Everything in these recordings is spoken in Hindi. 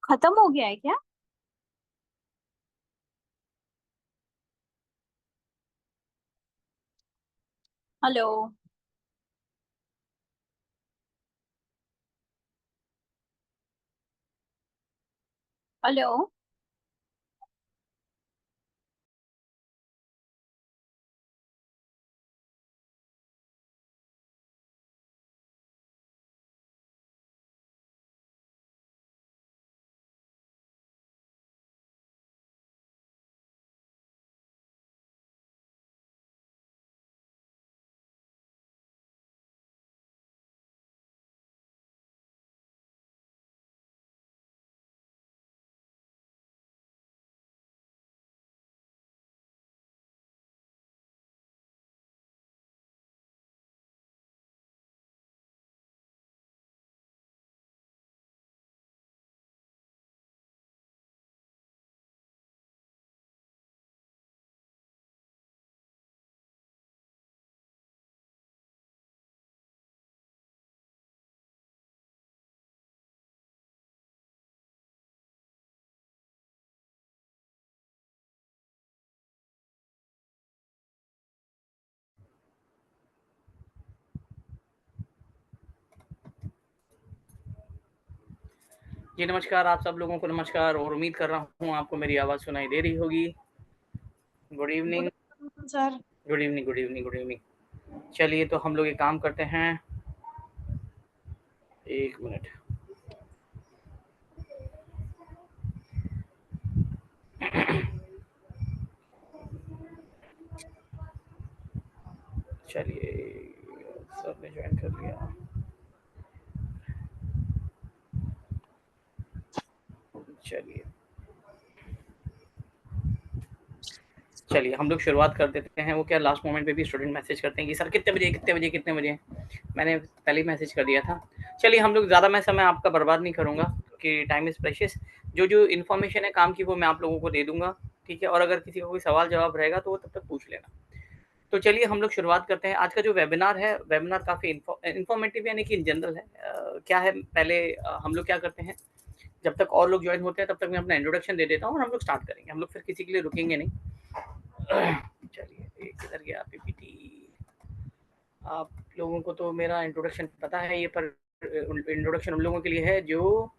खत्म हो गया है क्या? हेलो। हेलो। जी नमस्कार, आप सब लोगों को नमस्कार और उम्मीद कर रहा हूँ आपको मेरी आवाज़ सुनाई दे रही होगी। Good good evening, afternoon sir. Good evening, good evening, good evening. चलिए तो हम लोग एक काम करते हैं, 1 मिनट। चलिए, सबने जॉइन कर लिया। चलिए, चलिए हम लोग शुरुआत कर देते हैं। वो क्या लास्ट मोमेंट पे भी स्टूडेंट मैसेज करते हैं कि सर कितने बजे, कितने बजे, कितने बजे? मैंने पहले ही मैसेज कर दिया था। चलिए हम लोग ज़्यादा मैं समय आपका बर्बाद नहीं करूँगा क्योंकि टाइम इज़ प्रेशियस। जो इन्फॉर्मेशन है काम की वो मैं आप लोगों को दे दूँगा, ठीक है? और अगर किसी का कोई सवाल-जवाब रहेगा तो वो तब तक पूछ लेना। तो चलिए हम लोग शुरुआत करते हैं। आज का जो वेबिनार है, वेबिनार काफ़ी इन्फॉर्मेटिव यानी कि इन जनरल है। क्या है पहले हम लोग क्या करते हैं, जब तक और लोग जॉइन होते हैं तब तक मैं अपना इंट्रोडक्शन दे देता हूँ और हम लोग स्टार्ट करेंगे। हम लोग फिर किसी के लिए रुकेंगे नहीं। चलिए, एक किधर गया पीपीटी? आप लोगों को तो मेरा इंट्रोडक्शन पता है ये, पर इंट्रोडक्शन उन लोगों के लिए है जो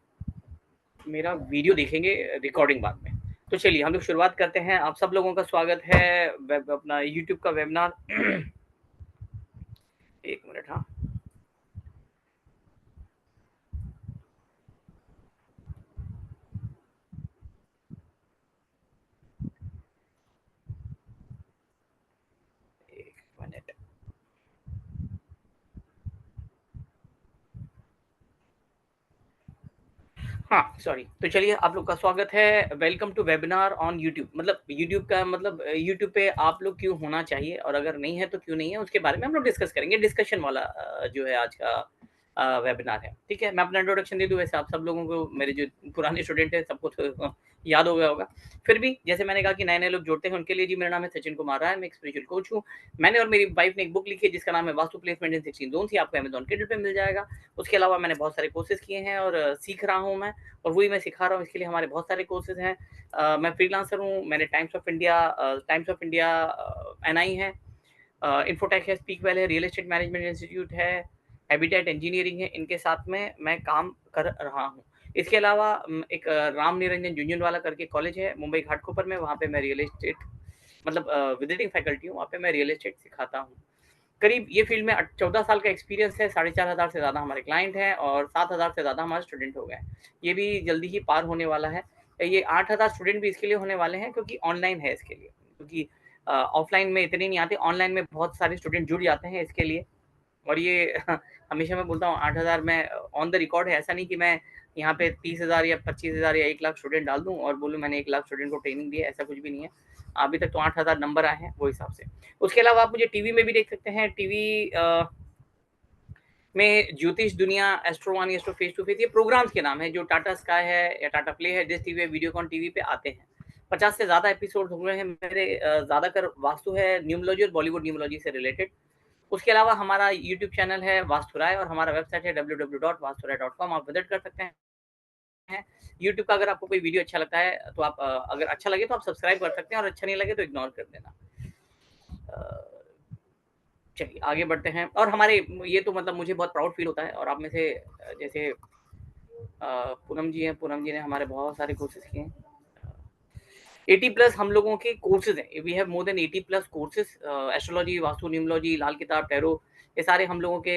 मेरा वीडियो देखेंगे रिकॉर्डिंग बाद में। तो चलिए हम लोग शुरुआत करते हैं। आप सब लोगों का स्वागत है वेब अपना यूट्यूब का वेबिनार। 1 मिनट, हाँ। एक मिनट। हाँ, सॉरी। तो चलिए आप लोग का स्वागत है। Welcome to webinar on YouTube. मतलब यूट्यूब का मतलब यूट्यूब पे आप लोग क्यों होना चाहिए और अगर नहीं है तो क्यों नहीं है, उसके बारे में हम लोग डिस्कस करेंगे। डिस्कशन वाला जो है आज का वेबिनार है, ठीक है? मैं अपना इंट्रोडक्शन दे दूँ। वैसे आप सब लोगों को, मेरे जो पुराने स्टूडेंट हैं सबको तो याद हो गया होगा। फिर भी जैसे मैंने कहा कि नए-नए लोग जुड़ते हैं उनके लिए, जी मेरा नाम है सचिन कुमार राय, मैं एक स्पिरिचुअल कोच हूँ। मैंने और मेरी वाइफ ने एक बुक लिखी है जिसका नाम है वास्तु प्लेसमेंट इन 16 ज़ोन्स। ये आपको अमेज़न किंडल पे मिल जाएगा। उसके अलावा मैंने बहुत सारे कोर्सेज़ किए हैं और सीख रहा हूँ मैं, और वही मैं सिखा रहा हूँ। इसके लिए हमारे बहुत सारे कोर्सेज़ हैं। मैं फ्रीलांसर हूँ। मैंने टाइम्स ऑफ इंडिया एनआई है, इन्फोटेक है, स्पीक वेल है, रियल एस्टेट मैनेजमेंट इंस्टीट्यूट है, हैबिटेट इंजीनियरिंग है, इनके साथ में मैं काम कर रहा हूँ। इसके अलावा एक राम निरंजन झुंझुनवाला करके कॉलेज है मुंबई घाटकोपर में, वहाँ पे मैं रियल एस्टेट मतलब विजिटिंग फैकल्टी हूँ, वहाँ पे मैं रियल एस्टेट सिखाता हूँ। करीब ये फील्ड में 14 साल का एक्सपीरियंस है। 4,500 से ज़्यादा हमारे क्लाइंट हैं और 7,000 से ज़्यादा हमारे स्टूडेंट हो गए हैं। ये भी जल्दी ही पार होने वाला है। ये 8,000 स्टूडेंट भी इसके लिए होने वाले हैं क्योंकि ऑनलाइन है इसके लिए। क्योंकि ऑफलाइन में इतने नहीं आते, ऑनलाइन में बहुत सारे स्टूडेंट जुड़ जाते हैं इसके लिए। और ये हमेशा मैं बोलता हूँ 8,000 मैं ऑन द रिकॉर्ड है। ऐसा नहीं कि मैं यहाँ पे 30,000 या 25,000 या 1 लाख स्टूडेंट डाल दूँ और बोलूँ मैंने 1 लाख स्टूडेंट को ट्रेनिंग दी है, ऐसा कुछ भी नहीं है। अभी तक तो 8,000 नंबर आए हैं वो हिसाब से। उसके अलावा आप मुझे टीवी में भी देख सकते हैं। टीवी में ज्योतिष दुनिया, एस्ट्रोवानी, एस्ट्रो फेस टू फेस, ये प्रोग्राम्स के नाम है जो टाटा स्काई है या टाटा प्ले है, डिश टीवी है, वीडियोकॉन टीवी पे आते हैं। 50 से ज़्यादा एपिसोड हुए हैं मेरे। ज़्यादातर वास्तु है, न्यूमरोलॉजी और बॉलीवुड न्यूमरोलॉजी से रिलेटेड। उसके अलावा हमारा यूट्यूब चैनल है वास्तुराय और हमारा वेबसाइट है www.vasturai.com। आप विजिट कर सकते हैं। हैं। यूट्यूब का अगर आपको कोई वीडियो अच्छा लगता है तो आप अगर अच्छा लगे तो आप सब्सक्राइब कर सकते हैं और अच्छा नहीं लगे तो इग्नोर कर देना। चलिए आगे बढ़ते हैं और हमारे ये तो मतलब मुझे बहुत प्राउड फील होता है और आप में से जैसे पूनम जी हैं, पूनम जी ने हमारे बहुत सारे कोर्सेज़ किए हैं। 80 प्लस हम लोगों के कोर्सेज़ हैं। We have more than 80 plus courses astrology, vastu, numerology, Lal Kitab, tarot ये सारे हम लोगों के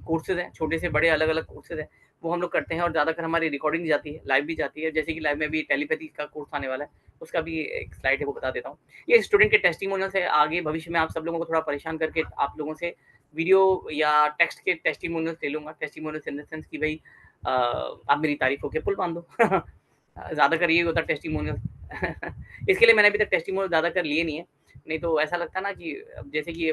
कोर्सेज़ हैं, छोटे से बड़े अलग-अलग कोर्सेज़ हैं। वो हम लोग करते हैं और ज़्यादातर हमारी रिकॉर्डिंग जाती है, लाइव भी जाती है। जैसे कि लाइव में भी टेलीपैथी का कोर्स आने वाला है, उसका भी एक स्लाइड है वो बता देता हूँ। ये स्टूडेंट के टेस्टिमोनियल से आगे भविष्य में आप सब लोगों को थोड़ा परेशान करके आप लोगों से वीडियो या टेक्स्ट के टेस्टिमोनियल्स ले लूँगा। टेस्टिमोनियल्स इन द सेंस कि भई आप मेरी तारीफ़ों के पुल बाँध दो। ज़्यादातर यही होता है टेस्टिमोनियल। इसके लिए मैंने अभी तक टेस्टिमोनियल ज़्यादातर लिए नहीं है। नहीं तो ऐसा लगता है ना कि अब जैसे कि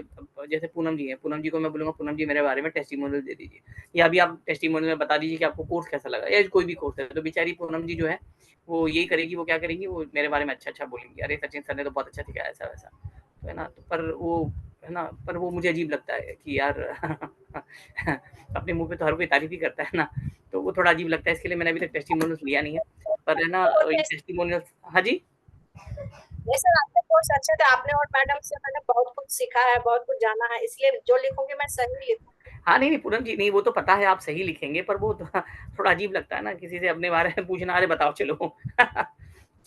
जैसे पूनम जी हैं, पूनम जी को मैं बोलूँगा पूनम जी मेरे बारे में टेस्टिमोनियल दे दीजिए या अभी आप टेस्टिमोनियल में बता दीजिए कि आपको कोर्स कैसा लगा या कोई भी कोर्स है, तो बेचारी पूनम जी जो है, वो यही करेगी, वो क्या करेंगी, वो मेरे बारे में अच्छा-अच्छा बोलेंगी, "अरे! सचिन सर ने तो बहुत अच्छा सिखाया" ऐसा-वैसा। तो है ना? तो पर वो है ना? पर वो मुझे अजीब लगता है कि यार अपने मुँह पे तो हर कोई तारीफ़ ही करता है ना, तो वो थोड़ा अजीब लगता है, इसके लिए मैंने अभी तक टेस्टिमोनियल्स लिया नहीं है। पर है ना तो ये जैसे टेस्टिमोनियल्स हाँ जी? जैसे आपके कोर्स अच्छे थे, आपने और मैडम से मैंने बहुत कुछ सीखा है, बहुत कुछ जाना है, इसलिए जो लिखूँगी मैं सही लिखूँगी। हाँ, नहीं, नहीं पूनम जी नहीं वो तो पता है आप सही लिखेंगे पर वो थोड़ा अजीब लगता है ना किसी से अपने बारे में पूछना, अरे बताओ चलो।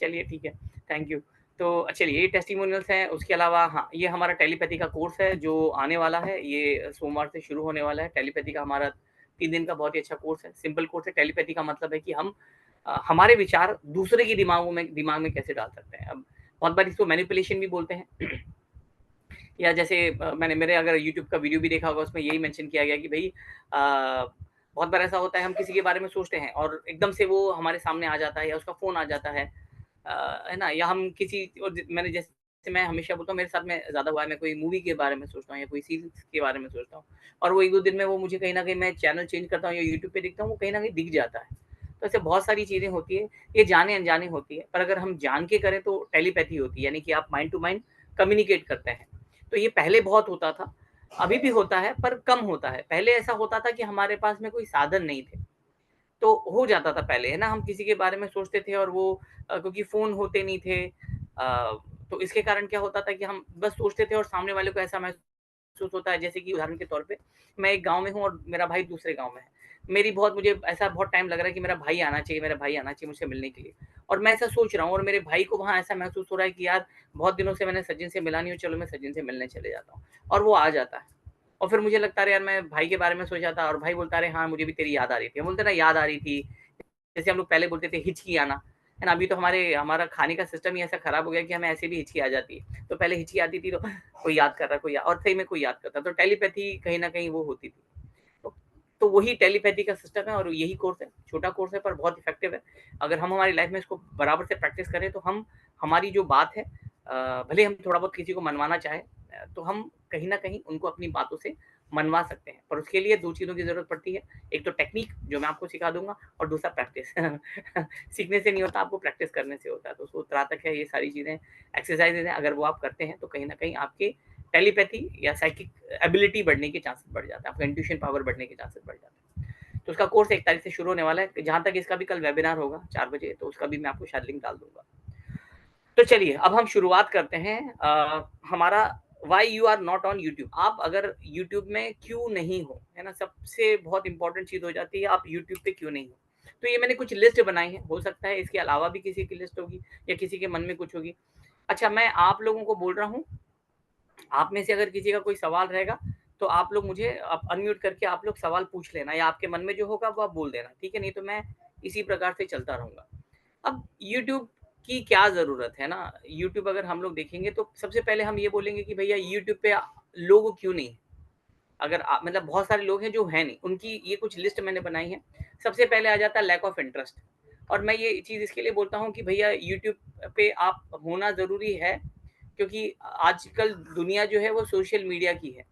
चलिए ठीक है, थैंक यू। तो चलिए ये टेस्टिमोनियल्स हैं, उसके अलावा हाँ, ये हमारा टेलीपैथी का कोर्स है जो आने वाला है, ये सोमवार से शुरू होने वाला है। टेलीपैथी का हमारा 3 दिन का बहुत ही अच्छा कोर्स है, सिंपल कोर्स है। टेलीपैथी का मतलब है कि हम हमारे विचार दूसरे के दिमाग में कैसे डाल सकते हैं। अब बहुत बार इसको मैनिपुलेशन भी बोलते हैं। या जैसे मैंने मेरे अगर यूट्यूब का वीडियो भी देखा होगा उसमें यही मेंशन किया गया कि भई बहुत बार ऐसा होता है हम किसी के बारे में सोचते हैं और एकदम से वो हमारे सामने आ जाता है या उसका फ़ोन आ जाता है। है ना? या हम किसी और मैंने जैसे मैं हमेशा बोलता हूँ मेरे साथ में ज़्यादा हुआ है, मैं कोई मूवी के बारे में सोचता हूँ या कोई सीरीज़ के बारे में सोचता हूँ और वो 1-2 दिन में वो मुझे कहीं न कहीं मैं चैनल चेंज करता हूँ या यूट्यूब पे देखता हूँ, वो कहीं न कहीं दिख जाता है। तो ऐसे बहुत सारी चीज़ें होती हैं, ये जाने-अनजाने होती है, पर अगर हम जान के करें तो टेलीपैथी होती है, यानी कि आप माइंड टू माइंड कम्युनिकेट करते हैं। तो ये पहले बहुत होता था, अभी भी होता है पर कम होता है। पहले ऐसा होता था कि हमारे पास में कोई साधन नहीं थे, तो हो जाता था पहले, है ना? हम किसी के बारे में सोचते थे और वो क्योंकि फ़ोन होते नहीं थे तो इसके कारण क्या होता था कि हम बस सोचते थे और सामने वाले को ऐसा महसूस होता है जैसे कि उदाहरण के तौर पे, मैं एक गाँव में हूँ और मेरा भाई दूसरे गाँव में है। मेरी बहुत मुझे ऐसा बहुत टाइम लग रहा है कि मेरा भाई आना चाहिए मुझसे मिलने के लिए और मैं ऐसा सोच रहा हूँ और मेरे भाई को वहाँ ऐसा महसूस हो रहा है कि यार बहुत दिनों से मैंने सचिन से मिला नहीं हूँ, चलो मैं सचिन से मिलने चले जाता हूँ और वो आ जाता है। और फिर मुझे लगता है अरे यार मैं भाई के बारे में सोचा था और भाई बोलता है अरे हाँ, मुझे भी तेरी याद आ रही थी। हम बोलते हैं ना याद आ रही थी, जैसे हम लोग पहले बोलते थे हिचकी आना, है ना? अभी तो हमारा खाने का सिस्टम ही ऐसा खराब हो गया कि हमें ऐसे भी हिचकी आ जाती है। तो पहले हिचकी आती थी तो कोई याद कर रहा है और सही में कोई याद करता है। तो टेलीपैथी कहीं न कहीं वो होती थी। तो तो वही टेलीपैथी का सिस्टम है और यही कोर्स है, छोटा कोर्स है पर बहुत इफ़ेक्टिव है। अगर हम हमारी लाइफ़ में इसको बराबर से प्रैक्टिस करें तो हम हमारी जो बात है भले हम थोड़ा बहुत किसी को मनवाना चाहें तो हम कहीं न कहीं उनको अपनी बातों से मनवा सकते हैं। पर उसके लिए 2 चीज़ों की ज़रूरत पड़ती है। एक तो टेक्नीक जो मैं आपको सिखा दूँगा और दूसरा प्रैक्टिस। सीखने से नहीं होता, आपको प्रैक्टिस करने से होता है। तो उसको त्राटक है, ये सारी चीज़ें एक्सरसाइज़ेज़ हैं, अगर वो आप करते हैं तो कहीं न कहीं आपके टेलीपैथी या साइकिक एबिलिटी बढ़ने के चांसेस बढ़ जाते हैं, आपका इंट्यूशन पावर बढ़ने के चांसेस बढ़ जाते हैं। तो उसका कोर्स 1 तारीख से शुरू होने वाला है, जहाँ तक इसका भी कल वेबिनार होगा 4 बजे, तो उसका भी मैं आपको शायद लिंक डाल दूँगा। तो चलिए, अब हम शुरुआत करते हैं हमारा why you are not on YouTube आप अगर यूट्यूब में क्यों नहीं हो, है ना? सबसे बहुत इम्पोर्टेंट चीज़ हो जाती है आप यूट्यूब पे क्यों नहीं हो? तो ये मैंने कुछ लिस्ट बनाई है, हो सकता है इसके अलावा भी किसी की लिस्ट होगी या किसी के मन में कुछ होगी। अच्छा, मैं आप लोगों को बोल रहा हूँ आप में से अगर किसी का कोई सवाल रहेगा, तो आप लोग मुझे अनम्यूट करके आप लोग सवाल पूछ लेना या आपके मन में जो होगा वो आप बोल देना, ठीक है? नहीं तो मैं इसी प्रकार से चलता रहूँगा। अब यूट्यूब की क्या ज़रूरत है ना? यूट्यूब अगर हम लोग देखेंगे तो सबसे पहले हम ये बोलेंगे कि भैया यूट्यूब पे लोग क्यों नहीं? अगर मतलब बहुत सारे लोग हैं जो हैं नहीं, उनकी ये कुछ लिस्ट मैंने बनाई है। सबसे पहले आ जाता है लैक ऑफ इंटरेस्ट और मैं ये चीज़ इसके लिए बोलता हूँ कि भैया यूट्यूब पे आप होना ज़रूरी है, क्योंकि आजकल दुनिया जो है वो सोशल मीडिया की है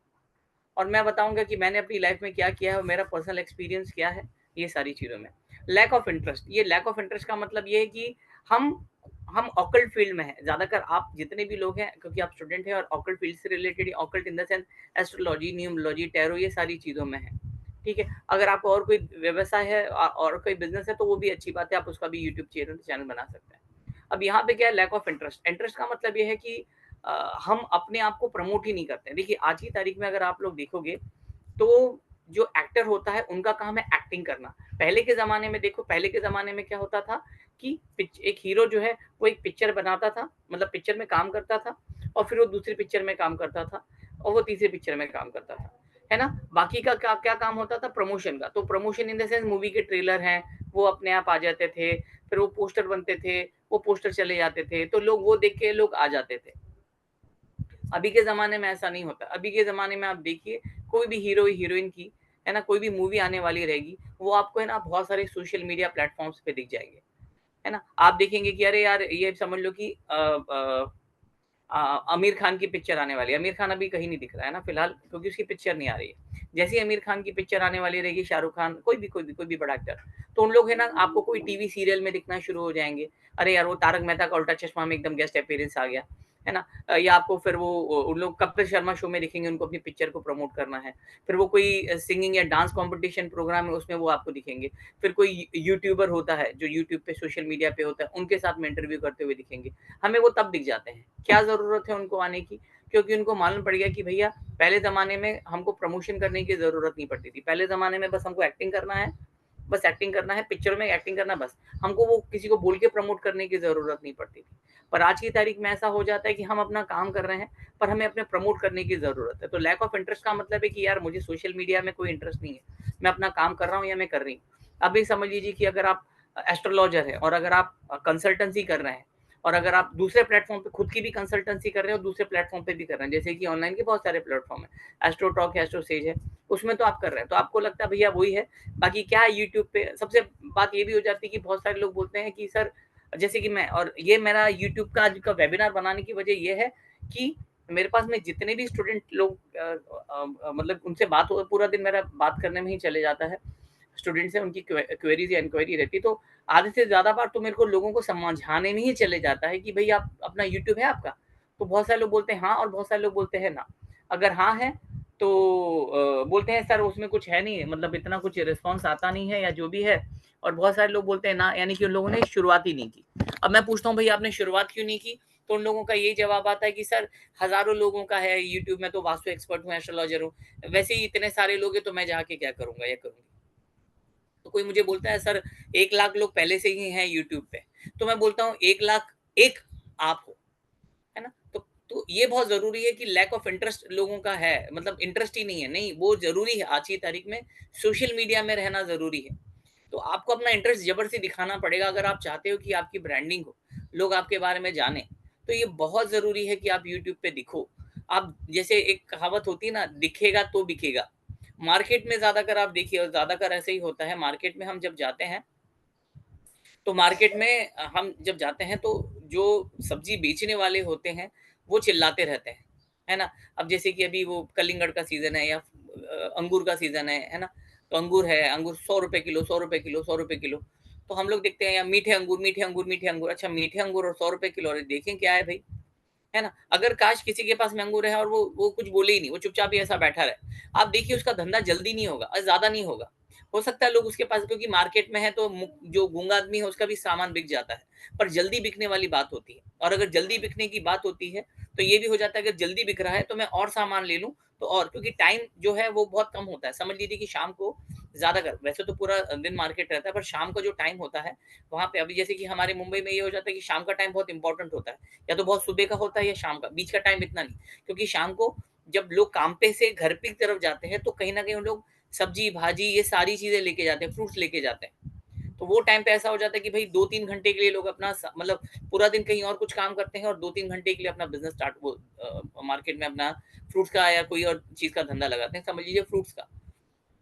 और मैं बताऊँगा कि मैंने अपनी लाइफ़ में क्या किया है और मेरा पर्सनल एक्सपीरियंस क्या है, ये सारी चीज़ों में। लैक ऑफ इंटरेस्ट, ये लैक ऑफ इंटरेस्ट का मतलब ये है कि हम हम ऑकल्ट फील्ड में हैं, ज़्यादातर आप जितने भी लोग हैं क्योंकि आप स्टूडेंट हैं और ऑकल्ट फील्ड से related occult in the sense astrology, numerology, tarot ये सारी चीज़ों में हैं। ठीक है। अगर आपका और कोई व्यवसाय है और कोई बिज़नेस है तो वो भी अच्छी बात है, आप उसका भी यूट्यूब चैनल बना सकते हैं। अब यहाँ पे क्या है, लैक ऑफ इंटरेस्ट। इंटरेस्ट का मतलब ये है कि हम अपने आप को प्रमोट ही नहीं करते हैं। देखिए आज की तारीख में अगर आप लोग देखोगे तो जो एक्टर होता है उनका काम है एक्टिंग करना। पहले के ज़माने में देखो, पहले के ज़माने में क्या होता था कि एक हीरो जो है वो एक पिक्चर बनाता था, मतलब पिक्चर में काम करता था और फिर वो दूसरी पिक्चर में काम करता था और वो तीसरी पिक्चर में काम करता था, है ना? बाकी का क्या क्या काम होता था? प्रमोशन का। तो promotion in the sense movie के ट्रेलर हैं, वो अपने आप आ जाते थे, फिर वो पोस्टर बनते थे, वो पोस्टर चले जाते थे, तो लोग वो देख के लोग आ जाते थे। अभी के ज़माने में ऐसा नहीं होता। अभी के ज़माने में आप देखिए, कोई भी हीरो हीरोइन की, है ना, कोई भी मूवी आने वाली रहेगी, वो आपको है ना बहुत सारे सोशल मीडिया प्लेटफ़ॉर्म्स पे दिख जाएँगे, है ना? आप देखेंगे कि अरे यार, ये समझ लो कि आमिर खान की पिक्चर आने वाली है। आमिर खान अभी कहीं नहीं दिख रहा है ना फ़िलहाल, क्योंकि उसकी पिक्चर नहीं आ रही है। जैसे ही आमिर खान की पिक्चर आने वाली रहेगी, शाहरुख खान, कोई भी बड़ा एक्टर, तो उन लोग है ना आपको कोई टीवी सीरियल में दिखना शुरू हो जाएँगे। अरे यार, वो तारक मेहता का उल्टा चश्मा में एकदम गेस्ट अपीयरेंस आ गया, है ना? या आपको फिर वो उन लोग कपिल शर्मा शो में दिखेंगे, उनको अपनी पिक्चर को प्रमोट करना है। फिर वो कोई सिंगिंग या डांस कॉम्पिटिशन प्रोग्राम है, उसमें वो आपको दिखेंगे। फिर कोई यूट्यूबर होता है, जो यूट्यूब पे सोशल मीडिया पे होता है, उनके साथ में इंटरव्यू करते हुए दिखेंगे। हमें वो तब दिख जाते हैं। क्या ज़रूरत है उनको आने की? क्योंकि उनको मालूम पड़ गया कि भैया पहले ज़माने में हमको प्रमोशन करने की ज़रूरत नहीं पड़ती थी। पहले ज़माने में बस हमको एक्टिंग करना है, बस एक्टिंग करना है, पिक्चरों में एक्टिंग करना बस। हमको वो किसी को बोल के प्रमोट करने की ज़रूरत नहीं पड़ती थी। पर आज की तारीख में ऐसा हो जाता है कि हम अपना काम कर रहे हैं, पर हमें अपने प्रमोट करने की ज़रूरत है। तो लैक ऑफ इंटरेस्ट का मतलब है कि यार मुझे सोशल मीडिया में कोई इंटरेस्ट नहीं है। मैं अपना काम कर रहा हूँ या मैं कर रही हूँ। अभी समझ लीजिए कि अगर आप एस्ट्रोलॉजर हैं और अगर आप कंसल्टेंसी कर रहे हैं और अगर आप दूसरे प्लेटफ़ॉर्म पे खुद की भी कंसल्टेंसी कर रहे हैं और दूसरे प्लेटफ़ॉर्म पे भी कर रहे हैं, जैसे कि ऑनलाइन के बहुत सारे प्लेटफ़ॉर्म हैं, एस्ट्रोटॉक है, एस्ट्रोसेज है, उसमें तो आप कर रहे हैं, तो आपको लगता है भैया वही है। बाकी क्या है यूट्यूब पे सबसे बात ये भी हो जाती है कि बहुत सारे लोग बोलते हैं कि सर, जैसे कि मैं, और ये मेरा यूट्यूब का आज का वेबिनार बनाने की वजह ये है कि मेरे पास में जितने भी स्टूडेंट लोग मतलब उनसे बात हो, पूरा दिन मेरा बात करने में ही चले जाता है। स्टूडेंट्स हैं, उनकी क्वेरीज़ या इंक्वायरी रहती है, तो आधे से ज़्यादा बार तो मेरे को लोगों को समझाने में ही चले जाता है कि भई आप अपना यूट्यूब है आपका? तो बहुत सारे लोग बोलते हैं हाँ और बहुत सारे लोग बोलते हैं ना। अगर हाँ है तो बोलते हैं सर उसमें कुछ है नहीं, मतलब इतना कुछ रिस्पॉन्स आता नहीं है या जो भी है, और बहुत सारे लोग बोलते हैं ना, यानी कि उन लोगों ने शुरुआत ही नहीं की। अब मैं पूछता हूँ भई आपने शुरुआत क्यों नहीं की? तो उन लोगों का यही जवाब आता है कि सर हज़ारों लोगों का है यूट्यूब में, तो वास्तु एक्सपर्ट हूँ, एस्ट्रोलॉजर हूँ। वैसे ही इतने सारे लोग हैं तो मैं जाके क्या करूँगा या करूँगी? तो कोई मुझे बोलता है सर 1 लाख लोग पहले से ही हैं यूट्यूब पे। तो मैं बोलता हूँ 1 लाख 1 आप हो, है ना? तो ये बहुत ज़रूरी है कि लैक ऑफ इंटरेस्ट लोगों का है, मतलब इंटरेस्ट ही नहीं है, नहीं वो ज़रूरी है, आज की तारीख में सोशल मीडिया में रहना ज़रूरी है। तो आपको अपना इंटरेस्ट ज़बरदस्ती दिखाना पड़ेगा अगर आप चाहते हो कि आपकी ब्रांडिंग हो, लोग आपके बारे में जानें। तो ये बहुत ज़रूरी है कि आप यूट्यूब पे दिखो। आप जैसे एक कहावत होती है ना, दिखेगा तो बिकेगा। मार्केट में ज़्यादातर आप देखिए, और ज़्यादातर ऐसे ही होता है, मार्केट में हम जब जाते हैं, तो मार्केट में हम जब जाते हैं तो जो सब्ज़ी बेचने वाले होते हैं, वो चिल्लाते रहते हैं, है ना? अब जैसे कि अभी वो कलिंगड़ का सीज़न है या अंगूर का सीज़न है ना? तो अंगूर है, अंगूर ₹100 किलो, ₹100 किलो, ₹100 किलो। तो हम लोग देखते हैं यार मीठे अंगूर, मीठे अंगूर, मीठे अंगूर। अच्छा, मीठे अंगूर और ₹100 किलो, अरे देखें क्या है भई? है ना? अगर काश किसी के पास में अंगूर है और वो कुछ बोले ही नहीं, वो चुपचाप ही ऐसा बैठा रहे। आप देखिए उसका धंधा जल्दी नहीं होगा और ज़्यादा नहीं होगा। हो सकता है लोग उसके पास, क्योंकि मार्केट में है तो जो गूंगा आदमी है उसका भी सामान बिक जाता है, पर जल्दी बिकने वाली बात होती है। और अगर जल्दी बिकने की बात होती है, तो ये भी हो जाता है अगर जल्दी बिक रहा है तो मैं और सामान ले लूँ, तो और, क्योंकि टाइम जो है वो बहुत कम होता है। समझ लीजिए कि शाम को ज़्यादा कर, वैसे तो पूरा दिन मार्केट रहता है, पर शाम का जो टाइम होता है, वहाँ पे अभी जैसे कि हमारे मुंबई में ये हो जाता है कि शाम का टाइम बहुत इंपॉर्टेंट होता है। या तो बहुत सुबह का होता है या शाम का, बीच का टाइम इतना नहीं। क्योंकि शाम को जब लोग काम पे से घर की तरफ जाते हैं, तो कहीं न कहीं उन लोग सब्जी, भाजी ये सारी चीज़ें लेके जाते हैं, फ्रूट्स लेके जाते हैं। तो वो टाइम पे ऐसा हो जाता है कि भई 2-3 घंटे के लिए लोग अपना मतलब पूरा दिन कहीं और कुछ काम करते हैं और 2-3 घंटे के लिए अपना बिज़नेस स्टार्ट, वो मार्केट में अपना फ्रूट्स का या कोई और चीज़ का धंधा लगाते हैं, समझ लीजिए फ्रूट्स का।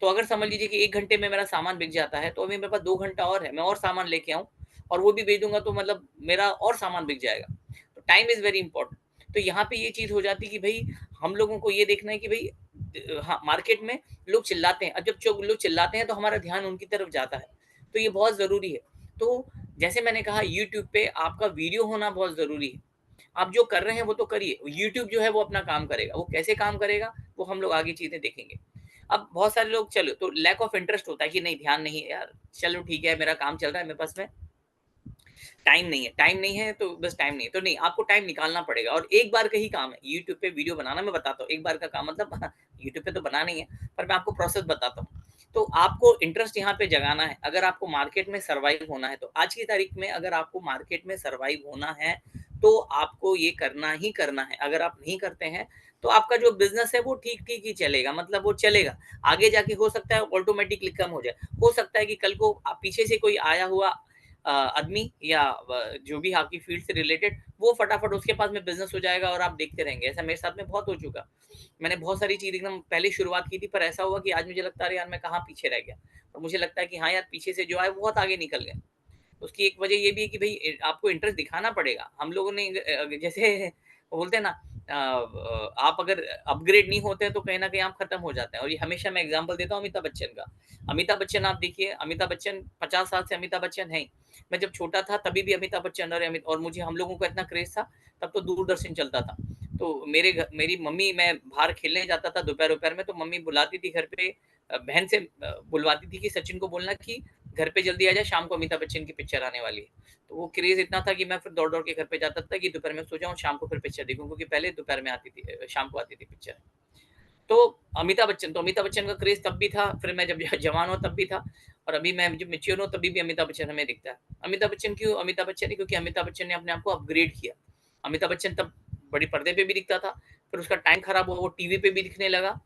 तो अगर समझ लीजिए कि 1 घंटे में मेरा सामान बिक जाता है, तो अभी मेरे पास 2 घंटा और है, मैं और सामान लेके आऊँ और वो भी बेच दूँगा, तो मतलब मेरा और सामान बिक जाएगा। तो टाइम इज़ वेरी इम्पोर्टेंट। तो यहाँ पे ये चीज़ हो जाती है कि भई हम लोगों को ये देखना है कि भई हाँ, मार्केट में लोग चिल्लाते हैं, अब जब लोग चिल्लाते हैं तो हमारा ध्यान उनकी तरफ जाता है, तो ये बहुत ज़रूरी है। तो जैसे मैंने कहा, यूट्यूब पे आपका वीडियो होना बहुत ज़रूरी है। आप जो कर रहे हैं वो तो करिए, यूट्यूब जो है वो अपना काम करेगा, वो कैसे काम करेगा, वो हम लोग आगे चीज़ें देखेंगे। अब बहुत सारे लोग चलो तो लैक ऑफ इंटरेस्ट होता है कि नहीं ध्यान नहीं है यार, चलो ठीक है मेरा काम चल रहा है, मेरे पास में टाइम नहीं है तो बस टाइम नहीं है, तो नहीं आपको टाइम निकालना पड़ेगा। और एक बार का ही काम है यूट्यूब पे वीडियो बनाना, मैं बताता हूँ एक बार का काम मतलब यूट्यूब पे तो बना नहीं है, पर मैं आपको प्रोसेस बताता हूँ। तो आपको इंटरेस्ट यहाँ पे जगाना है। अगर आपको मार्केट में सर्वाइव होना है, तो आज की तारीख में अगर आपको मार्केट में सर्वाइव होना है तो आपको ये करना ही करना है। अगर आप नहीं करते हैं तो आपका जो बिजनेस है वो ठीक ठीक ही चलेगा, मतलब वो चलेगा, आगे जाके हो सकता है ऑटोमेटिकली कम हो जाए। हो सकता है कि कल को पीछे से कोई आया हुआ आदमी या जो भी आपकी फील्ड से रिलेटेड, वो फटाफट उसके पास में बिजनेस हो जाएगा और आप देखते रहेंगे। ऐसा मेरे साथ में बहुत हो चुका। मैंने बहुत सारी चीज एकदम पहले शुरुआत की थी, पर ऐसा हुआ कि आज मुझे लगता है यार मैं कहाँ पीछे रह गया, और मुझे लगता है कि हाँ यार पीछे से जो है बहुत आगे निकल गया। उसकी एक वजह ये भी है कि भाई आपको इंटरेस्ट दिखाना पड़ेगा। हम लोगों ने जैसे वो बोलते हैं ना, आप अगर अपग्रेड नहीं होते हैं तो कहीं ना कहीं आप खत्म हो जाते हैं। और ये हमेशा मैं एग्जांपल देता हूँ अमिताभ बच्चन का। अमिताभ बच्चन आप देखिए, अमिताभ बच्चन 50 साल से अमिताभ बच्चन है। मैं जब छोटा था तभी भी अमिताभ बच्चन और मुझे हम लोगों का इतना क्रेज था, तब तो दूरदर्शन चलता था। तो मेरी मम्मी, मैं बाहर खेलने जाता था दोपहर दोपहर में, तो मम्मी बुलाती थी घर पे, बहन से बुलवाती थी कि सचिन को बोलना कि घर पे जल्दी आ जाए, शाम को अमिताभ बच्चन की पिक्चर आने वाली है। तो वो क्रेज इतना था कि मैं फिर दौड़ दौड़ के घर पे जाता था कि दोपहर में सो जाऊं, शाम को फिर पिक्चर देखूं, क्योंकि पहले दोपहर में आती थी, शाम को आती थी पिक्चर। तो अमिताभ बच्चन का क्रेज तब भी था, फिर मैं जब जवान हुआ तब भी था, और अभी मैं जब मेच्योर हूँ तभी भी अमिताभ बच्चन हमें दिखता है। अमिताभ बच्चन क्यों अमिताभ बच्चन है? क्योंकि अमिताभ बच्चन ने अपने आप को अपग्रेड किया। अमिताभ बच्चन तब बड़ी पर्दे पे भी दिखता था, फिर उसका टाइम खराब हुआ, वो टीवी पे भी दिखने लगा,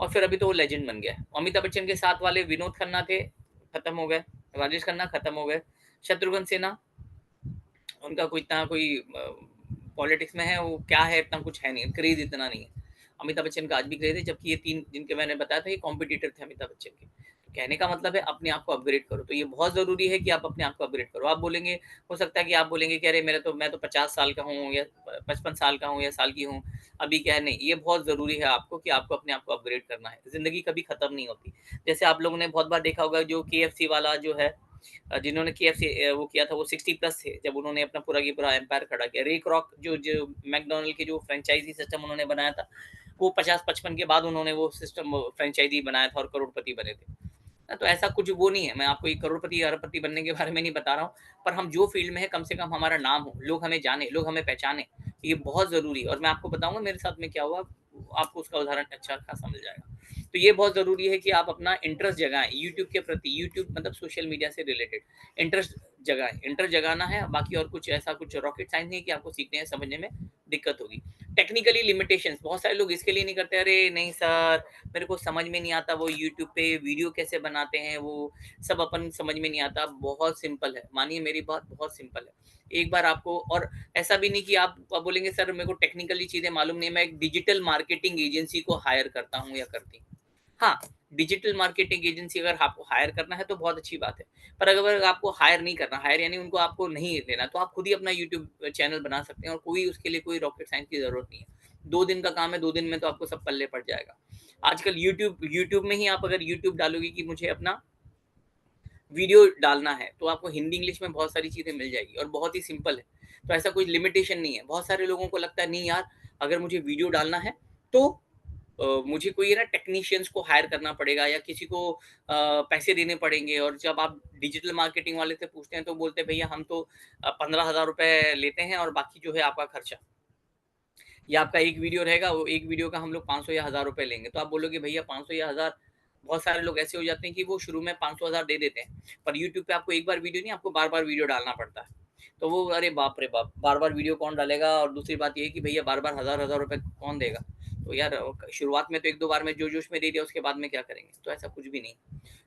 और फिर अभी तो वो लेजेंड बन गया। अमिताभ बच्चन के साथ वाले विनोद खन्ना थे, खत्म हो गए। राजेश खन्ना खत्म हो गए। शत्रुघ्न सिन्हा, उनका कोई इतना कोई पॉलिटिक्स में है वो क्या है, इतना कुछ है नहीं, क्रेज इतना नहीं है। अमिताभ बच्चन का आज भी क्रेज है, जबकि ये तीन जिनके मैंने बताया था ये कॉम्पिटिटर थे अमिताभ बच्चन के। तो कहने का मतलब है अपने आप को अपग्रेड करो। तो ये बहुत जरूरी है कि आप अपने आप को अपग्रेड करो। आप बोलेंगे, हो सकता है कि आप बोलेंगे कि अरे मैं तो 50 साल का हूँ या 55 साल का हूँ या साल की हूँ, अभी क्या है। नहीं, ये बहुत जरूरी है आपको कि आपको अपने आप को अपग्रेड करना है। जिंदगी कभी खत्म नहीं होती। जैसे आप लोगों ने बहुत बार देखा होगा, जो KFC वाला जो है, जिन्होंने KFC वो किया था, वो 60+ थे जब उन्होंने अपना पूरा की पूरा एम्पायर खड़ा किया। रे क्रॉक जो मैकडोनल्ड के जो फ्रेंचाइजी सिस्टम उन्होंने बनाया था, वो 50-55 के बाद उन्होंने वो सिस्टम फ्रेंचाइजी बनाया था और करोड़पति बने थे। तो ऐसा कुछ वो नहीं है, मैं आपको ये करोड़पति अरबपति बनने के बारे में नहीं बता रहा हूँ, पर हम जो फील्ड में है कम से कम हमारा नाम हो, लोग हमें जाने, लोग हमें पहचाने, ये बहुत जरूरी है। और मैं आपको बताऊंगा मेरे साथ में क्या हुआ, आपको उसका उदाहरण अच्छा खासा मिल जाएगा। तो ये बहुत जरूरी है कि आप अपना इंटरेस्ट जगाएं यूट्यूब के प्रति। यूट्यूब मतलब सोशल मीडिया से रिलेटेड इंटरेस्ट जगाएं, इंटरेस्ट जगाना है, बाकी और कुछ ऐसा कुछ रॉकेट साइंस नहीं है कि आपको सीखने या समझने में दिक्कत होगी। टेक्निकली लिमिटेशंस बहुत सारे लोग इसके लिए नहीं करते, अरे नहीं सर मेरे को समझ में नहीं आता वो यूट्यूब पे वीडियो कैसे बनाते हैं, वो सब अपन समझ में नहीं आता। बहुत सिंपल है, मानिए मेरी बात, बहुत सिंपल है। एक बार आपको, और ऐसा भी नहीं कि आप बोलेंगे सर मेरे को टेक्निकली चीजें मालूम नहीं है, मैं एक डिजिटल मार्केटिंग एजेंसी को हायर करता हूँ या करती हूँ। हाँ, डिजिटल मार्केटिंग एजेंसी अगर आपको हायर करना है तो बहुत अच्छी बात है, पर अगर आपको हायर नहीं करना, हायर यानी उनको आपको नहीं लेना, तो आप खुद ही अपना यूट्यूब चैनल बना सकते हैं, और कोई उसके लिए कोई रॉकेट साइंस की जरूरत नहीं है। 2 दिन का काम है, 2 दिन में तो आपको सब पल्ले पड़ जाएगा। आजकल यूट्यूब में ही आप अगर यूट्यूब डालोगे कि मुझे अपना वीडियो डालना है, तो आपको हिंदी इंग्लिश में बहुत सारी चीजें मिल जाएगी, और बहुत ही सिंपल है। तो ऐसा कोई लिमिटेशन नहीं है। बहुत सारे लोगों को लगता है नहीं यार अगर मुझे वीडियो डालना है तो मुझे कोई ना टेक्नीशियंस को हायर करना पड़ेगा, या किसी को पैसे देने पड़ेंगे। और जब आप डिजिटल मार्केटिंग वाले से पूछते हैं तो बोलते हैं भैया हम तो 15,000 रुपए लेते हैं, और बाकी जो है आपका खर्चा, या आपका एक वीडियो रहेगा, वो एक वीडियो का हम लोग 500 या 1000 रुपए लेंगे। तो आप बोलोगे भैया 500 या 1000, बहुत सारे लोग ऐसे हो जाते हैं कि वो शुरू में 500 1000 दे देते हैं, पर यूट्यूब पे आपको एक बार वीडियो नहीं, आपको बार बार वीडियो डालना पड़ता है। तो वो अरे बाप रे बाप, बार बार वीडियो कौन डालेगा, और दूसरी बात ये है कि भैया बार बार 1000 1000 रुपए कौन देगा। तो यार शुरुआत में तो 1-2 बार में जो जोश में दे दिया, उसके बाद में क्या करेंगे। तो ऐसा कुछ भी नहीं,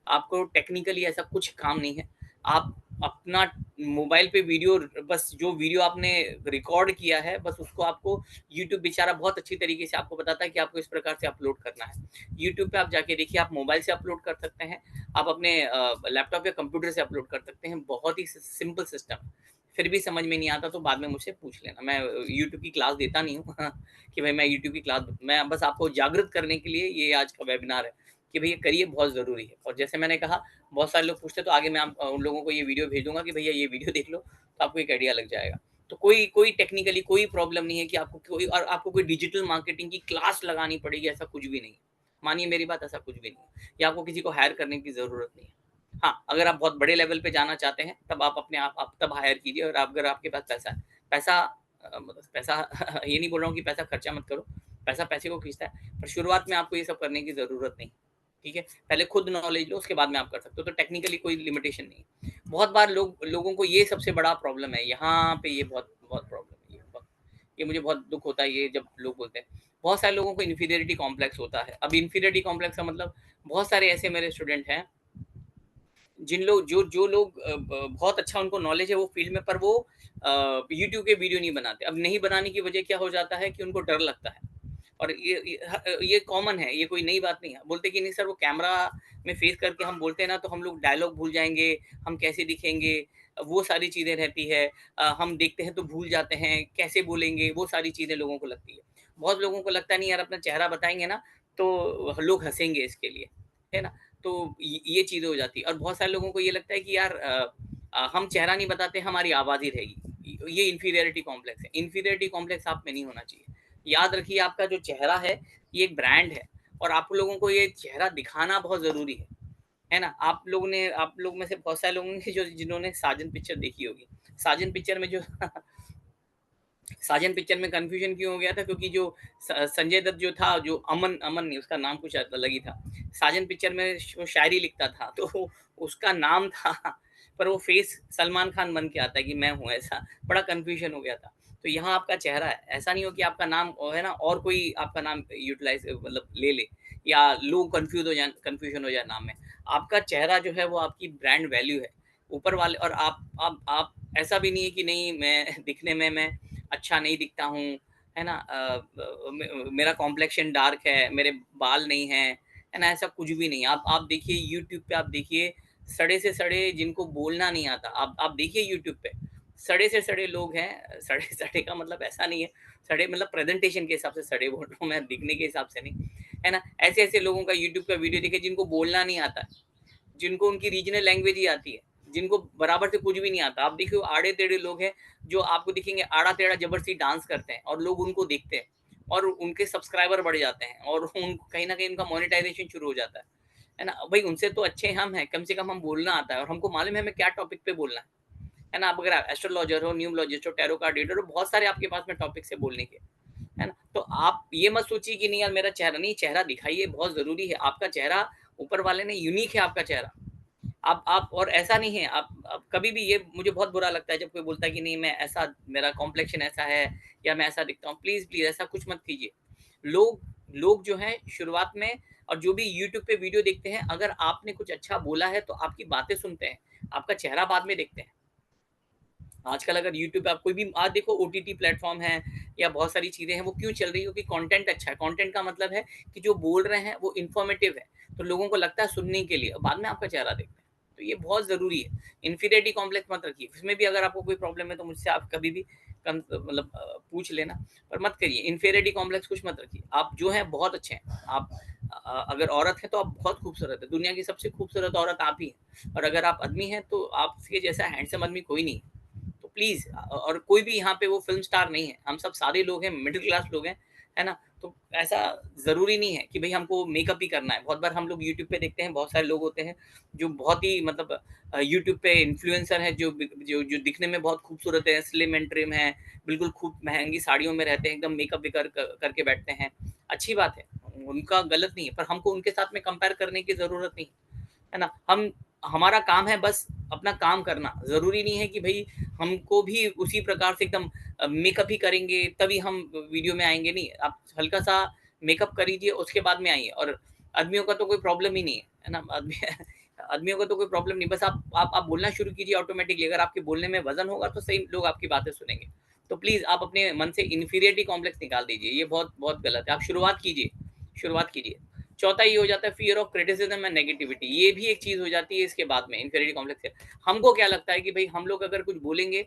आपको टेक्निकली ऐसा कुछ काम नहीं है। आप अपना मोबाइल पे वीडियो, बस जो वीडियो आपने रिकॉर्ड किया है बस उसको आपको, यूट्यूब बेचारा बहुत अच्छी तरीके से आपको बताता है कि आपको इस प्रकार से अपलोड करना है। यूट्यूब पे आप जाके देखिए, आप मोबाइल से अपलोड कर सकते हैं, आप अपने लैपटॉप या कंप्यूटर से अपलोड कर सकते हैं, बहुत ही सिंपल सिस्टम। फिर भी समझ में नहीं आता तो बाद में मुझसे पूछ लेना, मैं यूट्यूब की क्लास देता नहीं हूँ कि भाई मैं यूट्यूब की क्लास, मैं बस आपको जागृत करने के लिए ये आज का वेबिनार है कि भैया करिए, बहुत ज़रूरी है। और जैसे मैंने कहा, बहुत सारे लोग पूछते हैं, तो आगे मैं उन लोगों को ये वीडियो भेज दूंगा कि भैया ये वीडियो देख लो, तो आपको एक आइडिया लग जाएगा। तो कोई कोई टेक्निकली कोई प्रॉब्लम नहीं है कि आपको कोई, और आपको कोई डिजिटल मार्केटिंग की क्लास लगानी पड़ेगी, ऐसा कुछ भी नहीं। मानिए मेरी बात, ऐसा कुछ भी नहीं है। या आपको किसी को हायर करने की ज़रूरत नहीं है। हाँ, अगर आप बहुत बड़े लेवल पे जाना चाहते हैं, तब आप अपने आप तब हायर कीजिए, और अगर आपके पास पैसा है। पैसा मतलब पैसा ये नहीं बोल रहा हूँ कि पैसा खर्चा मत करो, पैसा पैसे को खींचता है, पर शुरुआत में आपको ये सब करने की ज़रूरत नहीं, ठीक है? पहले खुद नॉलेज लो, उसके बाद में आप कर सकते हो, तो टेक्निकली कोई लिमिटेशन नहीं है। बहुत बार लोगों को ये सबसे बड़ा प्रॉब्लम है, यहाँ पे ये बहुत बहुत प्रॉब्लम है, ये मुझे बहुत दुःख होता है ये जब लोग बोलते हैं। बहुत सारे लोगों को इन्फीरियरिटी कॉम्प्लेक्स होता है। अब इन्फीरियरिटी कॉम्प्लेक्स का मतलब, बहुत सारे ऐसे मेरे स्टूडेंट हैं जिन लोग जो लोग बहुत अच्छा उनको नॉलेज है वो फील्ड में, पर वो यूट्यूब के वीडियो नहीं बनाते। अब नहीं बनाने की वजह क्या हो जाता है कि उनको डर लगता है, और ये कॉमन है, ये कोई नई बात नहीं है। बोलते कि नहीं सर, वो कैमरा में फेस करके हम बोलते हैं ना, तो हम लोग डायलॉग भूल जाएंगे, हम कैसे दिखेंगे, वो सारी चीज़ें रहती है। हम देखते हैं तो भूल जाते हैं, कैसे बोलेंगे, वो सारी चीज़ें लोगों को लगती है। बहुत लोगों को लगता नहीं यार, अपना चेहरा बताएंगे ना तो लोग हंसेंगे इसके लिए, है ना? तो ये चीज़ें हो जाती है, और बहुत सारे लोगों को ये लगता है कि यार हम चेहरा नहीं बताते, हमारी आवाज़ ही रहेगी। ये इन्फीरियरिटी कॉम्प्लेक्स है। इन्फीरियरिटी कॉम्प्लेक्स आप में नहीं होना चाहिए। याद रखिए, आपका जो चेहरा है, ये एक ब्रांड है, और आप लोगों को ये चेहरा दिखाना बहुत ज़रूरी है ना? आप लोग में से बहुत सारे लोगों ने जिन्होंने साजन पिक्चर देखी होगी। साजन पिक्चर में जो साजन पिक्चर में कन्फ्यूजन क्यों हो गया था, क्योंकि जो संजय दत्त जो था, जो अमन अमन नहीं, उसका नाम कुछ अलग ही था। साजन पिक्चर में वो शायरी लिखता था, तो उसका नाम था, पर वो फेस सलमान खान बन के आता है कि मैं हूँ ऐसा। बड़ा कन्फ्यूजन हो गया था। तो यहाँ आपका चेहरा है, ऐसा नहीं हो कि आपका नाम है ना, और कोई आपका नाम यूटिलाइज मतलब ले या लोग कन्फ्यूजन हो जाए नाम में। आपका चेहरा जो है वो आपकी ब्रांड वैल्यू है ऊपर वाले। और आप ऐसा भी नहीं है कि नहीं, मैं दिखने में मैं अच्छा नहीं दिखता हूँ, है ना? मेरा कॉम्प्लेक्शन डार्क है, मेरे बाल नहीं हैं, है ना? ऐसा कुछ भी नहीं। आप देखिए यूट्यूब पे, आप देखिए सड़े से सड़े जिनको बोलना नहीं आता, आप देखिए यूट्यूब पे, सड़े से सड़े लोग हैं। सड़े सड़े का मतलब ऐसा नहीं है, सड़े मतलब प्रेजेंटेशन के हिसाब से सड़े बोल रहा हूँ मैं, दिखने के हिसाब से नहीं, है ना? ऐसे ऐसे लोगों का यूट्यूब का वीडियो देखे जिनको बोलना नहीं आता, जिनको उनकी रीजनल लैंग्वेज ही आती है, जिनको बराबर से कुछ भी नहीं आता। आप देखिए आड़े-टेढ़े लोग हैं, जो आपको दिखेंगे आड़ा-टेढ़ा ज़बरदस्ती डांस करते हैं, और लोग उनको देखते हैं, और उनके सब्सक्राइबर बढ़ जाते हैं, और उन कहीं न कहीं उनका मोनेटाइज़ेशन शुरू हो जाता है ना? भई उनसे तो अच्छे हम हैं, कम से कम हम बोलना आता है, और हमको मालूम है हमें क्या टॉपिक पे बोलना है ना? आप अगर एस्ट्रोलॉजर हो, न्यूमरोलॉजिस्ट हो, टैरो कार्ड रीडर हो, बहुत सारे आपके पास में टॉपिक्स है बोलने के, है ना? तो आप ये मत सोचिए कि नहीं यार मेरा चेहरा नहीं, चेहरा दिखाइए, बहुत ज़रूरी है। आपका चेहरा ऊपर वाले ने यूनिक है आपका चेहरा। आप और ऐसा नहीं है, आप कभी भी, ये मुझे बहुत बुरा लगता है जब कोई बोलता है कि नहीं मैं ऐसा, मेरा कॉम्प्लेक्शन ऐसा है, या मैं ऐसा दिखता हूँ। प्लीज़, प्लीज़ ऐसा कुछ मत कीजिए। लोग लोग जो हैं शुरुआत में, और जो भी यूट्यूब पे वीडियो देखते हैं, अगर आपने कुछ अच्छा बोला है तो आपकी बातें सुनते हैं, आपका चेहरा बाद में देखते हैं। आजकल अगर यूट्यूब पे आप कोई भी आज देखो, ओटीटी प्लेटफ़ॉर्म है या बहुत सारी चीज़ें हैं, वो क्यों चल रही है? क्योंकि कंटेंट अच्छा है। कंटेंट का मतलब है कि जो बोल रहे हैं वो इन्फॉर्मेटिव है, तो लोगों को लगता है सुनने के लिए, बाद में आपका चेहरा देखते हैं। तो ये बहुत ज़रूरी है। इन्फीरियरिटी कॉम्प्लेक्स मत रखिए। उसमें भी अगर आपको कोई प्रॉब्लम है तो मुझसे आप कभी भी मतलब पूछ लेना, पर मत करिए। इन्फीरियरिटी कॉम्प्लेक्स कुछ मत रखिए। आप जो हैं बहुत अच्छे हैं। आप अगर औरत हैं तो आप बहुत खूबसूरत हैं। दुनिया की सबसे खूबसूरत औरत आप ही हैं, और अगर आप आदमी हैं तो आपके जैसा हैंडसम आदमी कोई नहीं है। तो प्लीज़, और कोई भी यहाँ पे वो फ़िल्म स्टार नहीं है, हम सब सादे लोग हैं, मिडल क्लास लोग हैं, है ना? तो ऐसा ज़रूरी नहीं है कि भई हमको मेकअप ही करना है। बहुत बार हम लोग यूट्यूब पे देखते हैं, बहुत सारे लोग होते हैं, जो बहुत ही मतलब यूट्यूब पे इन्फ्लुएंसर हैं, जो दिखने में बहुत खूबसूरत हैं, स्लिम एंड ट्रिम हैं, बिल्कुल खूब महँगी साड़ियों में रहते हैं, एकदम मेकअप भी करके बैठते हैं। अच्छी बात है, उनका गलत नहीं है, पर हमको उनके साथ में कंपेयर करने की ज़रूरत नहीं, है ना? हमारा काम है बस अपना काम करना। ज़रूरी नहीं है कि भई हमको भी उसी प्रकार से एकदम मेकअप ही करेंगे तभी हम वीडियो में आएँगे, नहीं। आप हल्का-सा मेकअप कर लीजिए, उसके बाद में आइए। और आदमियों का तो कोई प्रॉब्लम ही नहीं है ना? आदमी आदमियों का तो कोई प्रॉब्लम नहीं, बस आप बोलना शुरू कीजिए ऑटोमैटिकली। अगर आपके बोलने में वज़न होगा तो सही लोग आपकी बातें सुनेंगे। तो प्लीज़ आप अपने मन से इन्फीरियरिटी कॉम्प्लेक्स निकाल दीजिए, ये बहुत बहुत गलत है। आप शुरुआत कीजिए। चौथा ये हो जाता है fear of criticism and negativity. ये भी एक चीज़ हो जाती है इसके बाद में, इन्फीरियरिटी कॉम्प्लेक्स से। हमको क्या लगता है कि भई हम लोग अगर कुछ बोलेंगे,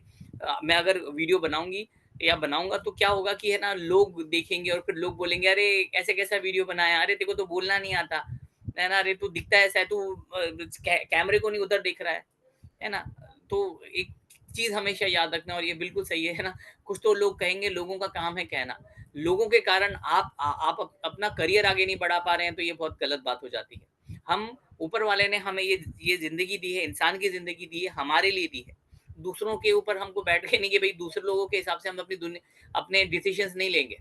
मैं अगर वीडियो बनाऊँगी या बनाऊँगा तो क्या होगा कि है ना, लोग देखेंगे और फिर लोग बोलेंगे, "अरे! ऐसे कैसा वीडियो बनाया? अरे! तेरे को तो बोलना नहीं आता, है ना? अरे! तू दिखता ऐसा है, तू कैमरे को नहीं उधर देख रहा है।" है ना? तो एक चीज़ हमेशा याद रखना, और ये बिल्कुल सही है ना, कुछ तो लोग कहेंगे, लोगों का काम है कहना। लोगों के कारण आप अपना करियर आगे नहीं बढ़ा पा रहे हैं, तो ये बहुत गलत बात हो जाती है। हम ऊपर वाले ने हमें ये ज़िंदगी दी है, इंसान की ज़िंदगी दी है, हमारे लिए दी है। दूसरों के ऊपर हमको बैठ के नहीं कि भई दूसरे लोगों के हिसाब से हम अपने डिसीज़न्स नहीं लेंगे।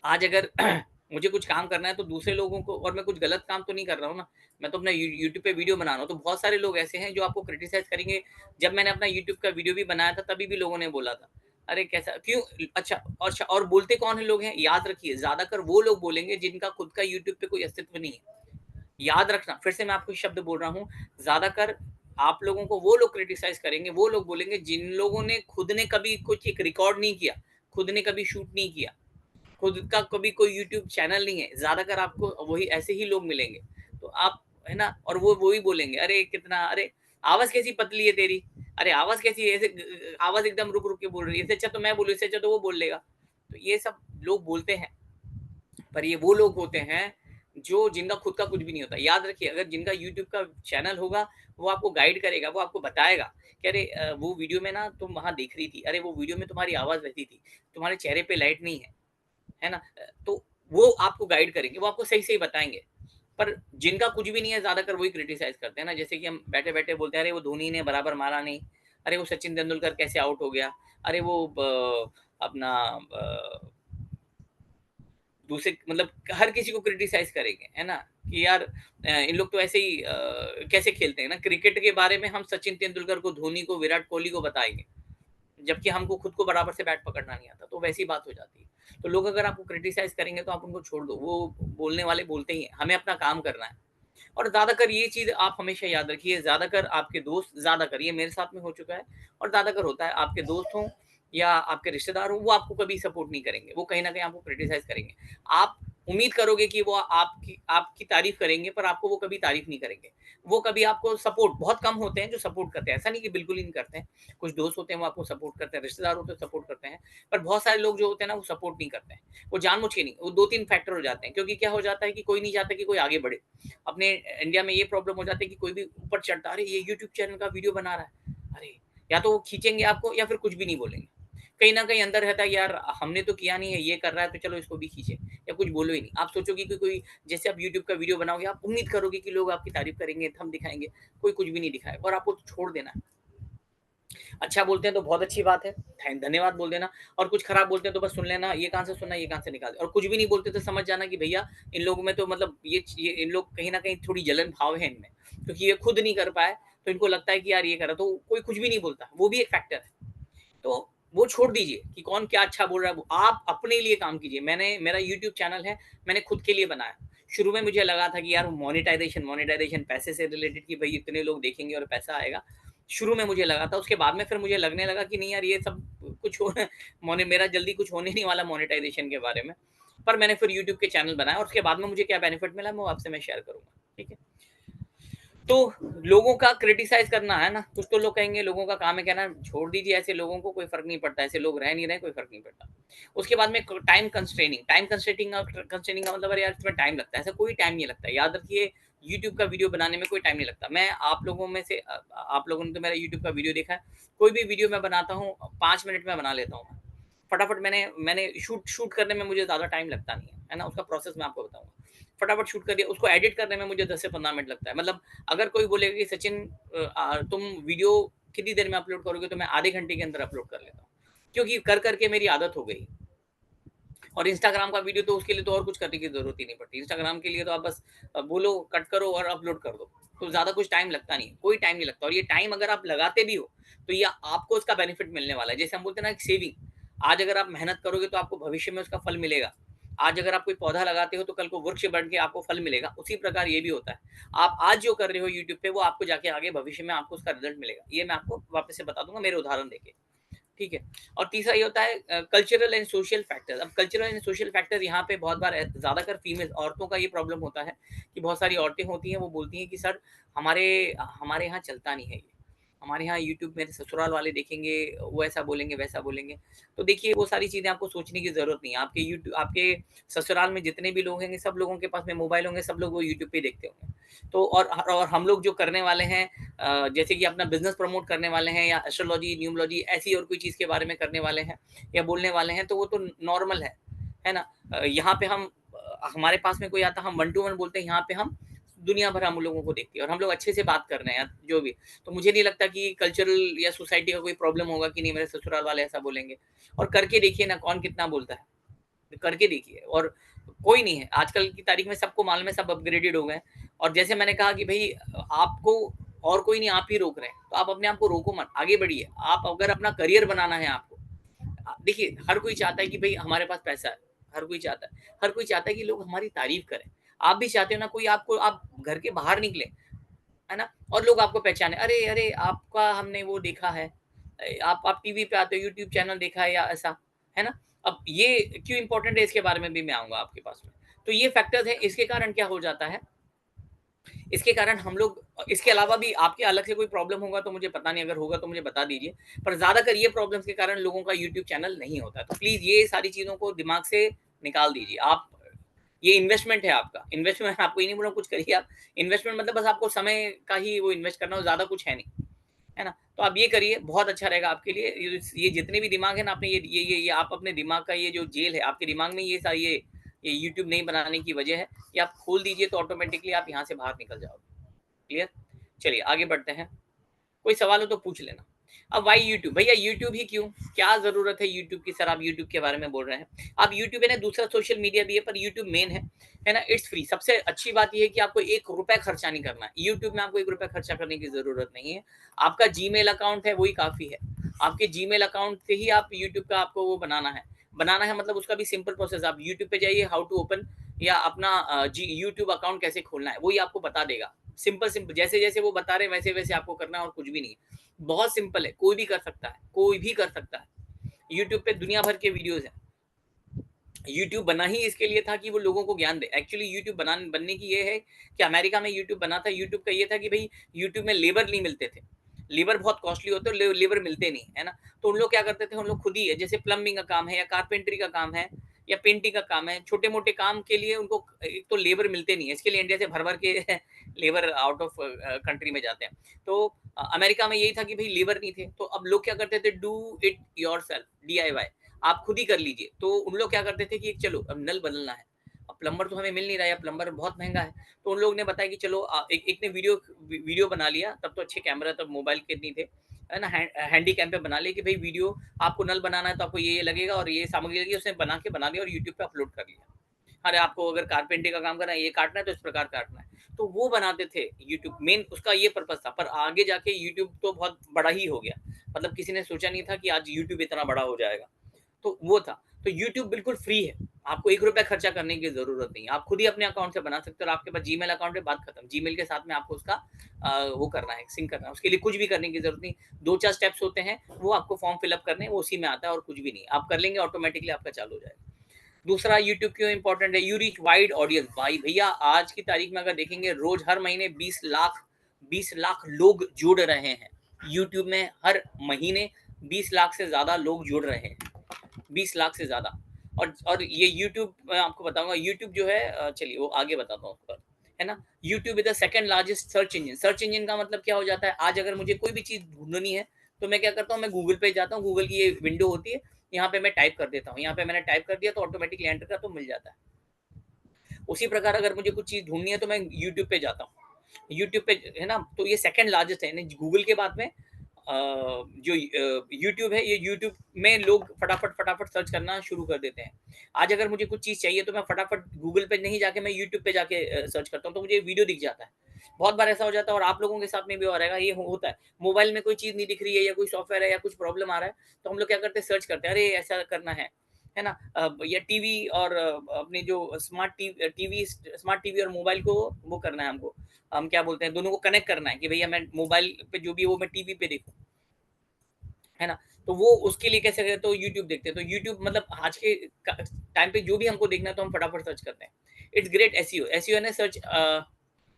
आज अगर मुझे कुछ काम करना है तो दूसरे लोगों को, और मैं कुछ गलत काम तो नहीं कर रहा हूँ ना, मैं तो अपना यूट्यूब पे वीडियो बना रहा हूँ, तो बहुत सारे लोग ऐसे हैं जो आपको क्रिटिसाइज़ करेंगे। जब मैंने अपना यूट्यूब का वीडियो भी बनाया था, तभी भी लोगों ने बोला था, "अरे कैसा क्यों?" अच्छा, और बोलते कौन है लोग हैं? याद रखिए, ज़्यादातर वो लोग बोलेंगे जिनका खुद का यूट्यूब पे कोई अस्तित्व नहीं है। याद रखना, फिर से मैं आपको शब्द बोल रहा हूँ, ज़्यादातर आप लोगों को वो लोग क्रिटिसाइज़ करेंगे, वो लोग बोलेंगे जिन लोगों ने खुद ने कभी कुछ एक रिकॉर्ड नहीं किया, खुद ने कभी शूट नहीं किया। खुद का कभी कोई यूट्यूब चैनल नहीं है, ज़्यादातर आपको वही ऐसे ही लोग मिलेंगे। तो आप, है ना? और वो ही बोलेंगे, "अरे कितना, अरे आवाज़ कैसी पतली है तेरी? अरे आवाज़ कैसी है? ऐसे आवाज़ एकदम रुक-रुक के बोल रही है। इससे अच्छा तो मैं बोलूँ, इससे अच्छा तो वो बोल लेगा।" तो ये सब लोग बोलते हैं, पर ये वो लोग होते हैं जो जिनका खुद का कुछ भी नहीं होता। याद रखिए, अगर जिनका यूट्यूब का चैनल होगा, वो आपको गाइड करेगा, वो आपको बताएगा कि अरे वो वीडियो में ना तुम वहाँ दिख रही थी, अरे वो वीडियो में तुम्हारी आवाज़ वैसी थी, तुम्हारे चेहरे पे लाइट नहीं है ना? तो वो आपको गाइड करेंगे, वो आपको सही-सही बताएँगे। पर जिनका कुछ भी नहीं है, ज़्यादातर वही क्रिटिसाइज़ करते हैं ना, जैसे कि हम बैठे-बैठे बोलते हैं, "अरे वो धोनी ने बराबर मारा नहीं, अरे वो सचिन तेंदुलकर कैसे आउट हो गया, अरे वो अपना दूसरे मतलब हर किसी को क्रिटिसाइज़ करेंगे, है ना? कि यार इन लोग तो ऐसे ही कैसे खेलते हैं ना, क्रिकेट के बारे में हम सचिन तेंदुलकर को, धोनी को, विराट कोहली को बताएँगे। जबकि हमको खुद को बराबर से बैट पकड़ना नहीं आता, तो वैसी बात हो जाती है। तो लोग अगर आपको क्रिटिसाइज़ करेंगे तो आप उनको छोड़ दो, वो बोलने वाले बोलते ही हैं, हमें अपना काम करना है। और ज़्यादातर ये चीज़ आप हमेशा याद रखिए, ज़्यादातर आपके दोस्त, ज़्यादातर ये मेरे साथ में हो चुका है और ज़्यादातर होता है, आपके दोस्त हों या आपके रिश्तेदार हों, वो आपको कभी सपोर्ट नहीं करेंगे, वो कहीं न कहीं आपको क्रिटिसाइज़ करेंगे। आप उम्मीद करोगे कि वो आपकी आपकी तारीफ़ करेंगे, पर आपको वो कभी तारीफ़ नहीं करेंगे। वो कभी आपको सपोर्ट, बहुत कम होते हैं जो सपोर्ट करते हैं, ऐसा नहीं कि बिल्कुल ही नहीं करते हैं। कुछ दोस्त होते हैं वो आपको सपोर्ट करते हैं, रिश्तेदार होते हैं सपोर्ट करते हैं, पर बहुत सारे लोग जो होते हैं ना वो सपोर्ट नहीं करते हैं। वो जानबूझ के नहीं, वो 2-3 फैक्टर हो जाते हैं, क्योंकि क्या हो जाता है कि कोई नहीं चाहता कि कोई आगे बढ़े। अपने इंडिया में ये प्रॉब्लम हो जाती है कि कोई भी ऊपर चढ़ता, अरे ये यूट्यूब चैनल का वीडियो बना रहा है, अरे या तो वो खींचेंगे आपको या फिर कुछ भी नहीं बोलेंगे। कहीं न कहीं अंदर रहता है, यार हमने तो किया नहीं है, ये कर रहा है तो चलो इसको भी खींचे, या कुछ बोलो ही नहीं। आप सोचोगे कि कोई, जैसे आप यूट्यूब का वीडियो बनाओगे, आप उम्मीद करोगे कि लोग आपकी तारीफ़ करेंगे, थंब दिखाएँगे, कोई कुछ भी नहीं दिखाएगा और आपको छोड़ देना है। अच्छा बोलते हैं तो बहुत अच्छी बात है, धन्यवाद बोल देना, और कुछ खराब बोलते हैं तो बस सुन लेना, ये कान से सुनना, ये कान से निकाल दे, और कुछ भी नहीं बोलते तो समझ जाना कि भैया इन लोगों में तो मतलब ये इन लोग कहीं न कहीं थोड़ी जलन भाव है इनमें, क्योंकि ये खुद नहीं कर पाए, तो इनको लगता है कि यार ये कर रहा है, तो कोई कुछ भी नहीं बोलता, वो भी एक फैक्टर है। तो वो छोड़ दीजिए कि कौन क्या अच्छा बोल रहा है, वो आप अपने लिए काम कीजिए। मेरा यूट्यूब चैनल है, मैंने खुद के लिए बनाया। शुरू में मुझे लगा था कि यार मोनेटाइज़ेशन मोनेटाइज़ेशन पैसे से रिलेटेड, कि भई इतने लोग देखेंगे और पैसा आएगा। शुरू में मुझे लगा था, उसके बाद में फिर मुझे लगने लगा कि नहीं यार, ये सब कुछ हो मोने मेरा जल्दी कुछ होने नहीं वाला मोनेटाइज़ेशन के बारे में। पर मैंने फिर यूट्यूब के चैनल बनाया, और उसके बाद में मुझे क्या बेनिफिट मिला, वो आपसे मैं शेयर करूँगा। ठीक है? तो लोगों का क्रिटिसाइज़ करना, है ना? कुछ तो लोग कहेंगे, लोगों का काम है कहना, छोड़ दीजिए ऐसे लोगों को, कोई फ़र्क नहीं पड़ता, ऐसे लोग रह नहीं रहे, कोई फ़र्क नहीं पड़ता। उसके बाद में क टाइम कंस्ट्रेनिंग का मतलब, अरे यार इसमें टाइम लगता है, ऐसा कोई टाइम नहीं लगता है। याद रखिए, यूट्यूब का वीडियो बनाने में कोई टाइम नहीं लगता। मैं आप लोगों में से आप लोगों ने तो मेरा यूट्यूब का वीडियो देखा है, कोई भी वीडियो मैं बनाता हूँ, 5 मिनट में बना लेता हूँ। फटाफट मैंने मैंने शूट शूट करने में मुझे ज़्यादा टाइम लगता नहीं है ना? उसका प्रोसेस मैं आपको बताऊँगा। फटाफट शूट कर दिया, उसको एडिट करने में मुझे 10 से 15 मिनट लगता है। मतलब अगर कोई बोलेगा कि सचिन तुम वीडियो कितनी देर में अपलोड करोगे, तो मैं आधे घंटे के अंदर अपलोड कर लेता हूँ। क्योंकि कर के मेरी आदत हो गई। और इंस्टाग्राम का वीडियो तो उसके लिए तो और कुछ करने की ज़रूरत ही नहीं पड़ती। इंस्टाग्राम के लिए तो आप बस बोलो, कट करो और अपलोड कर दो। तो ज़्यादा कुछ टाइम लगता नहीं है, कोई टाइम नहीं लगता, और ये टाइम अगर आप लगाते भी हो, तो ये आपको इसका बेनिफिट मिलने वाला है। जैसे हम बोलते हैं ना, एक सेविंग, आज अगर आप मेहनत करोगे तो आपको भविष्य में उसका फल मिलेगा। आज अगर आप कोई पौधा लगाते हो तो कल को वृक्ष बन के आपको फल मिलेगा। उसी प्रकार ये भी होता है। आप आज जो कर रहे हो यूट्यूब पे, वो आपको जाके आगे भविष्य में आपको उसका रिज़ल्ट मिलेगा। ये मैं आपको वापस से बता दूँगा मेरे उदाहरण देके। ठीक है? और तीसरा ये होता है कल्चरल एंड सोशल फैक्टर। अब कल्चरल एंड सोशल फैक्टर यहाँ पे बहुत बार ज़्यादातर फीमेल औरतों का ये प्रॉब्लम होता है कि बहुत सारी औरतें होती हैं, वो बोलती हैं कि सर हमारे हमारे यहाँ चलता नहीं है ये। हमारे यहाँ यूट्यूब मेरे ससुराल वाले देखेंगे, वो ऐसा बोलेंगे, वैसा बोलेंगे। तो देखिए, वो सारी चीज़ें आपको सोचने की ज़रूरत नहीं है। आपके ससुराल में जितने भी लोग होंगे, सब लोगों के पास में मोबाइल होंगे, सब लोग वो यूट्यूब पे ही देखते होंगे। तो और हम लोग जो करने वाले हैं, जैसे कि अपना बिजनेस प्रमोट करने वाले हैं या एस्ट्रोलॉजी, न्यूमरोलॉजी ऐसी और कोई चीज़ के बारे में करने वाले हैं या बोलने वाले हैं, तो वो तो नॉर्मल है ना? यहाँ पे हम हमारे पास में कोई आता है, हम वन टू वन बोलते हैं, यहाँ पे हम दुनिया भर हम लोगों को देखती है और हम लोग अच्छे से बात कर रहे हैं या जो भी। तो मुझे नहीं लगता कि कल्चरल या सोसाइटी का कोई प्रॉब्लम होगा कि नहीं मेरे ससुराल वाले ऐसा बोलेंगे। और करके देखिए ना कौन कितना बोलता है, करके देखिए। और कोई नहीं है, आजकल की तारीख में सबको मालूम है, सब अपग्रेडेड हो गए हैं। और जैसे मैंने कहा कि भई आपको और कोई नहीं, आप ही रोक रहे हैं, तो आप अपने आप को रोको मत, आगे बढ़िए। आप अगर अपना करियर बनाना है आपको, देखिए हर कोई चाहता है कि भई हमारे पास पैसा है, हर कोई चाहता है। हर कोई चाहता है कि लोग हमारी तारीफ़ करें। आप भी चाहते हो ना कोई आपको, आप घर के बाहर निकले, है ना? और लोग आपको पहचाने, "अरे! अरे! आपका हमने वो देखा है, आप टीवी पे आते हो, यूट्यूब चैनल देखा है या ऐसा।" है ना? अब ये क्यों इम्पोर्टेंट है, इसके बारे में भी मैं आऊँगा आपके पास में। तो ये फैक्टर्स हैं, इसके कारण क्या हो जाता है, इसके कारण हम लोग, इसके अलावा भी आपके अलग से कोई प्रॉब्लम होगा तो मुझे पता नहीं, अगर होगा तो मुझे बता दीजिए। पर ज़्यादातर ये प्रॉब्लम्स के कारण लोगों का यूट्यूब चैनल नहीं होता। तो प्लीज़ ये सारी चीज़ों को दिमाग से निकाल दीजिए। आप, ये इन्वेस्टमेंट है आपका। इन्वेस्टमेंट, आपको ये नहीं बोल रहा हूँ कुछ करिए आप। इन्वेस्टमेंट मतलब बस आपको समय का ही वो इन्वेस्ट करना हो, ज़्यादा कुछ है नहीं। है ना? तो आप ये करिए, बहुत अच्छा रहेगा आपके लिए। ये जितने भी दिमाग है ना, आपने ये आप अपने दिमाग का ये जो जेल है, आपके दिमाग में ये सारी ये यूट्यूब नहीं बनाने की वजह है, कि आप खोल दीजिए तो ऑटोमेटिकली आप यहाँ से बाहर निकल जाओगे। क्लियर? चलिए आगे बढ़ते हैं। कोई सवाल हो तो पूछ लेना। अब व्हाई यूट्यूब? भैया यूट्यूब ही क्यों? क्या ज़रूरत है यूट्यूब की? सर आप यूट्यूब के बारे में बोल रहे हैं। आप यूट्यूब है ना, दूसरा सोशल मीडिया भी है, पर यूट्यूब मेन है ना? It's free. सबसे अच्छी बात ये है कि आपको ₹1 खर्चा नहीं करना है। यूट्यूब में आपको ₹1 खर्चा करने की ज़रूरत नहीं है। आपका जीमेल अकाउंट है, वही काफ़ी है। आपके जीमेल अकाउंट से ही आप यूट्यूब का आपको वो बनाना है। बनाना है मतलब उसका भी सिंपल प्रोसेस, आप यूट्यूब पे जाइए, हाउ टू ओपन या अपना यूट्यूब अकाउंट कैसे खोलना है, वही आपको बता देगा। सिंपल जैसे-जैसे वो बता रहे हैं वैसे-वैसे आपको करना है और कुछ भी नहीं है। बहुत सिंपल है, कोई भी कर सकता है, कोई भी कर सकता है। यूट्यूब पे दुनिया भर के वीडियोज़ हैं। यूट्यूब बना ही इसके लिए था कि वो लोगों को ज्ञान दे। एक्चुअली यूट्यूब बनने की ये है कि अमेरिका में यूट्यूब बना था। यूट्यूब का ये था कि भई यूट्यूब में लेबर नहीं मिलते थे। लेबर बहुत कॉस्टली होते हैं, लेबर मिलते नहीं, है ना? तो उन लोग क्या करते थे, उन लोग खुद ही है, जैसे प्लम्बिंग का काम है या कारपेंटरी का काम है या पेंटिंग का काम है, छोटे-मोटे काम के लिए उनको एक तो लेबर मिलते नहीं है। इसके लिए इंडिया से भर-भर के लेबर आउट ऑफ कंट्री में जाते हैं। तो अमेरिका में यही था कि भई लेबर नहीं थे, तो अब लोग क्या करते थे, डू इट योरसेल्फ, डीआईवाई। आप खुद ही कर लीजिए। तो उन लोग क्या करते थे कि चलो अब नल बदलना है, अब प्लम्बर तो हमें मिल नहीं रहा है, प्लम्बर बहुत महँगा है। तो उन लोगों ने बताया कि चलो एक ने वीडियो बना लिया, तब तो अच्छे कैमरा, तब मोबाइल के नहीं थे, है ना? हैंडी कैम पे बना लिया कि भई वीडियो आपको नल बनाना है तो आपको ये लगेगा और ये सामग्री लगेगी, उसने बना दिया और यूट्यूब पे अपलोड कर लिया। अरे आपको अगर कारपेंटरी का काम करना है, ये काटना है तो इस प्रकार काटना है। तो वो बनाते थे यूट्यूब, मेन उसका ये पर्पज़ था। पर आगे जाके यूट्यूब तो बहुत बड़ा ही हो गया। मतलब किसी ने सोचा नहीं था कि आज यूट्यूब इतना बड़ा हो जाएगा। तो वो था। तो यूट्यूब बिल्कुल फ्री है। आपको ₹1 खर्चा करने की ज़रूरत नहीं है। आप खुद ही अपने अकाउंट से बना सकते हो और आपके पास जीमेल अकाउंट है, बात खत्म। जीमेल के साथ में आपको उसका वो करना है, सिंक करना है। उसके लिए कुछ भी करने की ज़रूरत नहीं। 2-4 स्टेप्स होते हैं, वो आपको फॉर्म फिल अप करने हैं, वो उसी में आता है और कुछ भी नहीं है। आप कर लेंगे, ऑटोमैटिकली आपका चालू हो जाएगा। दूसरा, यूट्यूब क्यों इम्पोर्टेंट है? You reach wide audience. भाई भैया आज की तारीख में अगर देखेंगे, रोज़ हर महीने 20 लाख लोग जुड़ रहे हैं। यूट्यूब में हर महीने 20 लाख से ज़्यादा लोग जुड़ रहे हैं। 20 लाख से ज़्यादा। और ये यूट्यूब, मैं आपको बताऊँगा यूट्यूब जो है, चलिए वो आगे बताता हूँ उस पर, है ना? YouTube is the second largest search engine. Search engine का मतलब क्या हो जाता है, आज अगर मुझे कोई भी चीज़ ढूँढनी है, तो मैं क्या करता हूँ, मैं गूगल पे जाता हूँ, गूगल की ये विंडो होती है, यहाँ पे मैं टाइप कर देता हूँ। यहाँ पे मैंने टाइप कर दिया तो ऑटोमेटिकली एंटर का तो मिल जाता है। उसी प्रकार अगर मुझे कुछ चीज़ ढूँढनी है तो मैं यूट्यूब पे जाता हूँ। यूट्यूब पे, है ना? तो ये सेकंड लार्जेस्ट है, यानी गूगल के बाद में जो यूट्यूब है, ये यूट्यूब में लोग फटाफट सर्च करना शुरू कर देते हैं। आज अगर मुझे कुछ चीज़ चाहिए तो मैं फटाफट गूगल पे नहीं जाके मैं यूट्यूब पे जाके सर्च करता हूँ, तो मुझे वीडियो दिख जाता है। बहुत बार ऐसा हो जाता है और आप लोगों के साथ में भी हो रहेगा, ये होता है। मोबाइल में कोई चीज़ नहीं दिख रही है या कोई सॉफ्टवेयर है या कुछ प्रॉब्लम आ रहा है, तो हम लोग क्या करते हैं, सर्च करते हैं, अरे ऐसा करना है ना? या टीवी और अपने जो स्मार्ट टीवी और मोबाइल को वो करना है हमको, हम क्या बोलते हैं, दोनों को कनेक्ट करना है कि भैया मैं मोबाइल पे जो भी है वो मैं टीवी पे देखूँ, है ना? तो वो उसके लिए कैसे करें, तो यूट्यूब देखते हैं। तो यूट्यूब मतलब आज के टाइम पे जो भी हमको देखना है तो हम फटाफट सर्च करते हैं। It's great SEO. एसईओ यानी सर्च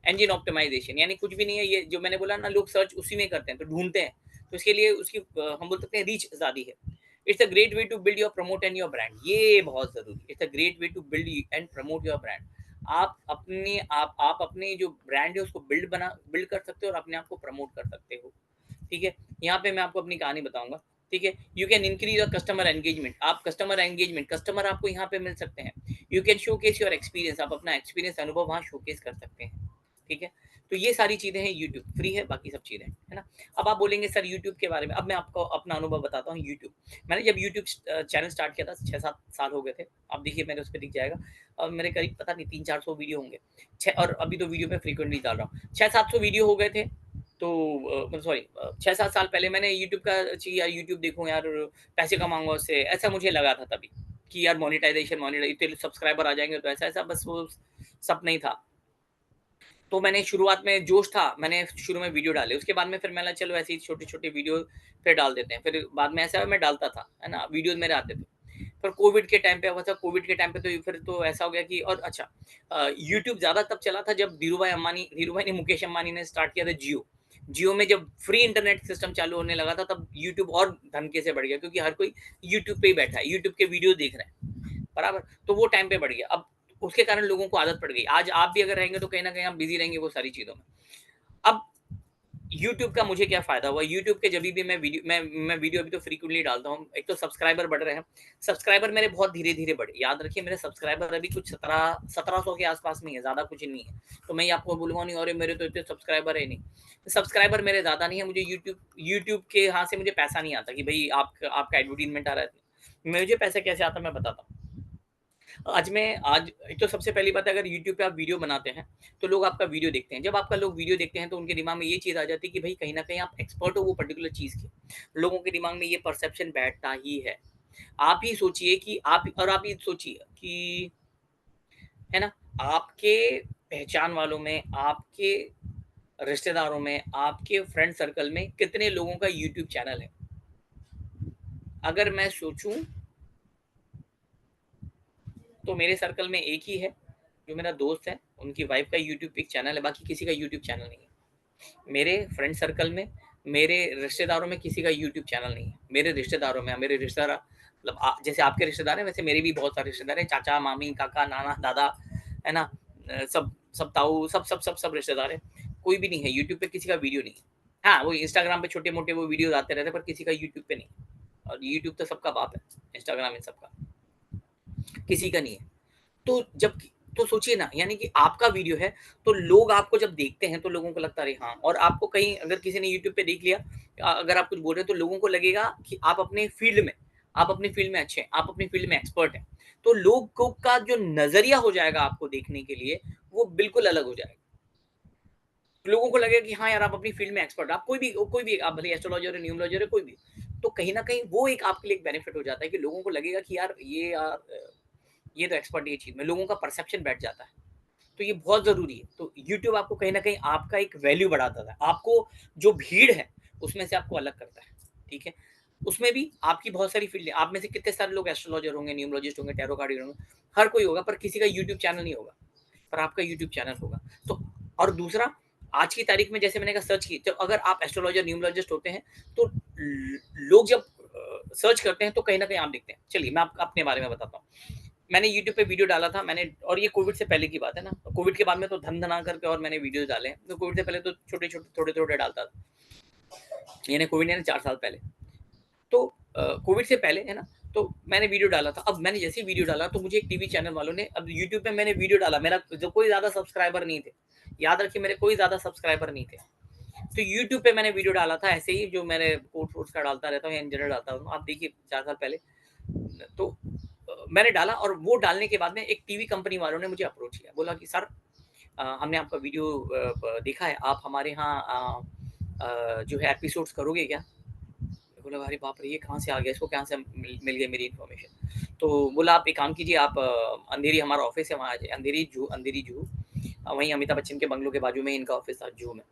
इंजन ऑप्टिमाइजेशन, यानी कुछ भी नहीं है, ये जो मैंने बोला ना, लोग सर्च उसी में करते हैं, तो ढूँढते हैं। तो इसके लिए उसकी हम बोल सकते हैं रीच ज़्यादा है। It's a great way to build your promote and your brand. ये बहुत ज़रूरी है। It's a great way to build and promote your brand. आप अपनी जो ब्रांड है उसको बिल्ड कर सकते हो और अपने आप को प्रमोट कर सकते हो। ठीक है? यहाँ पे मैं आपको अपनी कहानी बताऊँगा, ठीक है? You can increase your customer engagement, customer आपको यहाँ पे मिल सकते हैं। You can showcase your experience, आप अपना एक्सपीरियंस अनुभव वहाँ शोकेस कर सकते हैं, ठीक है? तो ये सारी चीज़ें हैं, यूट्यूब फ्री है, बाकी सब चीज़ें, है ना? अब आप बोलेंगे सर यूट्यूब के बारे में, अब मैं आपको अपना अनुभव बताता हूँ यूट्यूब। मैंने जब यूट्यूब चैनल स्टार्ट किया था 6-7 साल हो गए थे, अब देखिए मेरे उस पे दिख जाएगा, अब मेरे करीब पता नहीं 300-400 वीडियो होंगे, 6 और अभी तो वीडियो मैं फ्रीक्वेंटली डाल रहा हूँ। 600-700 वीडियो हो गए थे, तो सॉरी 6-7 साल पहले मैंने यूट्यूब का चाहिए यार, यूट्यूब देखूँ यार, पैसे कमाऊँगा उससे, ऐसा मुझे लगा था तभी कि यार मोनेटाइज़ेशन इतने सब्सक्राइबर आ जाएँगे, तो ऐसा-ऐसा बस वो सपना ही था। तो मैंने शुरुआत में जोश था, मैंने शुरू में वीडियो डाले, उसके बाद में फिर मैंने चलो ऐसे ही छोटे-छोटे वीडियो फिर डाल देते हैं। फिर बाद में ऐसा मैं डालता था, है ना? वीडियोज़ मेरे आते थे। पर कोविड के टाइम पे हुआ था, कोविड के टाइम पे तो फिर तो ऐसा हो गया कि और अच्छा यूट्यूब ज़्यादा तब चला था जब धीरूभाई नहीं मुकेश अंबानी ने स्टार्ट किया था जियो। जियो में जब फ्री इंटरनेट सिस्टम चालू होने लगा था तब यूट्यूब और धमके से बढ़ गया, क्योंकि हर कोई यूट्यूब पे ही बैठा है, यूट्यूब के वीडियो देख रहे हैं, बराबर? तो वो टाइम पे बढ़ गया। अब उसके कारण लोगों को आदत पड़ गई। आज आप भी अगर रहेंगे तो कहीं न कहीं आप बिज़ी रहेंगे वो सारी चीज़ों में। अब यूट्यूब का मुझे क्या फ़ायदा हुआ? यूट्यूब के जभी भी मैं वीडियो अभी तो फ्रीक्वेंटली डालता हूँ। एक तो सब्सक्राइबर बढ़ रहे हैं। सब्सक्राइबर मेरे बहुत धीरे-धीरे बढ़े। याद रखिए मेरे सब्सक्राइबर अभी कुछ 1700 के आस-पास में ही है, ज़्यादा कुछ नहीं है। तो मैं ये आपको बोलूँगा नहीं अरे मेरे तो इतने सब्सक्राइबर है ही नहीं। सब्सक्राइबर मेरे ज़्यादा नहीं है, मुझे यूट्यूब यूट्यूब के यहाँ से मुझे पैसा नहीं आता कि भई आपका एडवर्टाइज़मेंट आ रहा है। मुझे पैसा कैसे आता है मैं बताता हूँ। आज एक तो सबसे पहली बात है, अगर यूट्यूब पे आप वीडियो बनाते हैं, तो लोग आपका वीडियो देखते हैं। जब आपका लोग वीडियो देखते हैं तो उनके दिमाग में ये चीज़ आ जाती है कि भई कहीं न कहीं आप एक्सपर्ट हो वो पर्टिकुलर चीज़ के। लोगों के दिमाग में ये परसेप्शन बैठता ही है। आप ही सोचिए कि आप ये सोचिए कि है ना, आपके पहचान वालों में, आपके रिश्तेदारों में, आपके फ्रेंड सर्कल में कितने लोगों का यूट्यूब चैनल है? अगर मैं सोचूँ तो मेरे सर्कल में एक ही है, जो मेरा दोस्त है, उनकी वाइफ़ का यूट्यूब पे एक चैनल है, बाकी किसी का यूट्यूब चैनल नहीं है। मेरे फ्रेंड सर्कल में, मेरे रिश्तेदारों में किसी का यूट्यूब चैनल नहीं है। मेरे रिश्तेदारों में मेरे रिश्तेदार मतलब जैसे आपके रिश्तेदार हैं, वैसे मेरे भी बहुत सारे रिश्तेदार हैं, चाचा, मामी, काका, नाना, दादा, है ना? सब ताऊ, सब रिश्तेदार हैं। कोई भी नहीं है, यूट्यूब पे किसी का वीडियो नहीं है। हाँ, वो इंस्टाग्राम पे छोटे-मोटे वो वीडियोज़ आते रहते हैं, पर किसी का यूट्यूब पे नहीं। और यूट्यूब तो सबका बाप है, इंस्टाग्राम इन सबका, किसी का नहीं है। तो जब तो सोचिए ना, यानी कि आपका वीडियो है, तो लोग आपको जब देखते हैं, तो लोगों को लगता है अरे हाँ, और आपको कहीं अगर किसी ने यूट्यूब पे देख लिया, अगर आप कुछ बोल रहे हैं, तो लोगों को लगेगा कि आप अपनी फील्ड में अच्छे हैं, आप अपनी फील्ड में एक्सपर्ट हैं। तो लोगों का जो नज़रिया हो जाएगा आपको देखने के लिए, वो बिल्कुल अलग हो जाएगा। लोगों को लगेगा कि हाँ यार, आप अपनी फील्ड में एक्सपर्ट, आप कोई भी आप भले एस्ट्रोलॉजर है, न्यूमरोलॉजर है, कोई भी। तो कहीं न कहीं वो एक आपके लिए एक बेनिफिट हो जाता है कि लोगों को लगेगा कि ये तो एक्सपर्ट है ये चीज़ में, लोगों का परसेप्शन बैठ जाता है। तो ये बहुत ज़रूरी है। तो यूट्यूब आपको कहीं न कहीं आपका एक वैल्यू बढ़ाता है। आपको जो भीड़ है, उसमें से आपको अलग करता है, ठीक है? उसमें भी आपकी बहुत सारी फ़ील्ड है। आप में से कितने सारे लोग एस्ट्रोलॉजर होंगे, न्यूमरोलॉजिस्ट होंगे, टैरो कार्ड रीडर होंगे, हर कोई होगा, पर किसी का यूट्यूब चैनल नहीं होगा, पर आपका यूट्यूब चैनल होगा। तो और दूसरा, आज की तारीख में जैसे मैंने कहा सर्च की, तो अगर आप एस्ट्रोलॉजर, न्यूमरोलॉजिस्ट होते हैं, तो लोग जब सर्च करते हैं, तो कहीं न कहीं आप दिखते हैं। चलिए, मैं आपको अपने बारे में बताता हूँ। मैंने यूट्यूब पे वीडियो डाला था, मैंने और ये कोविड से पहले की बात है ना, कोविड के बाद में तो धन-धना करके और मैंने वीडियोज़ डाले हैं। तो कोविड से पहले तो छोटे-छोटे, थोड़े-थोड़े डालता था। यानी कोविड यानी 4 साल पहले। तो कोविड से पहले, है ना, तो मैंने वीडियो डाला था। अब मैंने जैसे ही वीडियो डाला, तो मुझे एक टीवी चैनल वालों ने, अब यूट्यूब पे मैंने वीडियो डाला, मेरा जो कोई ज़्यादा सब्सक्राइबर नहीं थे। याद रखिए मेरे कोई ज़्यादा सब्सक्राइबर नहीं थे। तो यूट्यूब पे मैंने वीडियो डाला था ऐसे ही, जो मैंने कोर्स-वोर्स का डालता रहता हूँ या इन जनरल डालता हूँ। आप देखिए 4 साल पहले। तो मैंने डाला, और वो डालने के बाद में एक टीवी कंपनी वालों ने मुझे अप्रोच किया। बोला कि सर, हमने आपका वीडियो देखा है, आप हमारे यहाँ जो है एपिसोड्स करोगे क्या? मैं बोला अरे बाप रे! ये कहाँ से आ गया? इसको कहाँ से मिल गई मेरी इन्फॉर्मेशन? तो बोला आप एक काम कीजिए, आप अंधेरी, हमारा ऑफ़िस है वहाँ आ जाइए, अंधेरी जुहू, वहीं अमिताभ बच्चन के बंगलो के बाजू में ही इनका ऑफ़िस था जुहू में।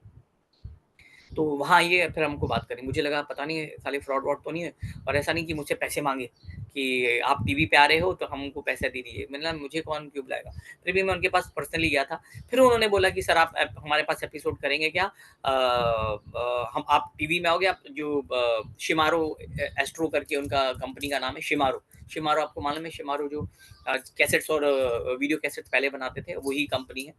तो वहाँ आइए, फिर हमको बात करें। मुझे लगा पता नहीं साले फ्रॉड-वॉड तो नहीं है, और ऐसा नहीं कि मुझसे पैसे माँगे कि आप टीवी पे आ रहे हो तो हमको पैसा दे दीजिए। मैंने कहा मुझे कौन क्यों बुलाएगा? फिर भी मैं उनके पास पर्सनली गया था। फिर उन्होंने बोला कि सर आप हमारे पास एपिसोड करेंगे क्या? हम आप टीवी में आओगे? आप जो शिमारो एस्ट्रो करके उनका कंपनी का नाम है शिमारो। शिमारो आपको मालूम है? शिमारो जो कैसेट्स और वीडियो कैसेट्स पहले बनाते थे, वही कंपनी है।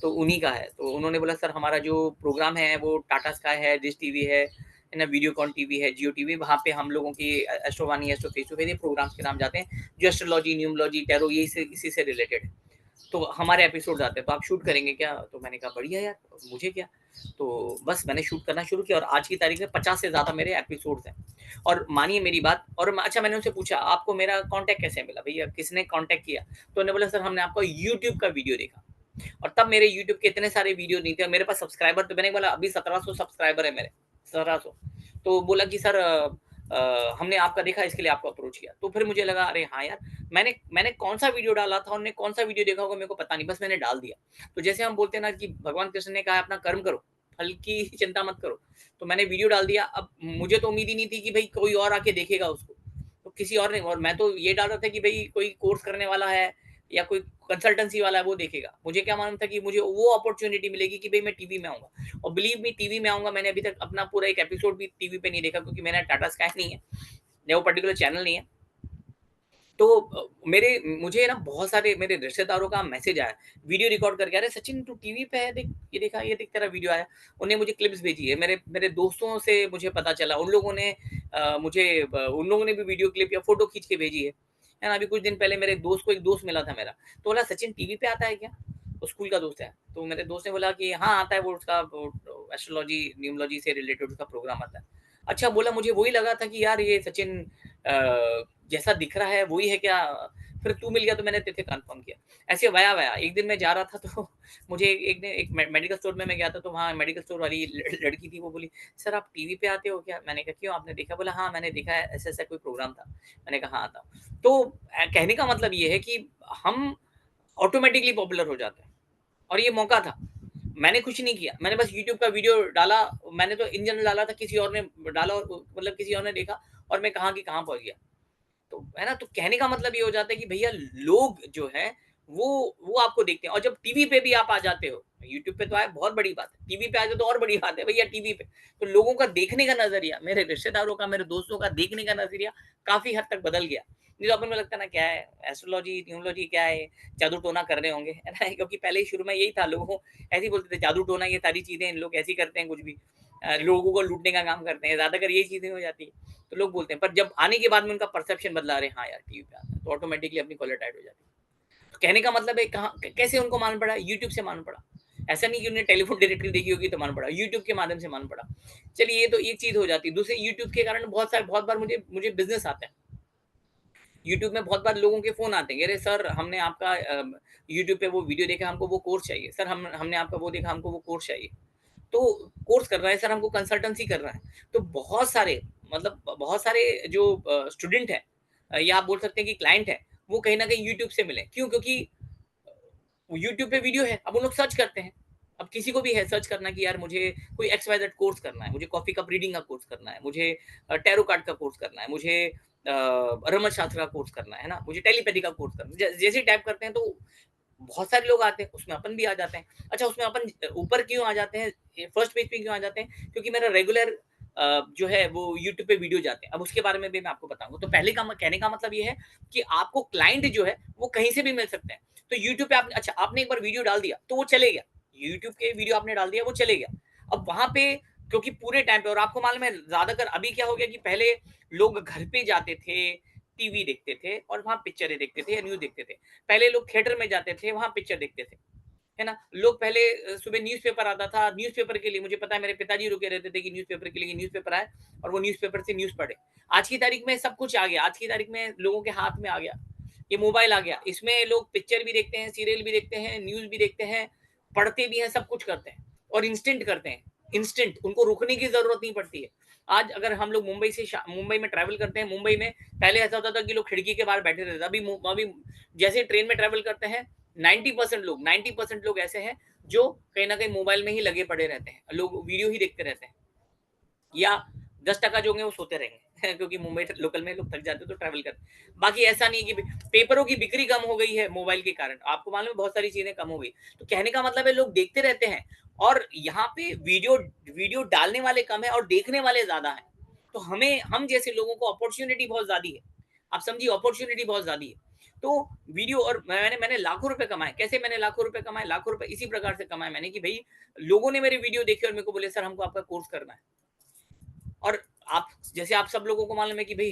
तो उन्हीं का है। तो उन्होंने बोला सर हमारा जो प्रोग्राम है वो टाटा स्काई है, डिश टीवी है ना, वीडियोकॉन टीवी है, जियो टीवी, वहाँ पे हम लोगों की एस्ट्रोवानी, एस्ट्रो फेस टू फेस, ये प्रोग्राम्स के नाम जाते हैं जो एस्ट्रोलॉजी, न्यूमरोलॉजी, टैरो यही से इसी से रिलेटेड है। तो हमारे एपिसोड्स आते हैं, तो आप शूट करेंगे क्या? तो मैंने कहा बढ़िया यार, मुझे क्या। तो बस मैंने शूट करना शुरू किया और आज की तारीख में 50 से ज़्यादा मेरे एपिसोड्स हैं। और मानिए मेरी बात, और अच्छा मैंने उनसे पूछा आपको मेरा कॉन्टैक्ट कैसे मिला भैया, किसने कॉन्टैक्ट किया? तो उन्होंने बोला सर हमने आपका यूट्यूब का वीडियो देखा। और तब मेरे यूट्यूब के इतने सारे वीडियो नहीं थे, मेरे पास सब्सक्राइबर, तो मैंने बोला अभी 1700 सब्सक्राइबर है मेरे, 1700। तो बोला कि सर हमने आपका देखा इसके लिए आपको अप्रोच किया। तो फिर मुझे लगा अरे हाँ यार, मैंने कौन सा वीडियो डाला था, उन्होंने कौन सा वीडियो देखा होगा मेरे को पता नहीं, बस मैंने डाल दिया। तो जैसे हम बोलते हैं ना कि भगवान कृष्ण ने कहा अपना कर्म करो, फल की चिंता मत करो। तो मैंने वीडियो डाल दिया। अब मुझे तो उम्मीद ही नहीं थी कि भाई कोई और आके देखेगा उसको, तो किसी और ने, और मैं तो ये डाल रहा था कि भाई कोई कोर्स करने वाला है या कोई कंसल्टेंसी वाला है वो देखेगा। मुझे क्या मालूम था कि मुझे वो अपॉर्चुनिटी मिलेगी कि भाई मैं टीवी में आऊंगा। और बिलीव मी, टीवी में आऊंगा। मैंने अभी तक अपना पूरा एक एपिसोड भी टीवी पे नहीं देखा, क्योंकि मेरा टाटा स्काई नहीं है या वो पर्टिकुलर चैनल नहीं है। तो मुझे ना बहुत सारे मेरे रिश्तेदारों का मैसेज आया, वीडियो रिकॉर्ड करके, अरे सचिन तू टीवी पे है, देख ये देखा, ये देख तेरा वीडियो आया। उन्हें मुझे क्लिप्स भेजी है, मेरे मेरे दोस्तों से मुझे पता चला, उन लोगों ने उन लोगों ने भी वीडियो क्लिप या फोटो खींच के भेजी है ना। अभी कुछ दिन पहले मेरे दोस्त को एक दोस्त मिला था मेरा, तो बोला सचिन टीवी पे आता है क्या? वो स्कूल का दोस्त है। तो मेरे दोस्त ने बोला कि हाँ आता है, वो उसका एस्ट्रोलॉजी न्यूमरोलॉजी से रिलेटेड उसका प्रोग्राम आता है। अच्छा, बोला मुझे वही लगा था कि यार ये सचिन जैसा दिख रहा है वही है क्या? फिर तू मिल गया तो मैंने तेरे कंफर्म किया। ऐसे वाया वाया एक दिन मैं जा रहा था, तो मुझे एक मेडिकल स्टोर में मैं गया था, तो वहाँ मेडिकल स्टोर वाली लड़की थी, वो बोली सर आप टीवी पे आते हो क्या? मैंने कहा क्यों, आपने देखा? बोला हाँ मैंने देखा है, ऐसा ऐसा कोई प्रोग्राम था। मैंने कहा हाँ आता हूँ। तो कहने का मतलब ये है कि हम ऑटोमेटिकली पॉपुलर हो जाते हैं, और ये मौका था। मैंने कुछ नहीं किया, मैंने बस यूट्यूब का वीडियो डाला। मैंने तो इन जनरल डाला था, किसी और ने डाला और मतलब किसी और ने देखा और मैं कहाँ की कहाँ पहुँच गया। तो है ना, तो कहने का मतलब ये हो जाता है कि भैया लोग जो है वो आपको देखते हैं। और जब टीवी पे भी आप आ जाते हो, यूट्यूब पे तो आए बहुत बड़ी बात है, टीवी पे आ जाए तो और बड़ी बात है भैया। टीवी पे तो लोगों का देखने का नजरिया, मेरे रिश्तेदारों का, मेरे दोस्तों का देखने का नजरिया काफी हद तक बदल गया। नहीं तो अपन में लगता है ना क्या है एस्ट्रोलॉजी न्यूमरोलॉजी, क्या है जादू टोना कर रहे होंगे, है ना। क्योंकि पहले ही शुरू में यही था, लोगों को ऐसे ही बोलते थे जादू टोना, ये सारी चीजें इन लोग ऐसी करते हैं, कुछ भी लोगों को लूटने का काम करते हैं, ज्यादातर यही चीजें हो जाती है। तो लोग बोलते हैं, पर जब आने के बाद में उनका परसेप्शन बदला, अरे हाँ यार टीवी पे आता है, तो ऑटोमेटिकली अपनी कॉलर टाइट हो जाती है। तो कहने का मतलब है कहाँ कैसे उनको मालूम पड़ा? यूट्यूब से मालूम पड़ा। ऐसा नहीं कि उन्हें टेलीफोन डायरेक्टरी देखी होगी तो मालूम पड़ा, यूट्यूब के माध्यम से मालूम पड़ा। चलिए ये तो एक चीज हो जाती है। दूसरे, यूट्यूब के कारण बहुत बार मुझे मुझे बिजनेस आता है। यूट्यूब में बहुत बार लोगों के फ़ोन आते हैं, अरे सर हमने आपका यूट्यूब पे वो वीडियो देखा, हमको वो कोर्स चाहिए। सर हमने आपका वो देखा, हमको वो कोर्स चाहिए। तो कोर्स कर रहा है सर, हमको कंसल्टेंसी कर रहा है। तो बहुत सारे, मतलब बहुत सारे जो स्टूडेंट हैं, या आप बोल सकते हैं कि क्लाइंट है, वो कहीं न कहीं यूट्यूब से मिले। क्यों? क्योंकि यूट्यूब पे वीडियो है, अब उन लोग सर्च करते हैं। अब किसी को भी है सर्च करना कि यार मुझे कोई एक्स-वाई-ज़ेड कोर्स करना है, मुझे कॉफ़ी कप रीडिंग का कोर्स करना है, मुझे टैरो कार्ड का कोर्स करना है, मुझे रमन शास्त्र का कोर्स करना है ना? मुझे टेलीपैथी का कोर्स करना है। जैसे ही टाइप करते हैं तो बहुत सारे लोग आते हैं, उसमें अपन भी आ जाते हैं। अच्छा, उसमें अपन ऊपर क्यों आ जाते हैं, फर्स्ट पेज पे क्यों आ जाते हैं? क्योंकि मेरा रेगुलर जो है वो यूट्यूब पे वीडियो जाते हैं। अब उसके बारे में भी मैं आपको बताऊँगा। तो पहले का कहने का मतलब ये है कि आपको क्लाइंट जो है वो कहीं से भी मिल सकते हैं। तो यूट्यूब पे आप, अच्छा आपने एक बार वीडियो डाल दिया तो वो चले गया। यूट्यूब के वीडियो आपने डाल दिया, वो चले गया। अब वहाँ पे क्योंकि पूरे टाइम पे, और आपको मालूम है ज़्यादातर अभी क्या हो गया कि पहले लोग घर पे जाते थे, टीवी देखते थे और वहाँ पिक्चरें देखते थे या न्यूज़ देखते थे। पहले लोग थिएटर में जाते थे, वहाँ पिक्चर देखते थे, है ना? लोग पहले सुबह न्यूज़पेपर आता था, न्यूज़पेपर के लिए मुझे पता है मेरे पिताजी रुके रहते थे कि न्यूज़पेपर के लिए, न्यूज़पेपर आए और वो न्यूज़पेपर से न्यूज़ पढ़े। आज की तारीख में सब कुछ आ गया, आज की तारीख में लोगों के हाथ में आ गया, ये मोबाइल आ गया। इसमें लोग पिक्चर भी देखते हैं, सीरियल भी देखते हैं, न्यूज़ भी देखते हैं, पढ़ते भी हैं, सब कुछ करते हैं और इंस्टेंट करते हैं। इंस्टेंट, उनको रुकने की ज़रूरत नहीं पड़ती है। आज अगर हम लोग मुंबई में ट्रैवल करते हैं, मुंबई में पहले ऐसा होता था कि लोग खिड़की के बाहर बैठे रहते थे। अभी जैसे ट्रेन में ट्रैवल करते हैं, 90% लोग ऐसे हैं जो कहीं न कहीं मोबाइल में ही लगे पड़े रहते हैं। लोग वीडियो ही देखते रहते हैं, या 10% जो होंगे वो सोते रहेंगे। क्योंकि मुंबई लोकल में लोग थक जाते हैं तो ट्रैवल करते हैं। बाकी ऐसा नहीं है कि पेपरों की बिक्री कम हो गई है मोबाइल के कारण, आपको मालूम है बहुत सारी चीजें कम हो गई। तो कहने का मतलब है लोग देखते रहते हैं, और यहाँ पे वीडियो वीडियो डालने वाले कम है और देखने वाले ज्यादा है। तो हम जैसे लोगों को अपॉर्चुनिटी बहुत ज्यादा है, आप समझिए अपॉर्चुनिटी बहुत ज्यादा है। तो वीडियो, और मैंने लाखों रुपए कमाए। कैसे मैंने लाखों रुपए कमाए? लाखों रुपए इसी प्रकार से कमाए मैंने कि भाई लोगों ने मेरे वीडियो देखे और मेरे को बोले सर हमको आपका कोर्स करना है। और आप जैसे आप सब लोगों को मालूम है कि भाई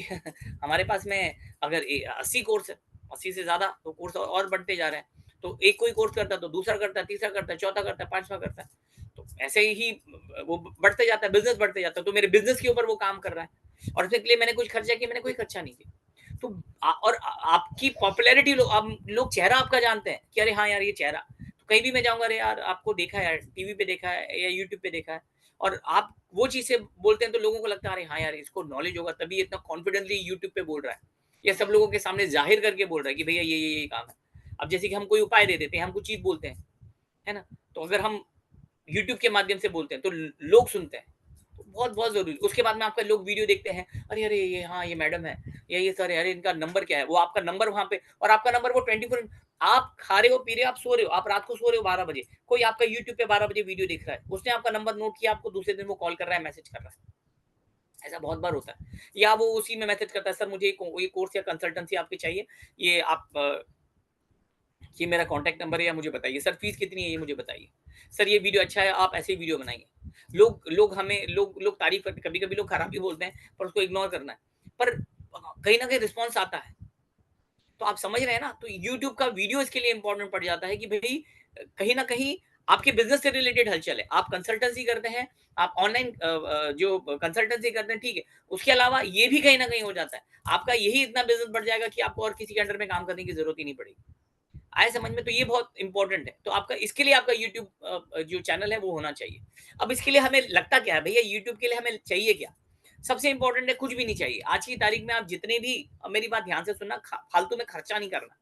हमारे पास में अगर 80 कोर्स है, 80 से ज्यादा, तो कोर्स और बढ़ते जा रहे हैं। तो एक कोई कोर्स करता है तो दूसरा करता है, तीसरा करता है, चौथा करता है, पांचवा करता है। तो ऐसे ही वो बढ़ते जाता है, बिजनेस बढ़ते जाता है। तो मेरे बिजनेस के ऊपर वो काम कर रहा है, और उसके लिए मैंने कुछ खर्चा किया? मैंने कोई खर्चा नहीं किया। तो आपकी पॉपुलैरिटी लोग चेहरा आपका जानते हैं कि अरे हाँ यार ये चेहरा, तो कहीं भी मैं जाऊंगा, अरे यार आपको देखा है यार, टीवी पे देखा है या यूट्यूब पे देखा है, और आप वो चीज से बोलते हैं तो लोगों को लगता है अरे हाँ यार इसको नॉलेज होगा तभी इतना कॉन्फिडेंटली यूट्यूब पे बोल रहा है, या सब लोगों के सामने जाहिर करके बोल रहा है कि भैया ये काम है। अब जैसे कि हम कोई उपाय दे देते हैं, हम कुछ चीज बोलते हैं, है ना, तो अगर हम यूट्यूब के माध्यम से बोलते हैं तो लोग सुनते हैं, तो बहुत बहुत जरूरी। उसके बाद में आपका लोग वीडियो देखते हैं, अरे अरे ये हाँ ये मैडम है या ये सर है, अरे इनका नंबर क्या है, वो आपका नंबर वहां पे, और आपका नंबर वो 24, आप खा रहे हो पी रहे हो, आप सो रहे हो, आप रात को सो रहे हो 12 बजे, कोई आपका यूट्यूब पे 12 बजे वीडियो देख रहा है, उसने आपका नंबर नोट किया, आपको दूसरे दिन वो कॉल कर रहा है, मैसेज कर रहा है। ऐसा बहुत बार होता है। या वो उसी में मैसेज करता है, सर मुझे ये कोर्स या कंसल्टेंसी आपकी चाहिए, ये आप ये मेरा कॉन्टैक्ट नंबर है, या मुझे बताइए सर फीस कितनी है, ये मुझे बताइए, सर ये वीडियो अच्छा है, आप ऐसे ही वीडियो बनाइए। लोग तारीफ करते, कभी कभी लोग खराब भी बोलते हैं, पर उसको इग्नोर करना है। पर कहीं ना कहीं रिस्पॉन्स आता है, तो आप समझ रहे हैं ना। तो यूट्यूब का वीडियो इसके लिए इंपॉर्टेंट पड़ जाता है कि भाई कहीं ना कहीं आपके बिजनेस से रिलेटेड हलचल है, आप कंसल्टेंसी करते हैं, आप ऑनलाइन जो कंसल्टेंसी करते हैं, ठीक है, उसके अलावा ये भी कहीं ना कहीं हो जाता है, आपका यही इतना बिजनेस बढ़ जाएगा कि आपको और किसी के अंडर में काम करने की जरूरत ही नहीं पड़ेगी। आए समझ में? तो ये बहुत इंपॉर्टेंट है। तो आपका इसके लिए आपका यूट्यूब जो चैनल है वो होना चाहिए। अब इसके लिए हमें लगता क्या है भैया, यूट्यूब के लिए हमें चाहिए क्या? सबसे इंपॉर्टेंट है कुछ भी नहीं चाहिए। आज की तारीख में आप जितने भी, अब मेरी बात ध्यान से सुनना, फालतू में खर्चा नहीं करना,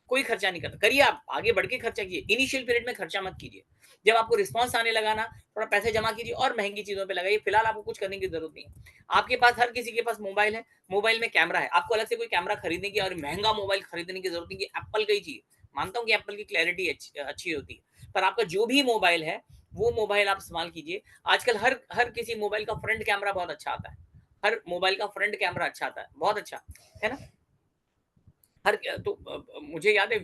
कोई खर्चा नहीं करना। करिए, आप आगे बढ़ के खर्चा कीजिए, इनिशियल पीरियड में खर्चा मत कीजिए। जब आपको रिस्पॉन्स आने लगा ना, थोड़ा पैसे जमा कीजिए और महंगी चीजों पे लगाइए। फिलहाल आपको कुछ करने की जरूरत नहीं है। आपके पास, हर किसी के पास मोबाइल है, मोबाइल में कैमरा है, आपको अलग से कोई कैमरा खरीदने की और महंगा मोबाइल खरीदने की जरूरत नहीं, कि एप्पल का ही चाहिए। मानता हूँ कि एप्पल की क्लैरिटी अच्छी होती है, पर आपका जो भी मोबाइल है वो मोबाइल आप इस्तेमाल कीजिए। आजकल हर हर किसी मोबाइल का फ्रंट कैमरा बहुत अच्छा आता है, हर मोबाइल का फ्रंट कैमरा अच्छा आता है, बहुत अच्छा, है ना। हर तो मुझे याद है,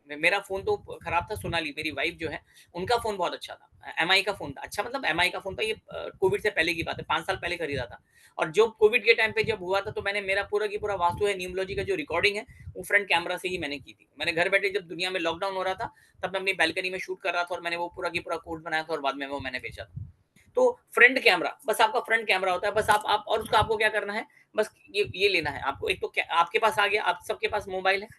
मेरा फ़ोन तो खराब था, सोनाली मेरी वाइफ़ जो है, उनका फ़ोन बहुत अच्छा था। एमआई का फ़ोन था। अच्छा मतलब एमआई का फ़ोन था, ये कोविड से पहले की बात है, 5 साल पहले खरीदा था। और जो कोविड के टाइम पे जब हुआ था, तो मैंने मेरा पूरा की पूरा वास्तु है, न्यूमरोलॉजी का जो रिकॉर्डिंग है, वो फ्रंट कैमरा से ही मैंने की थी। मैंने घर बैठे, जब दुनिया में लॉकडाउन हो रहा था, तब मैं अपनी बालकनी में शूट कर रहा था, और मैंने वो पूरा की पूरा कोर्स बनाया था, और बाद में वो मैंने बेचा था। तो फ्रंट कैमरा, बस आपका फ्रंट कैमरा होता है, बस आप और उसका आपको क्या करना है, बस ये लेना है आपको। एक तो आपके पास आ गया, आप सबके पास मोबाइल है,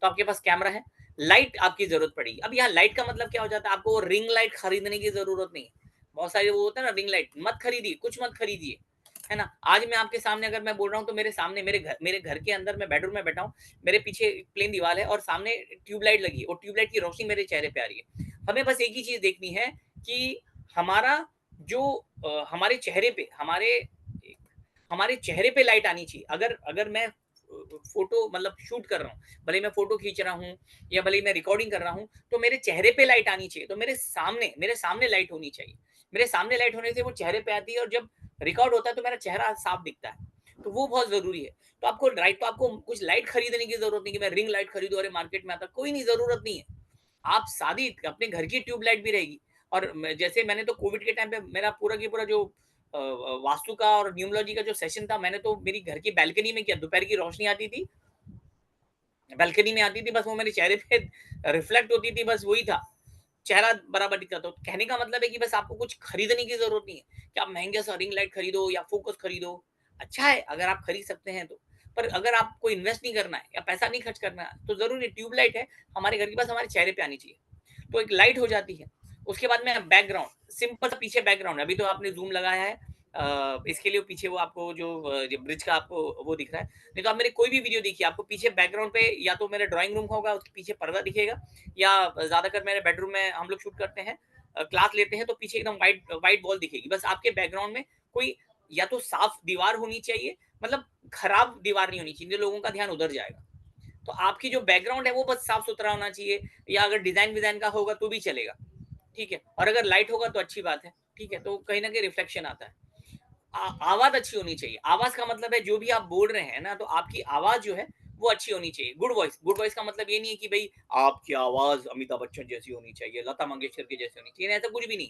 तो आपके पास कैमरा है, लाइट आपकी जरूरत पड़ेगी। अब यहाँ लाइट का मतलब क्या हो जाता है, आपको वो रिंग लाइट खरीदने की जरूरत नहीं है। बहुत सारे वो होता है ना, रिंग लाइट मत खरीदिए, कुछ मत खरीदिए, है ना। आज मैं आपके सामने अगर मैं बोल रहा हूँ, तो मेरे सामने, मेरे घर के अंदर, मैं बेडरूम में बैठा हूँ, मेरे पीछे प्लेन दीवार है, और सामने ट्यूबलाइट लगी है, और ट्यूबलाइट की रोशनी मेरे चेहरे पे आ रही है। हमें बस एक ही चीज देखनी है कि हमारा जो हमारे चेहरे पे, हमारे चेहरे पे लाइट आनी चाहिए। अगर अगर मैं फोटो मतलब शूट कर रहा हूँ, भले मैं फोटो खींच रहा हूँ या भले मैं रिकॉर्डिंग कर रहा हूँ, तो मेरे चेहरे पे लाइट आनी चाहिए। तो मेरे सामने लाइट होनी चाहिए। मेरे सामने लाइट होने से वो चेहरे पे आती है, और जब रिकॉर्ड होता है तो मेरा चेहरा साफ दिखता है। तो वो बहुत जरूरी है। तो आपको कुछ लाइट खरीदने की जरूरत नहीं कि मैं रिंग लाइट खरीदूं, अरे मार्केट में आता, कोई नहीं, जरूरत नहीं है। आप सादी अपने घर की ट्यूबलाइट भी रहेगी। और जैसे मैंने तो कोविड के टाइम पे मेरा पूरा की पूरा जो वास्तु का और न्यूमरोलॉजी का जो सेशन था, मैंने तो मेरी घर की बालकनी में किया। दोपहर की रोशनी आती थी, बालकनी में आती थी, बस वो मेरे चेहरे पे रिफ्लेक्ट होती थी, बस वही था। चेहरा बराबर दिखता। तो कहने का मतलब है कि बस आपको कुछ खरीदने की जरूरत नहीं है कि आप महंगे सा रिंग लाइट खरीदो या फोकस खरीदो। अच्छा है अगर आप खरीद सकते हैं तो, पर अगर आपको इन्वेस्ट नहीं करना है या पैसा नहीं खर्च करना है, तो जरूरी ट्यूबलाइट है हमारे घर के पास, हमारे चेहरे पे आनी चाहिए। तो एक लाइट हो जाती है। उसके बाद में बैकग्राउंड, सिंपल सा पीछे बैकग्राउंड, अभी तो आपने जूम लगाया है, इसके लिए पीछे वो आपको जो ब्रिज का आपको वो दिख रहा है। नहीं तो आप मेरे कोई भी वीडियो देखिए, आपको पीछे बैकग्राउंड पे या तो मेरे ड्राइंग रूम का होगा, उसके पीछे पर्दा दिखेगा, या ज्यादातर मेरे बेडरूम में हम लोग शूट करते हैं, क्लास लेते हैं, तो पीछे एकदम वाइट वाइट वॉल दिखेगी। बस आपके बैकग्राउंड में कोई या तो साफ दीवार होनी चाहिए, मतलब खराब दीवार नहीं होनी चाहिए, लोगों का ध्यान उधर जाएगा। तो आपकी जो बैकग्राउंड है वो बस साफ सुथरा होना चाहिए, या अगर डिजाइन विजाइन का होगा तो भी चलेगा, ठीक है। और अगर लाइट होगा तो अच्छी बात है, ठीक है। तो कहीं ना कहीं रिफ्लेक्शन आता है। आवाज अच्छी होनी चाहिए। आवाज का मतलब है जो भी आप बोल रहे हैं ना, तो आपकी आवाज जो है वो अच्छी होनी चाहिए। गुड वॉइस, गुड वॉइस का मतलब ये नहीं है कि भाई आपकी आवाज अमिताभ बच्चन जैसी होनी चाहिए, लता मंगेशकर की जैसी होनी चाहिए, ऐसा कुछ भी नहीं।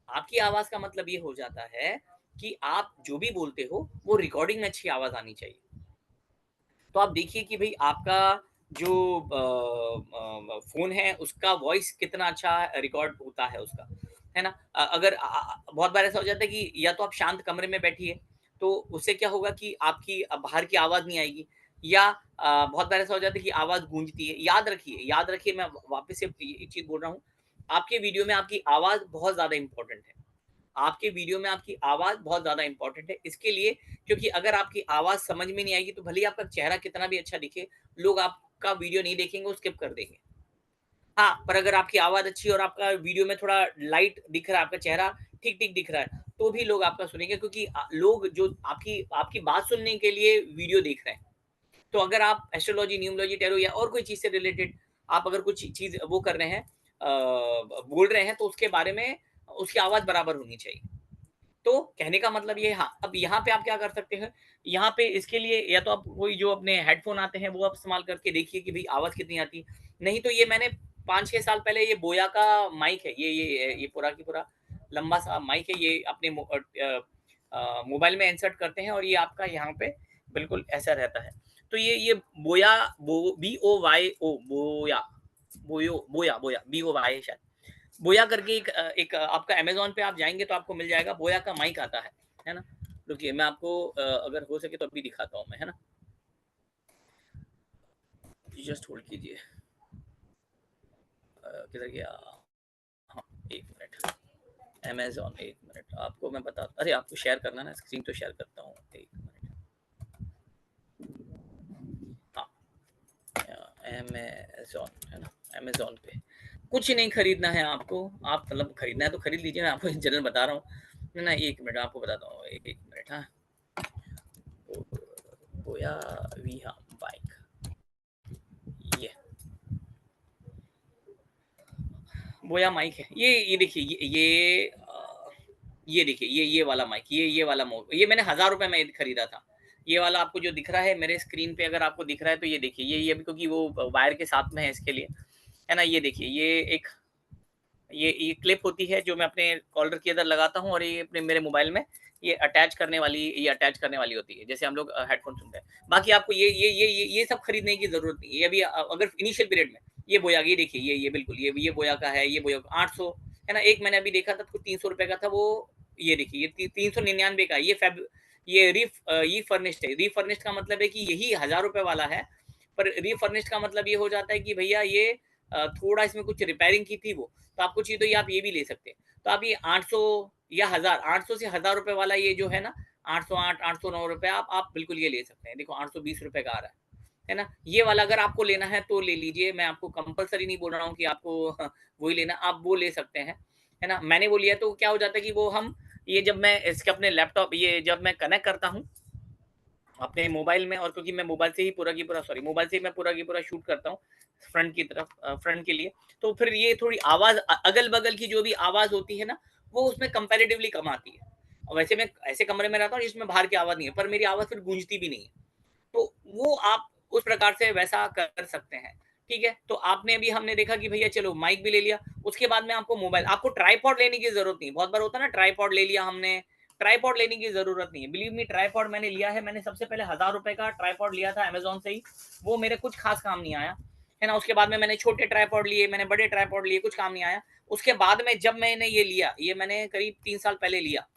आपकी आवाज का मतलब ये हो जाता है कि आप जो भी बोलते हो वो रिकॉर्डिंग में अच्छी आवाज आनी चाहिए। तो आप देखिए कि भाई आपका जो फ़ोन है उसका वॉइस कितना अच्छा रिकॉर्ड होता है उसका, है ना? अगर बहुत बार ऐसा हो जाता है कि या तो आप शांत कमरे में बैठिए, तो उससे क्या होगा कि आपकी बाहर की आवाज़ नहीं आएगी, या बहुत बार ऐसा हो जाता है कि आवाज़ गूंजती है। याद रखिए मैं वापस से एक चीज़ बोल रहा हूँ, आपके वीडियो में आपकी आवाज़ बहुत ज़्यादा इम्पोर्टेंट है। आपके वीडियो में आपकी आवाज़ बहुत ज़्यादा इम्पोर्टेंट है। इसके लिए, क्योंकि अगर आपकी आवाज़ समझ में नहीं आएगी तो भले ही आपका चेहरा कितना भी अच्छा दिखे, लोग आपका वीडियो नहीं देखेंगे, वो स्किप कर देंगे। हाँ, पर अगर आपकी आवाज़ अच्छी है और आपका वीडियो में थोड़ा लाइट दिख रहा है, आपका चेहरा ठीक-ठीक दिख रहा है, तो भी लोग आपका सुनेंगे, क्योंकि लोग जो आपकी आपकी बात सुनने के लिए वीडियो देख रहे हैं। तो अगर आप एस्ट्रोलॉजी, न्यूमरोलॉजी, टैरो या और कोई चीज़ से रिलेटेड आप अगर कुछ चीज़ वो कर रहे हैं, बोल रहे हैं, तो उसके बारे में उसकी आवाज़ बराबर होनी चाहिए। तो कहने का मतलब ये है, हाँ, अब यहाँ पे आप क्या कर सकते हैं, यहाँ पे इसके लिए या तो आप कोई जो अपने हेडफ़ोन आते हैं, वो आप इस्तेमाल करके देखिए कि भई आवाज़ कितनी आती है। नहीं तो ये मैंने 5-6 साल पहले ये बोया का माइक है, ये पूरा की पूरा लंबा-सा माइक है, ये अपने मोबाइल में इंसर्ट करते हैं और ये आपका यहाँ पे बिल्कुल ऐसा रहता है। तो ये बोया BOYO बोया बोया BOY शायद। बोया करके एक आपका अमेज़न पे आप जाएँगे तो आपको मिल जाएगा, बोया का माइक आता है ना? रुकिए मैं आपको अगर हो सके तो अभी दिखाता हूँ मैं, है ना? जस्ट होल्ड कीजिए। किधर गया? हाँ, 1 मिनट। अमेज़न 1 मिनट आपको मैं बता अरे आपको शेयर करना है ना, स्क्रीन तो शेयर करता हूँ, 1 मिनट। हाँ, अमेज़न है ना? अमेज़न पे कुछ नहीं खरीदना है आपको, आप मतलब खरीदना है तो खरीद लीजिए, मैं आपको जनरल बता रहा हूँ। ना 1 मिनट आपको बताता हूँ, 1 मिनट हाँ। बोया वी हाँ बाइक, ये बोया माइक है। ये देखिए ये देखिए ये वाला माइक, ये वाला ये मैंने ₹1000 में खरीदा था। ये वाला आपको जो दिख रहा है मेरे स्क्रीन पे, अगर आपको दिख रहा है तो ये देखिए, ये अभी क्योंकि वो वायर के साथ में है इसके लिए, है ना? ये देखिए ये एक ये क्लिप होती है जो मैं अपने कॉलर के अंदर लगाता हूँ, और ये अपने मेरे मोबाइल में ये अटैच करने वाली होती है, जैसे हम लोग हेडफ़ोन सुनते हैं। बाकी आपको ये सब खरीदने की ज़रूरत नहीं है। ये अभी अगर इनिशियल पीरियड में ये देखिए, ये बिल्कुल ये बोया का है, ये बोया 800 है ना? एक मैंने अभी देखा था तो ₹300 का था वो, ये देखिए ये 399 का है। ये रिफर्निश्ड है। रिफर्निश्ड का मतलब है कि यही ₹1000 वाला है, पर रिफर्निश्ड का मतलब ये हो जाता है कि भैया ये थोड़ा इसमें कुछ रिपेयरिंग की थी वो, तो आपको चाहिए तो ये आप ये भी ले सकते हैं। तो आप ये 800 या 1000, 800 से ₹1000 वाला ये जो है ना, 808, ₹809 आप बिल्कुल ये ले सकते हैं। देखो ₹820 का आ रहा है ना? ये वाला अगर आपको लेना है तो ले लीजिए, मैं आपको कंपल्सरी नहीं बोल रहा हूँ कि आपको वही लेना, आप वो ले सकते हैं, है ना? मैंने वो लिया तो क्या हो जाता है कि वो हम ये जब मैं इसके अपने लैपटॉप ये जब मैं कनेक्ट करता हूँ अपने मोबाइल में, और क्योंकि मैं मोबाइल से ही पूरा की पूरा मोबाइल से ही मैं पूरा की पूरा शूट करता हूँ फ्रंट की तरफ, फ्रंट के लिए, तो फिर ये थोड़ी आवाज़ अगल-बगल की जो भी आवाज़ होती है ना, वो उसमें कंपैरेटिवली कम आती है। और वैसे मैं ऐसे कमरे में रहता हूँ जिसमें बाहर की आवाज़ नहीं है, पर मेरी आवाज़ फिर गूंजती भी नहीं है। तो वो आप उस प्रकार से वैसा कर सकते हैं, ठीक है? तो आपने अभी हमने देखा कि भैया चलो माइक भी ले लिया, उसके बाद में आपको मोबाइल, आपको ट्राइपॉड लेने की ज़रूरत नहीं है। बहुत बार होता है ना, ट्राइपॉड ले लिया हमने, ट्राइपॉड लेने की ज़रूरत नहीं है। बिलीव मी, ट्राइपॉड मैंने लिया है, मैंने सबसे पहले ₹1000 का ट्राइपॉड लिया था अमेज़न से ही, वो मेरे कुछ ख़ास काम नहीं आया, है ना? उसके बाद में मैंने छोटे ट्राइपॉड लिए, मैंने बड़े ट्राइपॉड लिए, कुछ काम नहीं आया। उसके बाद में जब मैंने ये लिया, ये मैंने करीब 3 साल पहले लिया,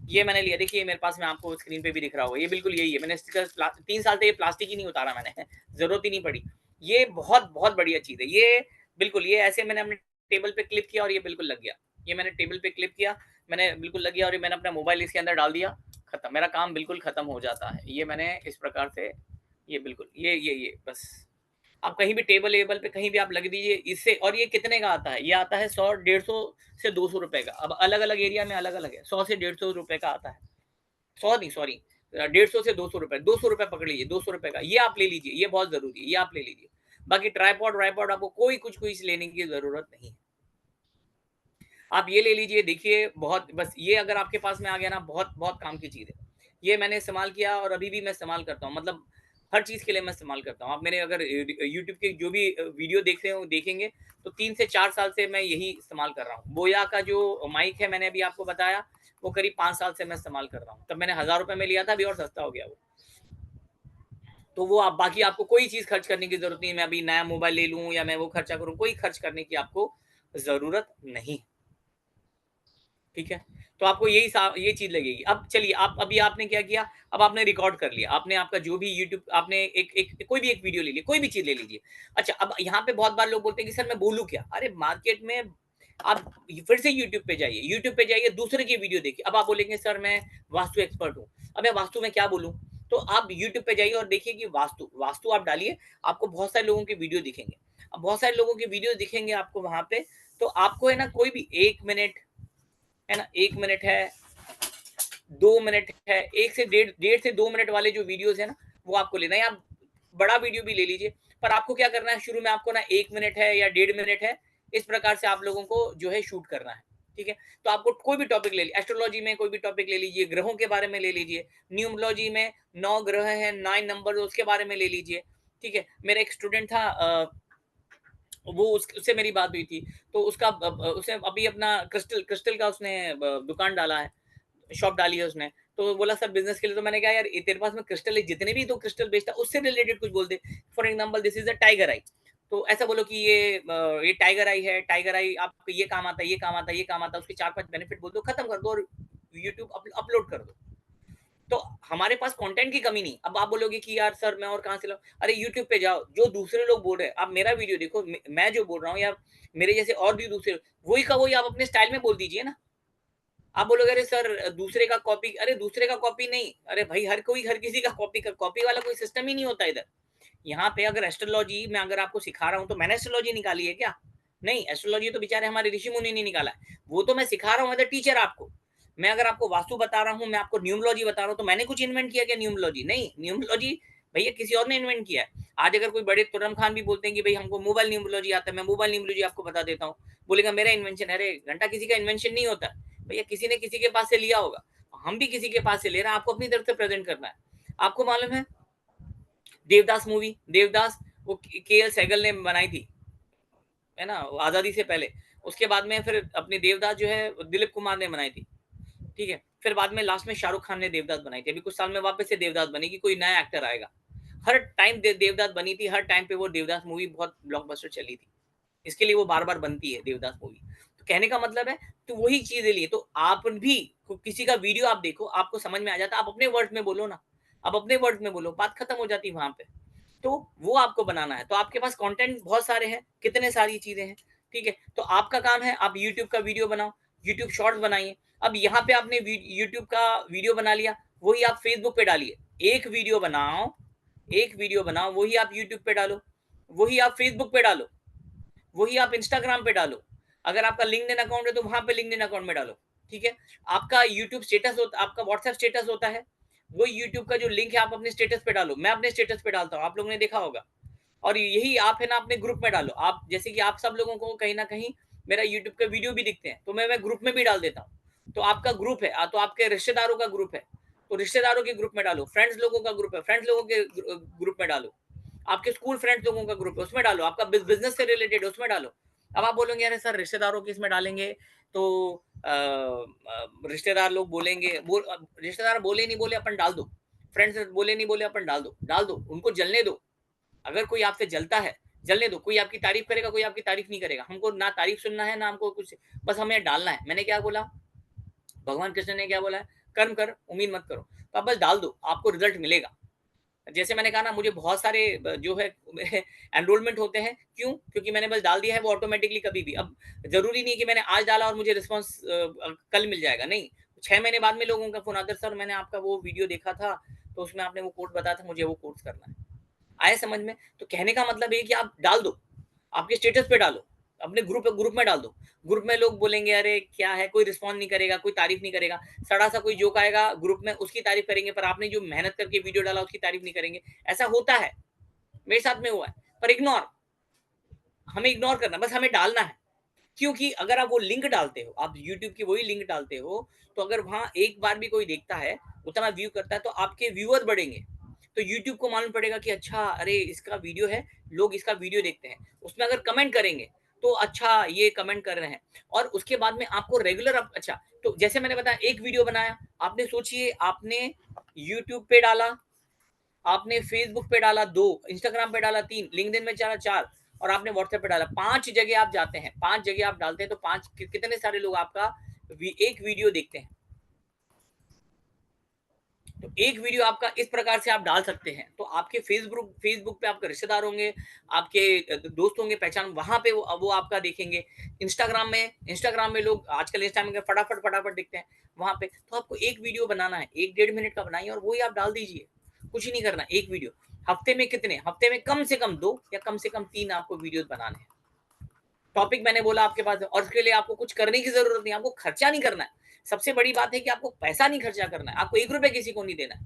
ये मैंने लिया, देखिए मेरे पास में आपको स्क्रीन पे भी दिख रहा होगा, ये बिल्कुल यही है। मैंने स्टिकर 3 साल से ये प्लास्टिक ही नहीं उतारा मैंने, ज़रूरत ही नहीं पड़ी। ये बहुत बढ़िया चीज़ है। ये बिल्कुल ये ऐसे मैंने अपने टेबल पे क्लिप किया और ये बिल्कुल लग गया। ये मैंने टेबल पे क्लिप किया, मैंने बिल्कुल लग गया, और ये मैंने अपना मोबाइल इसके अंदर डाल दिया, खत्म, मेरा काम बिल्कुल खत्म हो जाता है। ये मैंने इस प्रकार से ये बिल्कुल ये बस आप कहीं भी टेबल-एबल पे कहीं भी आप लग दीजिए इससे। और ये कितने का आता है? ये आता है 100, 150 से ₹200 का। अब अलग-अलग एरिया में अलग-अलग है। 100 से ₹150 का आता है। 100 नहीं, सॉरी, 150 से 200 रुपए, 200 रुपए पकड़ लीजिए, 200 रुपए का ये आप ले लीजिए, ये बहुत जरूरी है, ये आप ले लीजिए। बाकी ट्राइपॉड वाइपॉड आपको कोई कुछ लेने की जरूरत नहीं है। आप ये ले लीजिए, देखिए बहुत, बस ये अगर आपके पास में आ गया ना, बहुत बहुत काम की चीज है। ये मैंने इस्तेमाल किया और अभी भी मैं इस्तेमाल करता हूँ, मतलब हर चीज के लिए मैं इस्तेमाल करता हूँ। आप मेरे अगर यूट्यूब के जो भी वीडियो देख रहे हो देखेंगे तो 3 से 4 साल से मैं यही इस्तेमाल कर रहा हूँ। बोया का जो माइक है मैंने अभी आपको बताया, वो करीब 5 साल से मैं इस्तेमाल कर रहा हूँ। तब मैंने 1000 रुपए में लिया था, अभी और सस्ता हो गया वो। तो वो आप, बाकी आपको कोई चीज खर्च करने की जरूरत नहीं है, मैं अभी नया मोबाइल ले लूं या मैं वो खर्चा करूं, कोई खर्च करने की आपको जरूरत नहीं। ठीक है, तो आपको ये चीज लगेगी। अब चलिए, आप अभी आपने क्या किया, अब आपने रिकॉर्ड कर लिया, आपने आपका जो भी यूट्यूब, आपने कोई भी एक वीडियो ले ली, कोई भी चीज ले लीजिए। अच्छा, अब यहाँ पे बहुत बार लोग बोलते हैं कि सर मैं बोलूं क्या, अरे मार्केट में आप फिर से यूट्यूब पे जाइए, दूसरे की वीडियो देखिए। अब आप बोलेंगे सर मैं वास्तु एक्सपर्ट हूँ, अब मैं वास्तु में क्या बोलूं, तो आप यूट्यूब पे जाइए और देखिए कि वास्तु वास्तु आप डालिए, आपको बहुत सारे लोगों के वीडियो दिखेंगे। अब बहुत सारे लोगों के वीडियो दिखेंगे आपको वहां पे, तो आपको है ना, कोई भी 1 मिनट है ना, 1 मिनट है, 2 मिनट है, 1 से 1.5 से 2 मिनट वाले जो वीडियोस है ना, वो आपको लेना है। आप बड़ा वीडियो भी ले लीजिए, पर आपको क्या करना है, शुरू में आपको ना 1 मिनट है या 1.5 मिनट है, इस प्रकार से आप लोगों को जो है शूट करना है। ठीक है, तो आपको कोई भी टॉपिक ले लीजिए, एस्ट्रोलॉजी में कोई भी टॉपिक ले लीजिए, ग्रहों के बारे में ले लीजिए, न्यूमरोलॉजी में 9 ग्रह हैं, 9 नंबर, उसके बारे में ले लीजिए। ठीक है, मेरा एक स्टूडेंट था, वो उससे मेरी बात हुई थी, तो उसने अभी अपना क्रिस्टल क्रिस्टल का उसने दुकान डाला है, शॉप डाली है उसने। तो बोला सर बिजनेस के लिए, तो मैंने कहा यार तेरे पास में क्रिस्टल है, जितने भी तो क्रिस्टल बेचता उससे रिलेटेड कुछ बोल दे। For example this is a tiger eye, तो ऐसा बोलो कि ये टाइगर आई है, टाइगर आई आपको ये काम आता है, ये काम आता है, ये काम आता है, उसके 4-5 बेनिफिट बोल दो, खत्म कर दो और यूट्यूब अपलोड कर दो। तो हमारे पास कंटेंट की कमी नहीं। अब आप बोलोगे कि यार सर मैं और कहाँ से लाऊं, अरे यूट्यूब पे जाओ, जो दूसरे लोग बोल रहे हैं आप मेरा वीडियो देखो, मैं जो बोल रहा हूँ या मेरे जैसे और भी दूसरे, वही का वही आप अपने स्टाइल में बोल दीजिए ना। आप बोलोगे अरे सर दूसरे का कॉपी, अरे दूसरे का कॉपी नहीं, अरे भाई हर किसी का कॉपी वाला कोई सिस्टम ही नहीं होता इधर। यहाँ पे अगर एस्ट्रोलॉजी मैं अगर आपको सिखा रहा हूँ, तो मैंने एस्ट्रोलॉजी निकाली है क्या? नहीं, एस्ट्रोलॉजी तो बेचारे हमारे ऋषि मुनि ने निकाला है, वो तो मैं सिखा रहा हूँ एज अ टीचर आपको। मैं अगर आपको वास्तु बता रहा हूँ, मैं आपको न्यूमरोलॉजी बता रहा हूँ, तो मैंने कुछ इन्वेंट किया क्या न्यूमरोलॉजी? नहीं, न्यूमरोलॉजी भैया किसी और ने इन्वेंट किया है। आज अगर कोई बड़े तुरम खान भी बोलते हैं कि भाई हमको मोबाइल न्यूमरोलॉजी आता है, मैं मोबाइल न्यूमरोलॉजी आपको बता देता हूँ, बोलेगा मेरा इन्वेंशन। अरे घंटा, किसी का इन्वेंशन नहीं होता भैया, किसी ने किसी के पास से लिया होगा, हम भी किसी के पास से ले रहे हैं, आपको अपनी तरफ से प्रेजेंट करना है। आपको मालूम है देवदास मूवी, देवदास वो के एल सहगल ने बनाई थी, है ना, आजादी से पहले। उसके बाद में फिर अपनी देवदास जो है दिलीप कुमार ने बनाई थी। ठीक है, फिर बाद में लास्ट में शाहरुख खान ने देवदास बनाई थी। अभी कुछ साल में वापस से देवदास बनेगी, कोई नया एक्टर आएगा। हर टाइम देवदास बनी थी, हर टाइम पे वो देवदास मूवी बहुत ब्लॉकबस्टर चली थी, इसके लिए वो बार बार बनती है देवदास मूवी। तो कहने का मतलब है, तो वही चीजें लिए, तो आप भी किसी का वीडियो आप देखो, आपको समझ में आ जाता, आप अपने वर्ड में बोलो ना, आप अपने वर्ड में बोलो, बात खत्म हो जाती वहां पे। तो वो आपको बनाना है, तो आपके पास कंटेंट बहुत सारे हैं, कितने सारी चीजें हैं। ठीक है, तो आपका काम है आप यूट्यूब का वीडियो बनाओ, यूट्यूब शॉर्ट्स बनाइए। अब यहाँ पे आपने यूट्यूब का वीडियो बना लिया, वही आप फेसबुक पे डालिए। एक वीडियो बनाओ, वही आप यूट्यूब पे डालो, वही आप फेसबुक पे डालो, वही आप इंस्टाग्राम पे डालो। अगर आपका लिंक्डइन अकाउंट है तो वहां पे लिंक्डइन अकाउंट में डालो। ठीक है, आपका यूट्यूब स्टेटस होता, आपका व्हाट्सएप स्टेटस होता है, वो यूट्यूब का जो लिंक है आप अपने स्टेटस पे डालो। मैं अपने स्टेटस पे डालता हूँ, आप लोगों ने देखा होगा। और यही आप है ना अपने ग्रुप में डालो। आप जैसे कि आप सब लोगों को कहीं ना कहीं मेरा यूट्यूब का वीडियो भी दिखते हैं, तो मैं ग्रुप में भी डाल देता हूँ। तो आपका ग्रुप है, तो आपके रिश्तेदारों का ग्रुप है, तो रिश्तेदारों के ग्रुप में डालो। फ्रेंड्स लोगों का ग्रुप है, फ्रेंड्स लोगों के ग्रुप में डालो। आपके स्कूल फ्रेंड्स लोगों का ग्रुप है, उसमें डालो। आपका बिजनेस से रिलेटेड उसमें डालो। अब आप बोलेंगे अरे सर रिश्तेदारों के इसमें डालेंगे तो रिश्तेदार लोग बोलेंगे, रिश्तेदार बोले नहीं बोले अपन डाल दो, फ्रेंड्स बोले नहीं बोले अपन डाल दो, उनको जलने दो। अगर कोई आपसे जलता है, जलने दो। कोई आपकी तारीफ करेगा, कोई आपकी तारीफ नहीं करेगा, हमको ना तारीफ सुनना है ना हमको कुछ, बस हमें डालना है। मैंने क्या बोला, भगवान कृष्ण ने क्या बोला है, कर्म कर उम्मीद मत करो। तो आप बस डाल दो, आपको रिजल्ट मिलेगा। जैसे मैंने कहा ना, मुझे बहुत सारे जो है एनरोलमेंट होते हैं, क्यों? क्योंकि मैंने बस डाल दिया है वो ऑटोमेटिकली कभी भी। अब जरूरी नहीं कि मैंने आज डाला और मुझे रिस्पॉन्स कल मिल जाएगा, नहीं। 6 महीने बाद में लोगों का फोन आता है, सर मैंने आपका वो वीडियो देखा था, तो उसमें आपने वो कोड बताया था, मुझे वो कोर्स करना है। आए समझ में? तो कहने का मतलब ये कि आप डाल दो, आपके स्टेटस पे डालो, अपने ग्रुप में डाल दो। ग्रुप में लोग बोलेंगे अरे क्या है, कोई रिस्पॉन्ड नहीं करेगा, कोई तारीफ नहीं करेगा, सड़ा सा कोई जोक आएगा ग्रुप में, उसकी तारीफ करेंगे, पर आपने जो मेहनत करके वीडियो डाला उसकी तारीफ नहीं करेंगे। ऐसा होता है, मेरे साथ में हुआ है। पर इग्नोर, हमें इग्नोर करना, बस हमें डालना है। क्योंकि अगर आप वो लिंक डालते हो, आप यूट्यूब की वही लिंक डालते हो, तो अगर वहां एक बार भी कोई देखता है, उतना व्यू करता है, तो आपके व्यूअर बढ़ेंगे। तो यूट्यूब को मालूम पड़ेगा कि अच्छा अरे इसका वीडियो है, लोग इसका वीडियो देखते हैं। उसमें अगर कमेंट करेंगे तो अच्छा ये कमेंट कर रहे हैं, और उसके बाद में आपको रेगुलर अच्छा, तो जैसे मैंने बताया एक वीडियो बनाया आपने, सोचिए आपने यूट्यूब पे डाला, आपने फेसबुक पे डाला 2, इंस्टाग्राम पे डाला 3, लिंक्डइन में डाला 4, और आपने व्हाट्सएप पे डाला 5 जगह आप जाते हैं, 5 जगह आप डालते हैं, तो 5 कितने सारे लोग आपका एक वीडियो देखते हैं। तो एक वीडियो आपका इस प्रकार से आप डाल सकते हैं, तो आपके फेसबुक पे आपके रिश्तेदार होंगे, आपके दोस्त होंगे, पहचान, वहां पे वो आपका देखेंगे। इंस्टाग्राम में लोग आजकल इंस्टाग्राम में फटाफट फटाफट देखते हैं वहां पे। तो आपको एक वीडियो बनाना है, 1-1.5 मिनट का बनाइए, और वही आप डाल दीजिए। कुछ नहीं करना, एक वीडियो। हफ्ते में कम से कम 2 या कम से कम 3 आपको वीडियो बनाने हैं। टॉपिक मैंने बोला आपके पास, और उसके लिए आपको कुछ करने की जरूरत नहीं, आपको खर्चा नहीं करना है। सबसे बड़ी बात है कि आपको पैसा नहीं खर्चा करना है, आपको 1 रुपए किसी को नहीं देना है।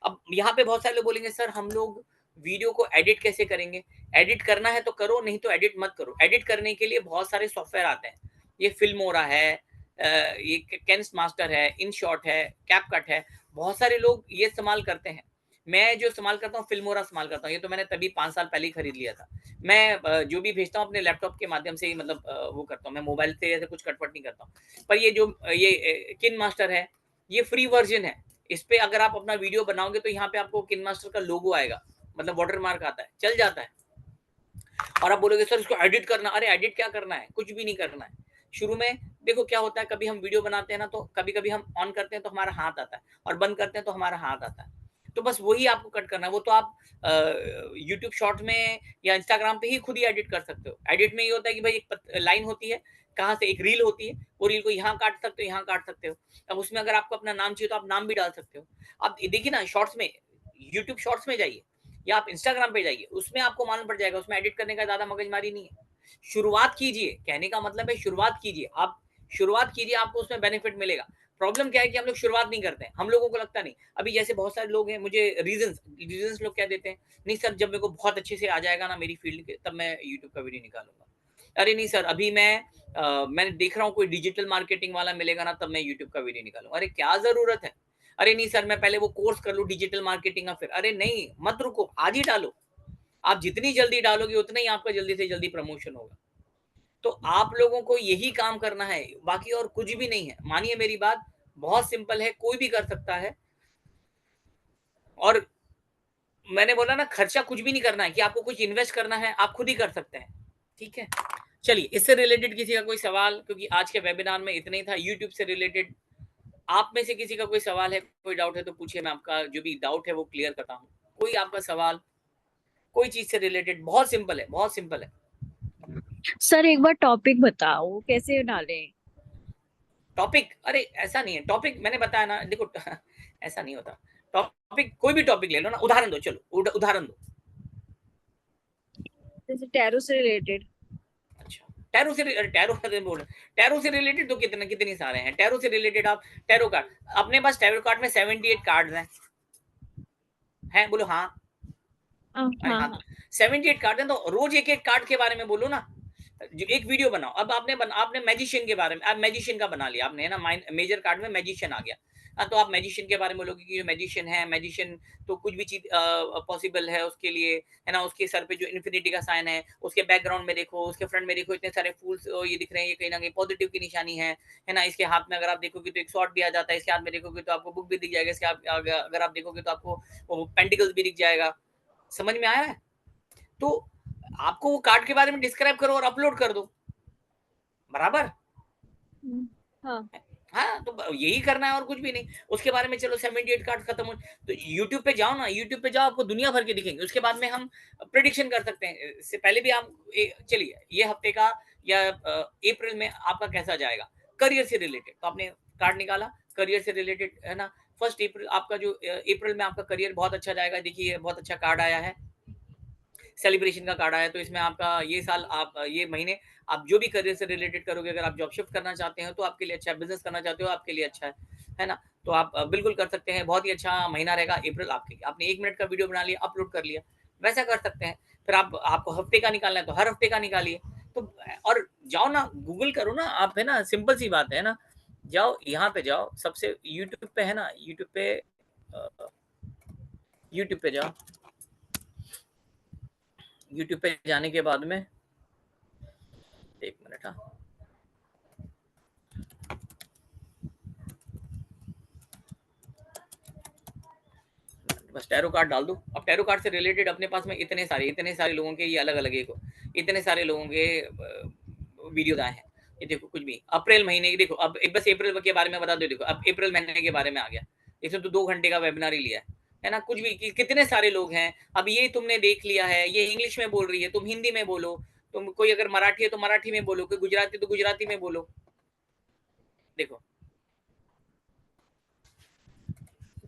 अब यहाँ पे बहुत सारे लोग बोलेंगे सर हम लोग वीडियो को एडिट कैसे करेंगे? एडिट करना है तो करो, नहीं तो एडिट मत करो। एडिट करने के लिए बहुत सारे सॉफ्टवेयर आते हैं, ये फिल्मोरा है, ये कैन्स मास्टर है, इन शॉर्ट है, कैपकट है, बहुत सारे लोग ये इस्तेमाल करते हैं। मैं जो इस्तेमाल करता हूँ फिल्मोरा इस्तेमाल करता हूँ, ये तो मैंने तभी 5 साल पहले ही खरीद लिया था। मैं जो भी भेजता हूँ अपने लैपटॉप के माध्यम से ही, मतलब वो करता हूँ, मैं मोबाइल से ऐसे कुछ कटपट नहीं करता हूँ। पर ये जो ये किन मास्टर है, ये फ्री वर्जन है। इस पे अगर आप अपना वीडियो बनाओगे तो यहाँ पे आपको किन मास्टर का लोगो आएगा, मतलब वाटर मार्क आता है, चल जाता है। और आप बोलोगे सर इसको एडिट करना, अरे एडिट क्या करना है, कुछ भी नहीं करना है। शुरू में देखो क्या होता है, कभी हम वीडियो बनाते हैं ना, तो कभी कभी हम ऑन करते हैं तो हमारा हाथ आता है, और बंद करते हैं तो हमारा हाथ आता है। तो बस वही आपको कट करना है। वो तो आप यूट्यूब शॉर्ट में या इंस्टाग्राम पे ही खुद ही एडिट कर सकते हो। एडिट में ये होता है कि भाई एक लाइन होती है, कहाँ से एक रील होती है, वो रील को यहाँ काट सकते हो, यहाँ काट सकते हो। अब उसमें अगर आपको अपना नाम चाहिए तो आप नाम भी डाल सकते हो। अब देखिए ना, शॉर्ट्स में, यूट्यूब शॉर्ट्स में जाइए या आप इंस्टाग्राम पे जाइए, उसमें आपको मालूम पड़ जाएगा, उसमें एडिट करने का ज्यादा मगजमारी नहीं है। शुरुआत कीजिए, कहने का मतलब है शुरुआत कीजिए, आप शुरुआत कीजिए, आपको उसमें बेनिफिट मिलेगा। प्रॉब्लम क्या है कि हम लोग शुरुआत नहीं करते हैं, हम लोगों को लगता नहीं। अभी जैसे बहुत सारे लोग हैं, मुझे रीजंस लोग क्या देते हैं, नहीं सर जब मेरे को बहुत अच्छे से आ जाएगा ना मेरी फील्ड के, तब मैं यूट्यूब का वीडियो निकालूंगा। अरे नहीं सर, अभी मैंने देख रहा हूँ कोई डिजिटल मार्केटिंग वाला मिलेगा ना, तब मैं यूट्यूब का वीडियो निकालूंगा। अरे क्या जरूरत है? अरे नहीं सर, मैं पहले वो कोर्स कर लूँ डिजिटल मार्केटिंग का, फिर। अरे नहीं, मत रुको, आज ही डालो। आप जितनी जल्दी डालोगे उतना ही आपका जल्दी से जल्दी प्रमोशन होगा। तो आप लोगों को यही काम करना है, बाकी और कुछ भी नहीं है। मानिए मेरी बात, बहुत सिंपल है, कोई भी कर सकता है। और मैंने बोला ना, खर्चा कुछ भी नहीं करना है, कि आपको कुछ इन्वेस्ट करना है, आप खुद ही कर सकते हैं। ठीक है, चलिए इससे रिलेटेड किसी का कोई सवाल, क्योंकि आज के वेबिनार में इतना ही था यूट्यूब से रिलेटेड। आप में से किसी का कोई सवाल है, कोई डाउट है तो पूछिए, मैं आपका जो भी डाउट है वो क्लियर करता हूँ। कोई आपका सवाल कोई चीज से रिलेटेड? बहुत सिंपल है, बहुत सिंपल है। सर एक बार टॉपिक बताओ कैसे डालें। टॉपिक, अरे ऐसा नहीं है, टॉपिक मैंने बताया ना, देखो ऐसा नहीं होता। टॉपिक कोई भी टॉपिक ले लो ना, उदाहरण दो, चलो उदाहरण दो। जैसे टैरो से रिलेटेड। अच्छा, टैरो से रिलेटेड तो कितनी सारे हैं। टैरो से रिलेटेड आप टैरो कार्ड, अपने पास टैरो कार्ड में 78 कार्ड हैं, बोलो हाँ। हाँ अरे हाँ, हाँ। 78 कार्ड है, तो रोज एक एक कार्ड के बारे में बोलो ना। जो एक वीडियो बनाओ। अब आपने मैजिशियन के बारे में, आप मैजिशियन का बना लिया आपने, है ना, मेजर कार्ड में मैजिशियन आ गया। हाँ, तो आप मैजिशियन के बारे में बोलोगे कि जो मैजिशियन है, मैजिशियन तो कुछ भी चीज पॉसिबल है उसके लिए, है ना। उसके सर पे जो इन्फिनिटी का साइन है, उसके बैकग्राउंड में देखो, उसके फ्रंट में देखो, इतने सारे फूल्स ये दिख रहे हैं, ये कहीं ना कहीं पॉजिटिव की निशानी है ना। इसके हाथ में अगर आप देखोगे तो एक शॉर्ट भी आ जाता है, इसके हाथ में देखोगे तो आपको बुक भी दिख जाएगा, इसके अगर आप देखोगे तो आपको पेंटिकल्स भी दिख जाएगा। समझ में आया है? तो आपको वो कार्ड के बारे में डिस्क्राइब करो और अपलोड कर दो, बराबर। हाँ। हाँ, तो यही करना है और कुछ भी नहीं। उसके बारे में चलो 78 कार्ड खत्म हो, तो यूट्यूब पे जाओ ना, यूट्यूब पे जाओ, आपको दुनिया भर के दिखेंगे। उसके बाद में हम प्रिडिक्शन कर सकते हैं, इससे पहले भी हम चलिए ये हफ्ते का या अप्रैल में आपका कैसा जाएगा करियर से रिलेटेड। तो आपने कार्ड निकाला करियर से रिलेटेड, है ना। 1 अप्रैल आपका जो अप्रैल में आपका करियर बहुत अच्छा जाएगा। देखिए बहुत अच्छा कार्ड आया है, सेलिब्रेशन का कार्ड आया, तो इसमें आपका ये साल आप ये महीने आप जो भी करियर से रिलेटेड करोगे, अगर आप जॉब शिफ्ट करना चाहते हैं तो आपके लिए अच्छा है, बिजनेस करना चाहते हो आपके लिए अच्छा है ना? तो आप बिल्कुल कर सकते हैं, बहुत ही अच्छा महीना रहेगा अप्रैल आपके लिए। आपने 1 मिनट का वीडियो बना लिया, अपलोड कर लिया, वैसा कर सकते हैं। फिर आपको हफ्ते का निकालना है तो हर हफ्ते का निकालिए। तो और जाओ ना, गूगल करो ना आप, है ना, सिंपल सी बात है ना, जाओ यहाँ पे जाओ, सबसे यूट्यूब पे है ना, यूट्यूब पे जाओ, यूट्यूब पे जाने के बाद में 1 मिनट, हाँ, बस टैरो कार्ड डाल दो। अब टैरो कार्ड से रिलेटेड अपने पास में इतने सारे लोगों के ये अलग अलग इतने सारे लोगों के वीडियो आए हैं। ये देखो कुछ भी अप्रैल महीने की, देखो अब एक बस अप्रैल के बारे में बता दो। देखो अब अप्रैल महीने के बारे में आ गया, इसमें तो 2 घंटे का वेबिनार ही लिया है ना। कुछ भी कितने सारे लोग हैं। अब ये तुमने देख लिया है, ये इंग्लिश में बोल रही है, तुम हिंदी में बोलो, तुम कोई अगर मराठी है तो मराठी में बोलो, कोई गुजराती तो गुजराती में बोलो। देखो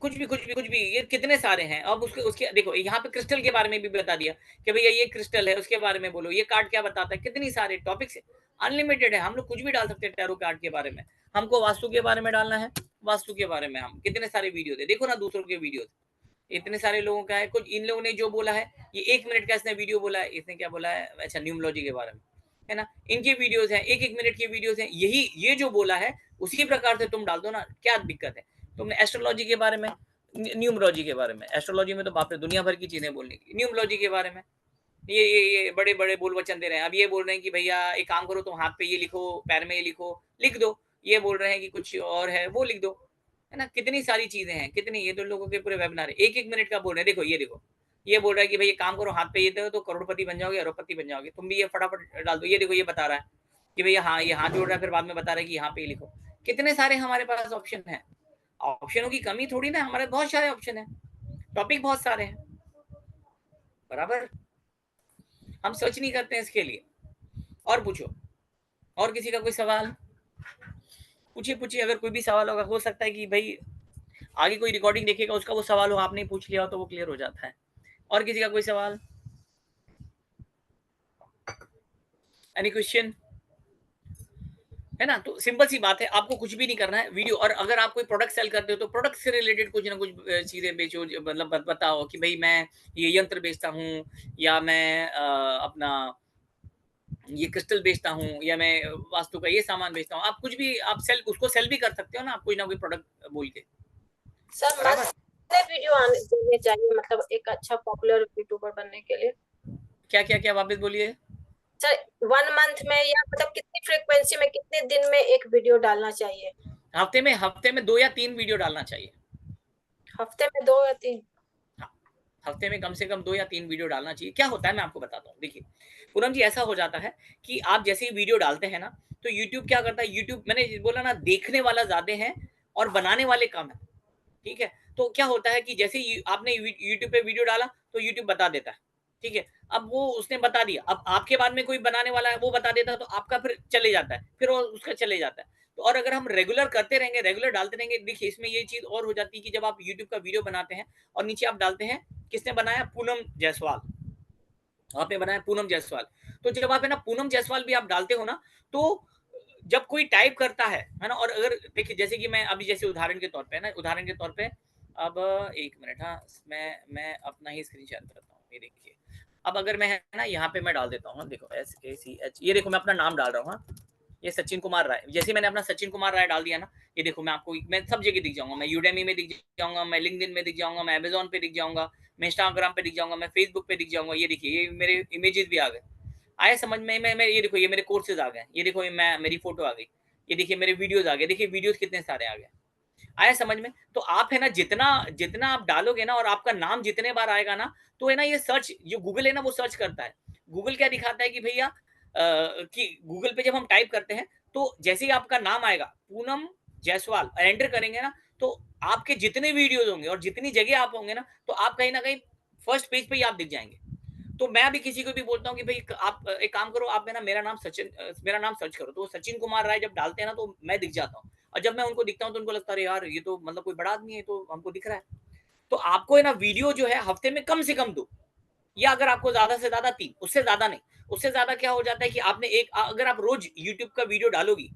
कुछ भी ये कितने सारे हैं। अब उसके उसके देखो यहाँ पे क्रिस्टल के बारे में भी बता दिया कि भैया ये क्रिस्टल है, उसके बारे में बोलो, ये कार्ड क्या बताता है। कितनी सारे टॉपिक्स अनलिमिटेड है, हम लोग कुछ भी डाल सकते हैं टैरो कार्ड के बारे में। हमको वास्तु के बारे में डालना है, वास्तु के बारे में हम कितने सारे वीडियो थे, देखो ना दूसरों के वीडियो, इतने सारे लोगों का है। कुछ इन लोगों ने जो बोला है, ये 1 मिनट का इसने वीडियो बोला है, इसने क्या बोला है, अच्छा न्यूमरोलॉजी के बारे में, है ना। इनके वीडियोस हैं, 1-1 मिनट के वीडियोस हैं, यही ये जो बोला है उसी प्रकार से तुम डाल दो ना, क्या दिक्कत है। तुमने एस्ट्रोलॉजी के बारे में, न्यूमरोलॉजी के बारे में, एस्ट्रोलॉजी में तो बाप रे दुनिया भर की चीजें बोलने की, न्यूमरोलॉजी के बारे में ये बड़े बड़े बोल वचन दे रहे हैं। अब ये बोल रहे हैं कि भैया एक काम करो, तुम हाथ पे ये लिखो, पैर में ये लिखो, लिख दो। ये बोल रहे हैं कि कुछ और है, वो लिख दो, है ना। कितनी सारी चीजें हैं, कितनी, ये तो लोगों के पूरे वेबिनार है, 1-1 मिनट का बोल रहे हैं। देखो ये देखो, ये बोल रहा है कि भैया काम करो, हाथ पे ये दो तो करोड़पति बन जाओगे, अरबपति बन जाओगे। तुम भी ये फटाफट डाल दो। ये देखो ये बता रहा है कि भैया हाँ, ये हाथ जोड़ रहा है, फिर बाद में बता रहा है कि यहाँ पे लिखो। कितने सारे हमारे पास ऑप्शन है, ऑप्शनों की कमी थोड़ी ना, हमारे बहुत सारे ऑप्शन है, टॉपिक बहुत सारे हैं, बराबर। हम सर्च नहीं करते हैं इसके लिए। और पूछो, और किसी का कोई सवाल पूछिए, अगर कोई भी सवाल होगा, हो सकता है कि भाई आगे कोई रिकॉर्डिंग देखेगा, उसका वो सवाल हो, आपने पूछ लिया हो तो वो क्लियर हो जाता है। और किसी का कोई सवाल, एनी क्वेश्चन, है ना। तो सिंपल सी बात है, आपको कुछ भी नहीं करना है वीडियो। और अगर आप कोई प्रोडक्ट सेल करते हो तो प्रोडक्ट से रिलेटेड कुछ ना कुछ चीजें बेचो, मतलब बताओ कि भाई मैं ये यंत्र बेचता हूँ, या मैं अपना ये क्रिस्टल बेचता हूँ, या मैं वास्तु का ये सामान बेचता हूँ। आप कुछ भी आप सेल, उसको सेल भी कर सकते हो ना, आप कोई ना कोई प्रोडक्ट बोल के। सर कितने वीडियो आने देने चाहिए, मतलब एक अच्छा पॉपुलर यूट्यूबर बनने के लिए? क्या वापस बोलिए सर 1 मंथ में, या मतलब कितनी फ्रीक्वेंसी में, कितने दिन में एक वीडियो डालना चाहिए? हफ्ते में 2 या 3 वीडियो डालना चाहिए। हफ्ते में 2 या 3? हाँ, हफ्ते में कम से कम 2 या 3 वीडियो डालना चाहिए। क्या होता है मैं आपको बताता हूँ, देखिए पूनम जी, ऐसा हो जाता है कि आप जैसे ही वीडियो डालते हैं ना, तो यूट्यूब क्या करता है, यूट्यूब मैंने बोला ना, देखने वाला ज्यादा है और बनाने वाले कम है, ठीक है। तो क्या होता है कि जैसे ही आपने यूट्यूब पे वीडियो डाला तो यूट्यूब बता देता है, ठीक है। अब वो उसने बता दिया, अब आपके बाद में कोई बनाने वाला है वो बता देता है, तो आपका फिर चले जाता है, फिर वो उसका चले जाता है। तो और अगर हम रेगुलर करते रहेंगे, रेगुलर डालते रहेंगे, देखिए इसमें ये चीज और हो जाती है कि जब आप यूट्यूब का वीडियो बनाते हैं और नीचे आप डालते हैं किसने बनाया, पूनम जायसवाल, आपने बनाया पूनम जायसवाल, तो जब आप है ना पूनम जायसवाल भी आप डालते हो ना, तो जब कोई टाइप करता है ना, और अगर देखिए जैसे कि मैं अभी जैसे उदाहरण के तौर पे ना, उदाहरण के तौर पे अब 1 मिनट, हाँ, मैं अपना ही स्क्रीन शेयर करता हूँ, ये देखिए। अब अगर मैं है ना यहाँ पे मैं डाल देता हूँ, देखो SACH, ये देखो मैं अपना नाम डाल रहा हूँ, हाँ, ये सचिन कुमार राय, जैसे मैंने अपना सचिन कुमार राय डाल दिया ना, ये देखो मैं आपको, मैं सब जगह दिख जाऊंगा, मैं यूडेमी में दिख जाऊंगा, मैं लिंक्डइन में दिख जाऊंगा, मैं अमेजोन पे दिख जाऊंगा, मैं इंस्टाग्राम पे दिख जाऊंगा, मैं फेसबुक पे दिख जाऊंगा। ये देखिए ये मेरे इमेजेस भी आ गए, आया समझ में। मैं ये देखो ये मेरे कोर्सेज आ गए, ये देखो ये मैं मेरी फोटो आ गई, ये देखिए मेरे वीडियोस आ गए, देखिए वीडियोस कितने सारे आ गए, आया समझ में। तो आप है ना जितना जितना आप डालोगे ना, और आपका नाम जितने बार आएगा ना, तो है ना ये सर्च, जो गूगल है ना वो सर्च करता है। गूगल क्या दिखाता है कि भैया कि गूगल पे जब हम टाइप करते हैं, तो जैसे ही आपका नाम आएगा पूनम जायसवाल, एंटर करेंगे ना, तो आपके जितने वीडियोस होंगे और जितनी जगह आप होंगे ना, तो आप कहीं ना कहीं फर्स्ट पेज पे ही आप दिख जाएंगे। तो मैं अभी किसी को भी बोलता हूँ कि भाई आप एक काम करो, आप मेरा नाम सचिन, मेरा नाम सर्च करो, तो सचिन कुमार राय जब डालते हैं ना, तो मैं दिख जाता हूँ। और जब मैं उनको दिखता हूँ तो उनको लगता है यार ये तो कोई बड़ा आदमी है, तो हमको दिख रहा है। तो आपको है ना वीडियो जो है हफ्ते में कम से कम 2, या अगर आपको ज्यादा से ज्यादा 3, उससे ज्यादा नहीं। उससे ज्यादा क्या हो जाता है कि आपने एक, अगर आप रोज यूट्यूब का वीडियो डालोगी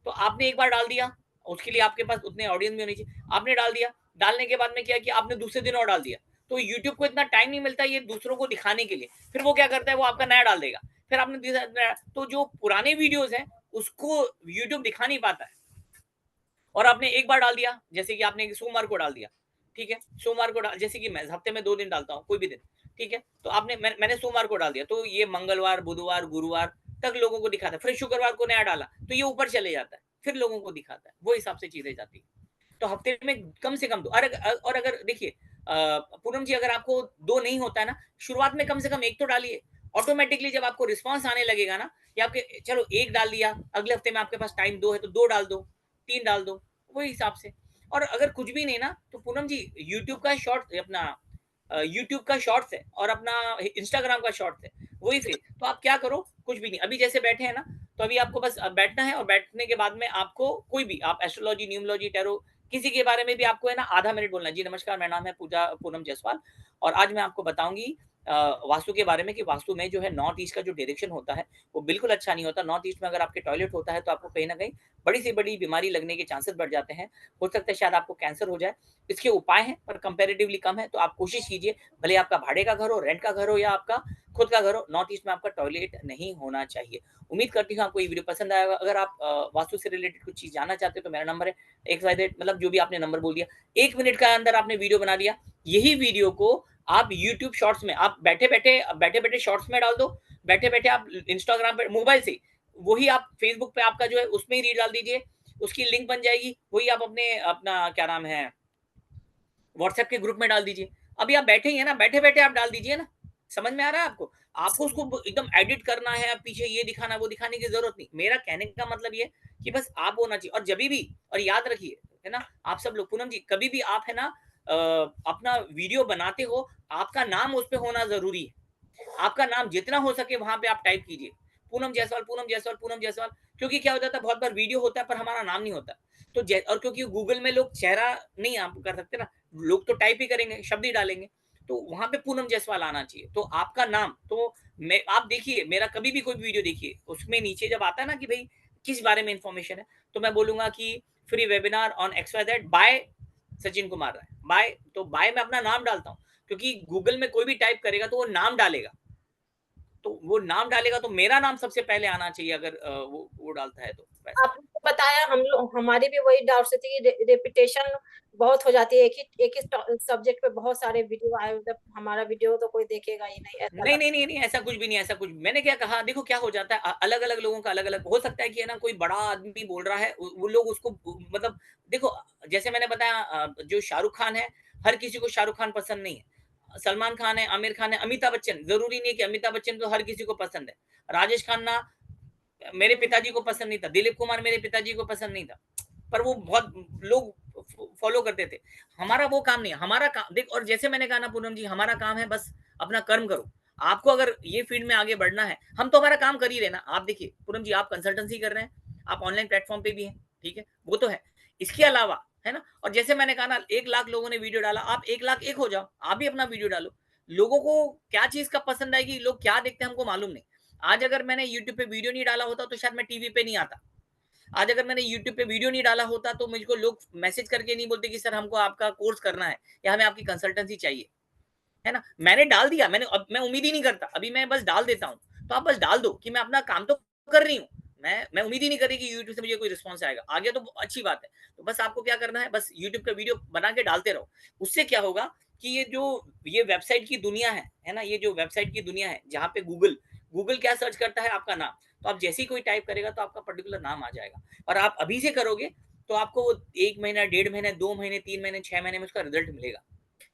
तो आपने एक बार डाल दिया, उसके लिए आपके पास उतने ऑडियंस भी होनी चाहिए, आपने डाल दिया, डालने के बाद में क्या किया आपने, दूसरे दिन और डाल दिया, तो यूट्यूब को इतना टाइम नहीं मिलता ये दूसरों को दिखाने के लिए, फिर वो क्या करता है, वो आपका नया डाल देगा, फिर आपने, तो जो पुराने वीडियोस हैं उसको यूट्यूब दिखा नहीं पाता है। और आपने एक बार डाल दिया, जैसे कि आपने सोमवार को डाल दिया, ठीक है, सोमवार को डाल, जैसे कि मैं हफ्ते में 2 दिन डालता हूँ, कोई भी दिन, ठीक है, तो मैंने सोमवार को डाल दिया, तो ये मंगलवार, बुधवार, गुरुवार तक लोगों को दिखाता है, फिर शुक्रवार को नया डाला तो ये ऊपर चले जाता है, फिर लोगों को दिखाता है, वो हिसाब से चीजें जाती है। तो हफ्ते में कम से कम 2, और अगर देखिए पूनम जी, अगर आपको 2 नहीं होता है ना, शुरुआत में कम से कम 1 तो डालिए, ऑटोमेटिकली जब आपको रिस्पॉन्स आने लगेगा ना, या आपके चलो 1 डाल दिया, अगले हफ्ते में आपके पास टाइम 2 है तो 2 डाल दो, 3 डाल दो, वही हिसाब से। और अगर कुछ भी नहीं ना, तो पूनम जी यूट्यूब का शॉर्ट, अपना यूट्यूब का शॉर्ट्स है और अपना इंस्टाग्राम का शॉर्ट्स है, वही फिर तो आप क्या करो, कुछ भी नहीं, अभी जैसे बैठे हैं ना, तो अभी आपको बस बैठना है, और बैठने के बाद में आपको कोई भी, आप एस्ट्रोलॉजी, न्यूमरोलॉजी, टैरो, किसी के बारे में भी आपको है ना आधा मिनट बोलना है। जी नमस्कार, मेरा नाम है पूजा पूनम जायसवाल, और आज मैं आपको बताऊंगी वास्तु के बारे में, कि वास्तु में जो है नॉर्थ ईस्ट का जो डायरेक्शन होता है वो बिल्कुल अच्छा नहीं होता। नॉर्थ ईस्ट में अगर आपके टॉयलेट होता है तो आपको कहीं ना कहीं बड़ी से बड़ी बीमारी लगने के चांसेस बढ़ जाते हैं, हो सकता है शायद आपको कैंसर हो जाए। इसके उपाय हैं पर कंपैरेटिवली कम है, तो आप कोशिश कीजिए, भले आपका भाड़े का घर हो, रेंट का घर हो, या आपका खुद का घर हो, नॉर्थ ईस्ट में आपका टॉयलेट नहीं होना चाहिए। उम्मीद करती हूँ आपको ये वीडियो पसंद आएगा। अगर आप वास्तु से रिलेटेड कुछ चीज जानना चाहते हो तो मेरा नंबर है XYZ, मतलब जो भी आपने नंबर बोल दिया, 1 मिनट का अंदर आपने वीडियो बना दिया, यही वीडियो को आप यूट्यूब शॉर्ट्स में, आप बैठे बैठे शॉर्ट्स में डाल दो, बैठे बैठे आप इंस्टाग्राम पे मोबाइल से, वही आप फेसबुक पे आपका जो है उसमें ही रील डाल दीजिए, उसकी लिंक बन जाएगी, वही आप अपना क्या नाम है, व्हाट्सएप के ग्रुप में डाल दीजिए। अभी आप बैठे ही है ना, बैठे बैठे आप डाल दीजिए ना, समझ में आ रहा है आपको? आपको उसको एकदम एडिट करना है, पीछे ये दिखाना वो दिखाने की जरूरत नहीं। मेरा कहने का मतलब ये कि बस आप होना चाहिए, और जब भी, और याद रखिए है ना, आप सब लोग, पूनम जी कभी भी आप है ना अपना वीडियो बनाते हो, आपका नाम उस पर होना जरूरी है। आपका नाम जितना हो सके वहां पे आप टाइप कीजिए, पूनम जायसवाल, पूनम जायसवाल, पूनम जायसवाल, क्योंकि क्या हो जाता है, बहुत बार वीडियो होता है पर हमारा नाम नहीं होता, तो और क्योंकि गूगल में लोग चेहरा नहीं आप कर सकते ना, लोग तो टाइप ही करेंगे, शब्द ही डालेंगे, तो वहां पे पूनम जायसवाल आना चाहिए, तो आपका नाम, तो मैं, आप देखिए मेरा कभी भी कोई वीडियो देखिए, उसमें नीचे जब आता है ना कि भाई किस बारे में इंफॉर्मेशन है, तो मैं बोलूंगा कि free webinar on XYZ by Sachin Kumar Rai, by, तो बाय में अपना नाम डालता हूँ, क्योंकि गूगल में कोई भी टाइप करेगा तो वो नाम डालेगा, तो वो नाम डालेगा तो मेरा नाम सबसे पहले आना चाहिए, अगर वो डालता है तो वैसा। आपने बताया, हम लोग, हमारी भी वही डाउट से थी, रेपिटेशन बहुत हो जाती है, एक ही सब्जेक्ट पे बहुत सारे वीडियो आए, मतलब हमारा वीडियो तो कोई देखेगा ही नहीं, ऐसा नहीं लगता नहीं नहीं नहीं, ऐसा कुछ भी नहीं, ऐसा कुछ, मैंने क्या कहा, देखो क्या हो जाता है, अलग अलग लोगों का अलग अलग हो सकता है कि है ना, कोई बड़ा आदमी बोल रहा है, वो लोग उसको, मतलब देखो, जैसे मैंने बताया, जो शाहरुख खान है, हर किसी को शाहरुख खान पसंद नहीं है, सलमान खान है, आमिर खान है, अमिताभ बच्चन, जरूरी नहीं है कि अमिताभ बच्चन तो हर किसी को पसंद है, राजेश खन्ना मेरे पिताजी को पसंद नहीं था, दिलीप कुमार मेरे पिताजी को पसंद नहीं था, पर वो बहुत लोग फॉलो करते थे। हमारा वो काम नहीं है, हमारा काम देख, और जैसे मैंने कहा ना पूनम जी, हमारा काम है बस अपना कर्म करो। आपको अगर ये फील्ड में आगे बढ़ना है, हम तो हमारा काम कर ही रहे ना। आप देखिए पूनम जी, आप कंसल्टेंसी कर रहे हैं, आप ऑनलाइन प्लेटफॉर्म पे भी हैं, ठीक है, वो तो है, इसके अलावा है ना, और जैसे मैंने कहा ना, 1 लाख लोगों ने वीडियो डाला, आप 1 लाख 1 हो जाओ, आप भी अपना वीडियो डालो। लोगों को क्या चीज का पसंद आएगी, लोग क्या देखते हैं, हमको मालूम नहीं। आज अगर मैंने यूट्यूब पे वीडियो नहीं डाला होता तो शायद मैं टीवी पे नहीं आता। आज अगर मैंने यूट्यूब पे वीडियो नहीं डाला होता तो मुझको लोग मैसेज करके नहीं बोलते कि सर हमको आपका कोर्स करना है या हमें आपकी कंसल्टेंसी चाहिए, है ना। मैंने डाल दिया, मैंने, अब मैं उम्मीद ही नहीं करता, अभी मैं बस डाल देता हूँ, तो आप बस डाल दो कि मैं अपना काम तो कर रही हूँ। मैं उम्मीद ही नहीं करी कि यूट्यूब से मुझे कोई रिस्पॉन्स आएगा, आ गया तो अच्छी बात है। तो बस आपको क्या करना है, बस यूट्यूब का वीडियो बना के डालते रहो। उससे क्या होगा कि ये वेबसाइट की दुनिया है ना, ये जो वेबसाइट की दुनिया है, जहाँ पे गूगल गूगल क्या सर्च करता है, आपका नाम, तो आप जैसे ही कोई टाइप करेगा तो आपका पर्टिकुलर नाम आ जाएगा। और आप अभी से करोगे तो आपको वो 1 महीना, 1.5 महीने, 2 महीने, 3 महीने, 6 महीने में उसका रिजल्ट मिलेगा।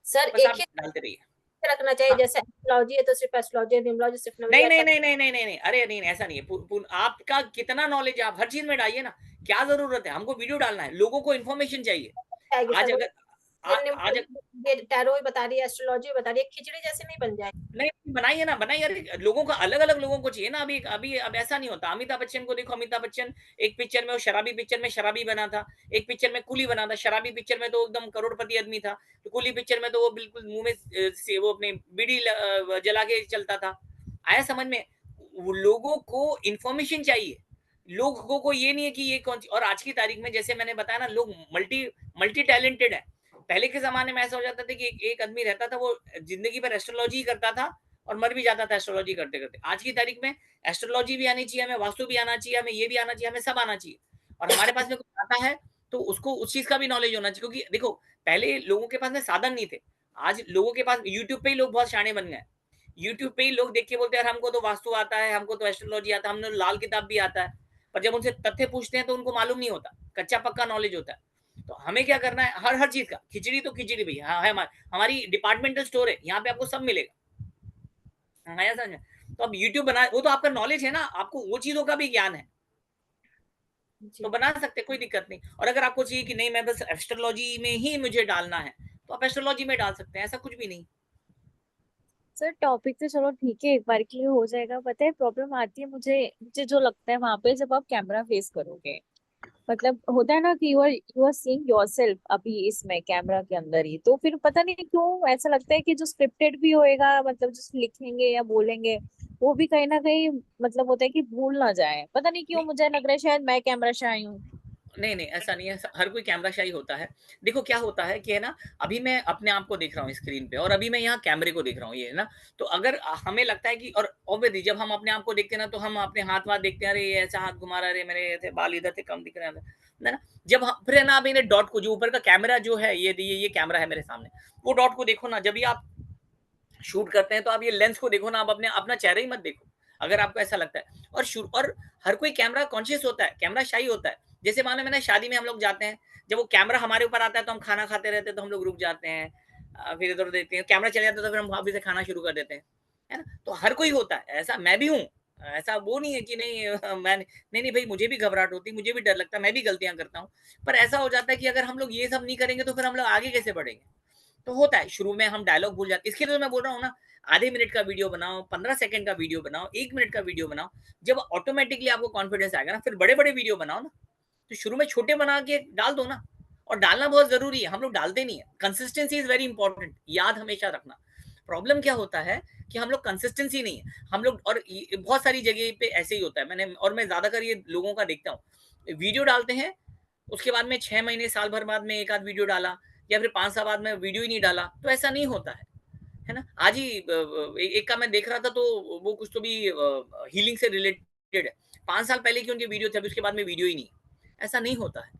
सर बस एक आप ही डालते रहिए। रखना चाहिए, हाँ, जैसे एस्ट्रोलॉजी है तो सिर्फ एस्ट्रोलॉजी, न्यूमरोलॉजी सिर्फ नहीं न्यूमरोलॉजी, नहीं ऐसा नहीं नहीं नहीं नहीं नहीं, अरे नहीं नहीं, ऐसा नहीं है। आपका कितना नॉलेज है, आप हर चीज में डालिए ना, क्या जरूरत है, हमको वीडियो डालना है, लोगों को इन्फॉर्मेशन चाहिए। आएगी आज सर, अगर आज ये टैरो भी बता रही है, एस्ट्रोलॉजी भी बता रही है, खिचड़ी जैसे नहीं बन जाए। नहीं बनाइए ना, बनाइए। अरे लोगों का अलग-अलग लोगों को चाहिए ना। अभी अभी अब ऐसा नहीं होता। अमिताभ बच्चन को देखो, अमिताभ बच्चन एक पिक्चर में, वो शराबी पिक्चर में शराबी बना था, एक पिक्चर में कुली बना था। शराबी पिक्चर में तो एकदम करोड़पति आदमी था, तो कुली पिक्चर में तो वो बिल्कुल मुँह में से वो अपने बीड़ी जला के चलता था। आया समझ में? वो लोगों को इन्फॉर्मेशन चाहिए। लोगों को ये नहीं है कि ये कौन सी, और आज की तारीख में जैसे मैंने बताया ना, लोग मल्टी मल्टी टैलेंटेड है। पहले के ज़माने में ऐसा हो जाता था कि एक आदमी रहता था, वो ज़िंदगी भर एस्ट्रोलॉजी ही करता था और मर भी जाता था एस्ट्रोलॉजी करते-करते। आज की तारीख में एस्ट्रोलॉजी भी आनी चाहिए, हमें वास्तु भी आना चाहिए, हमें ये भी आना चाहिए, हमें सब आना चाहिए। और हमारे पास में कोई आता है, तो उसको उस चीज़ का भी नॉलेज होना चाहिए, क्योंकि देखो, पहले लोगों के पास में साधन नहीं थे। आज लोगों के पास यूट्यूब पे ही लोग बहुत शाणे बन गए। यूट्यूब पे ही लोग देख के बोलते हैं, यार हमको तो वास्तु आता है, हमको तो एस्ट्रोलॉजी आता है, हमने लाल किताब भी आता है। पर जब उनसे तथ्य पूछते हैं तो उनको मालूम नहीं होता, कच्चा-पक्का नॉलेज होता है। तो हमें क्या करना है, हर हर चीज़ का, खिचड़ी तो खिचड़ी भैया, हाँ, है हमारी डिपार्टमेंटल स्टोर है, यहाँ पे आपको सब मिलेगा। हाँ, ऐसा नहीं है। तो अब यूट्यूब बना, वो तो आपका नॉलेज है ना, आपको वो चीज़ों का भी ज्ञान है, तो जी। बना सकते हैं, कोई दिक्कत नहीं। और अगर आपको चाहिए कि नहीं मैं बस एस्ट्रोलॉजी में ही मुझे डालना है, तो आप एस्ट्रोलॉजी में डाल सकते हैं, ऐसा कुछ भी नहीं। सर टॉपिक तो चलो ठीक है, एक बार के लिए हो जाएगा। पता है प्रॉब्लम आती है मुझे, मुझे जो लगता है वहां पे जब आप कैमरा फेस करोगे, मतलब होता है ना कि यू आर सीइंग योरसेल्फ अभी इसमें कैमरा के अंदर ही, तो फिर पता नहीं क्यों ऐसा लगता है कि जो स्क्रिप्टेड भी होएगा, मतलब जो लिखेंगे या बोलेंगे, वो भी कहीं ना कहीं मतलब होता है कि भूल ना जाए। पता नहीं क्यों नहीं, मुझे लग रहा है शायद मैं कैमरा शाई हूँ। नहीं, नहीं, ऐसा नहीं है, हर कोई कैमरा शाई होता है। देखो क्या होता है कि है ना, अभी मैं अपने आप को देख रहा हूँ स्क्रीन पे और अभी मैं यहाँ कैमरे को देख रहा हूँ, ये है ना, तो अगर हमें लगता है कि, और ऑब्वियसली जब हम अपने आप को देखते हैं ना, तो हम अपने हाथ-वाथ देखते हैं, अरे ये ऐसा हाथ घुमा रहा है, अरे मेरे ऐसे बाल इधर से कम दिख रहे हैं, है ना? जब हम फिर है ना, आप इन्हें डॉट को, जो ऊपर का कैमरा जो है, ये कैमरा है मेरे सामने, वो डॉट को देखो ना, जब भी आप शूट करते हैं, तो आप ये लेंस को देखो ना, आप अपने अपना चेहरा ही मत देखो, अगर आपको ऐसा लगता है। और हर कोई कैमरा कॉन्शियस होता है, कैमरा शाई होता है। जैसे मान लो मैंने शादी में हम लोग जाते हैं, जब वो कैमरा हमारे ऊपर आता है तो हम खाना खाते रहते हैं, तो हम लोग रुक जाते हैं, फिर इधर देखते हैं, कैमरा चले जाता है तो फिर हम वापस से खाना शुरू कर देते हैं, है ना? तो हर कोई होता है ऐसा, मैं भी हूँ। ऐसा वो नहीं है कि नहीं, मैं नहीं, नहीं भाई, मुझे भी घबराहट होती है, मुझे भी डर लगता है, मैं भी गलतियां करता हूँ। पर ऐसा हो जाता है कि अगर हम लोग ये सब नहीं करेंगे तो फिर हम लोग आगे कैसे बढ़ेंगे? तो होता है, शुरू में हम डायलॉग भूल जाते हैं। इसके लिए तो मैं बोल रहा हूँ ना, आधे मिनट का वीडियो बनाओ, 15 सेकंड का वीडियो बनाओ, 1 मिनट का वीडियो बनाओ। जब ऑटोमैटिकली आपको कॉन्फिडेंस आएगा ना, फिर बड़े-बड़े वीडियो बनाओ ना। तो शुरू में छोटे बना के डाल दो ना, और डालना बहुत ज़रूरी है, हम लोग डालते नहीं है। कंसिस्टेंसी इज़ वेरी इंपॉर्टेंट, याद हमेशा रखना। प्रॉब्लम क्या होता है कि हम लोग कंसिस्टेंसी नहीं है। हम लोग, और ये बहुत सारी जगह पे ऐसे ही होता है। मैं ज़्यादातर ये लोगों का देखता हूँ। वीडियो डालते हैं, उसके बाद में 6 महीने, साल भर बाद में 1 आध वीडियो डाला, या फिर 5 साल बाद में वीडियो ही नहीं डाला, तो ऐसा नहीं होता है ना? आज ही एक का मैं देख रहा था, तो वो कुछ तो भी हीलिंग से रिलेटेड है। 5 साल पहले की उनकी वीडियो थी, अभी उसके बाद में वीडियो ही नहीं। ऐसा नहीं होता है।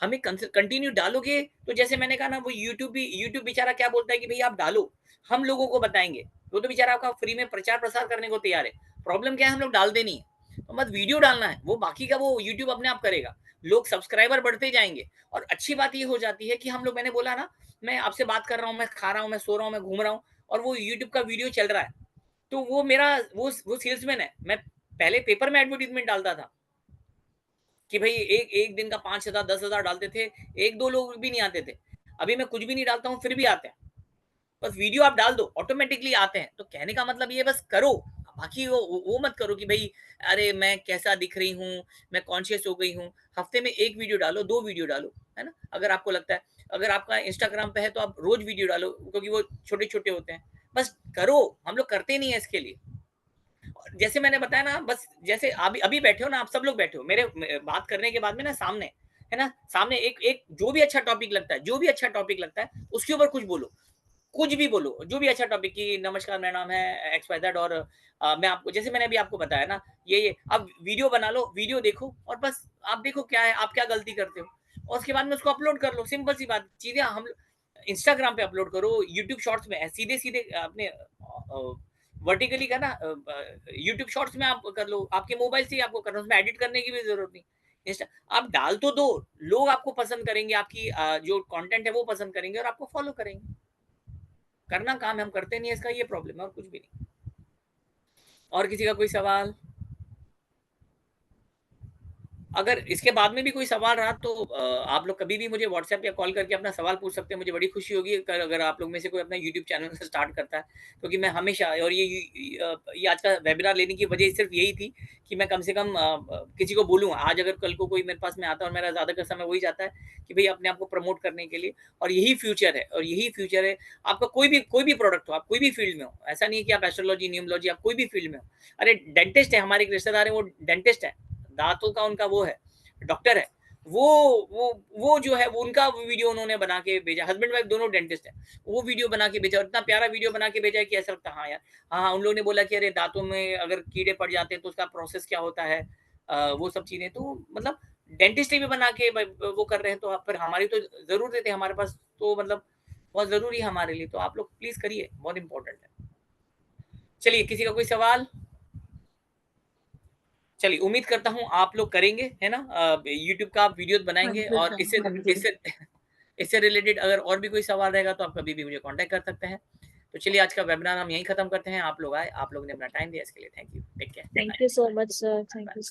हमें कंटिन्यू डालोगे, तो जैसे मैंने कहा ना, वो यूट्यूब बेचारा क्या बोलता है कि भई आप डालो, हम लोगों को बताएँगे। वो तो बेचारा आपका फ्री में प्रचार-प्रसार करने को तैयार है। प्रॉब्लम क्या है, हम लोग डालते नहीं हैं। तो बस वीडियो डालना है, वो बाकी का वो यूट्यूब अपने आप करेगा। लोग सब्सक्राइबर बढ़ते जाएँगे, और अच्छी बात ये हो जाती है कि हम लोग, मैंने बोला ना, मैं आपसे बात कर रहा हूँ, मैं खा रहा हूँ, मैं सो रहा हूँ, मैं घूम रहा हूँ, और वो यूट्यूब का वीडियो चल रहा है, तो वो मेरा, वो सेल्समैन है। मैं पहले पेपर में एडवर्टाइज़मेंट डालता था कि भई एक एक दिन का 5,000 10,000 डालते थे, 1-2 लोग भी नहीं आते थे। अभी मैं कुछ भी नहीं डालता हूँ, फिर भी आते हैं। बस वीडियो आप डाल दो, ऑटोमैटिकली आते हैं। तो कहने का मतलब ये, बस करो, बाकी वो मत करो कि भई अरे मैं कैसा दिख रही हूँ, मैं कॉन्शियस हो गई हूँ। हफ्ते में 1 वीडियो डालो, 2 वीडियो डालो, है ना? अगर आपको लगता है, अगर आपका इंस्टाग्राम पे है तो आप रोज़ वीडियो डालो, क्योंकि वो छोटे-छोटे होते हैं। बस करो, हम लोग करते नहीं है इसके लिए। जैसे मैंने बताया ना, बस जैसे अभी अभी बैठे हो ना, आप सब लोग बैठे हो मेरे बात करने के बाद में ना, सामने है ना, सामने एक एक जो भी अच्छा टॉपिक लगता है, जो भी अच्छा टॉपिक लगता है, उसके ऊपर कुछ बोलो, कुछ भी बोलो, जो भी अच्छा टॉपिक, कि नमस्कार मेरा नाम है एक्स वाई जेड, और मैं आपको, जैसे मैंने अभी आपको बताया ना, ये आप वीडियो बना लो, वीडियो देखो, और बस आप देखो क्या है, आप क्या गलती करते हो, और उसके बाद में उसको अपलोड कर लो। सिंपल सी बात, चीजें हम इंस्टाग्राम पे अपलोड करो, यूट्यूब शॉर्ट्स में सीधे सीधे अपने वर्टिकली का ना, यूट्यूब शॉर्ट्स में आप कर लो, आपके मोबाइल से ही आपको करना, उसमें एडिट करने की भी जरूरत नहीं। इंस्टा आप डाल तो दो, लोग आपको पसंद करेंगे, आपकी जो कंटेंट है वो पसंद करेंगे, और आपको फॉलो करेंगे। करना काम है, हम करते नहीं है, इसका ये प्रॉब्लम है, और कुछ भी नहीं। और किसी का कोई सवाल? अगर इसके बाद में भी कोई सवाल रहा तो आप लोग कभी भी मुझे व्हाट्सएप या कॉल करके अपना सवाल पूछ सकते हैं। मुझे बड़ी खुशी होगी अगर आप लोग में से कोई अपना यूट्यूब चैनल स्टार्ट करता है, क्योंकि मैं हमेशा और ये आज का वेबिनार लेने की वजह सिर्फ यही थी कि मैं कम से कम किसी को बोलूँ। आज अगर कल को कोई मेरे पास में आता है और मेरा ज़्यादातर समय वही जाता है कि भई अपने आप को प्रमोट करने के लिए, और यही फ्यूचर है और यही फ्यूचर है। आपका कोई भी प्रोडक्ट हो, आप कोई भी फील्ड में हो, ऐसा नहीं है कि आप एस्ट्रोलॉजी, न्यूमरोलॉजी, आप कोई भी फील्ड में हो। अरे डेंटिस्ट है, हमारे एक रिश्तेदार है, वो डेंटिस्ट है, दाँतों का उनका वो है, डॉक्टर है। वो वो जो है वो उनका वीडियो उन्होंने बना के भेजा, हस्बैंड वाइफ दोनों डेंटिस्ट हैं। वो वीडियो बना के भेजा और इतना प्यारा वीडियो बना के भेजा है कि ऐसा लगता है हाँ यार, हाँ, उन लोगों ने बोला कि अरे दाँतों में अगर कीड़े पड़ जाते हैं तो उसका प्रोसेस क्या होता है, वो सब चीज़ें। तो मतलब डेंटिस्ट भी बना के वो कर रहे हैं, तो फिर हमारी तो ज़रूरत है हमारे पास, तो मतलब बहुत ज़रूरी है हमारे लिए, तो आप लोग प्लीज़ करिए, बहुत इम्पोर्टेंट है। चलिए, किसी का कोई सवाल? चलिए, उम्मीद करता हूँ आप लोग करेंगे, है ना? यूट्यूब का आप वीडियोज़ हाँ बनाएँगे, जी और सर, इससे हाँ जी। इससे इससे रिलेटेड अगर और भी कोई सवाल रहेगा तो आप कभी भी मुझे कॉन्टैक्ट कर सकते हैं। तो चलिए, आज का वेबिनार हम यहीं खत्म करते हैं। आप लोग आए, आप लोगों ने अपना टाइम दिया, इसके लिए thank you. Take care. Thank bye. You so much sir, bye thank bye. You.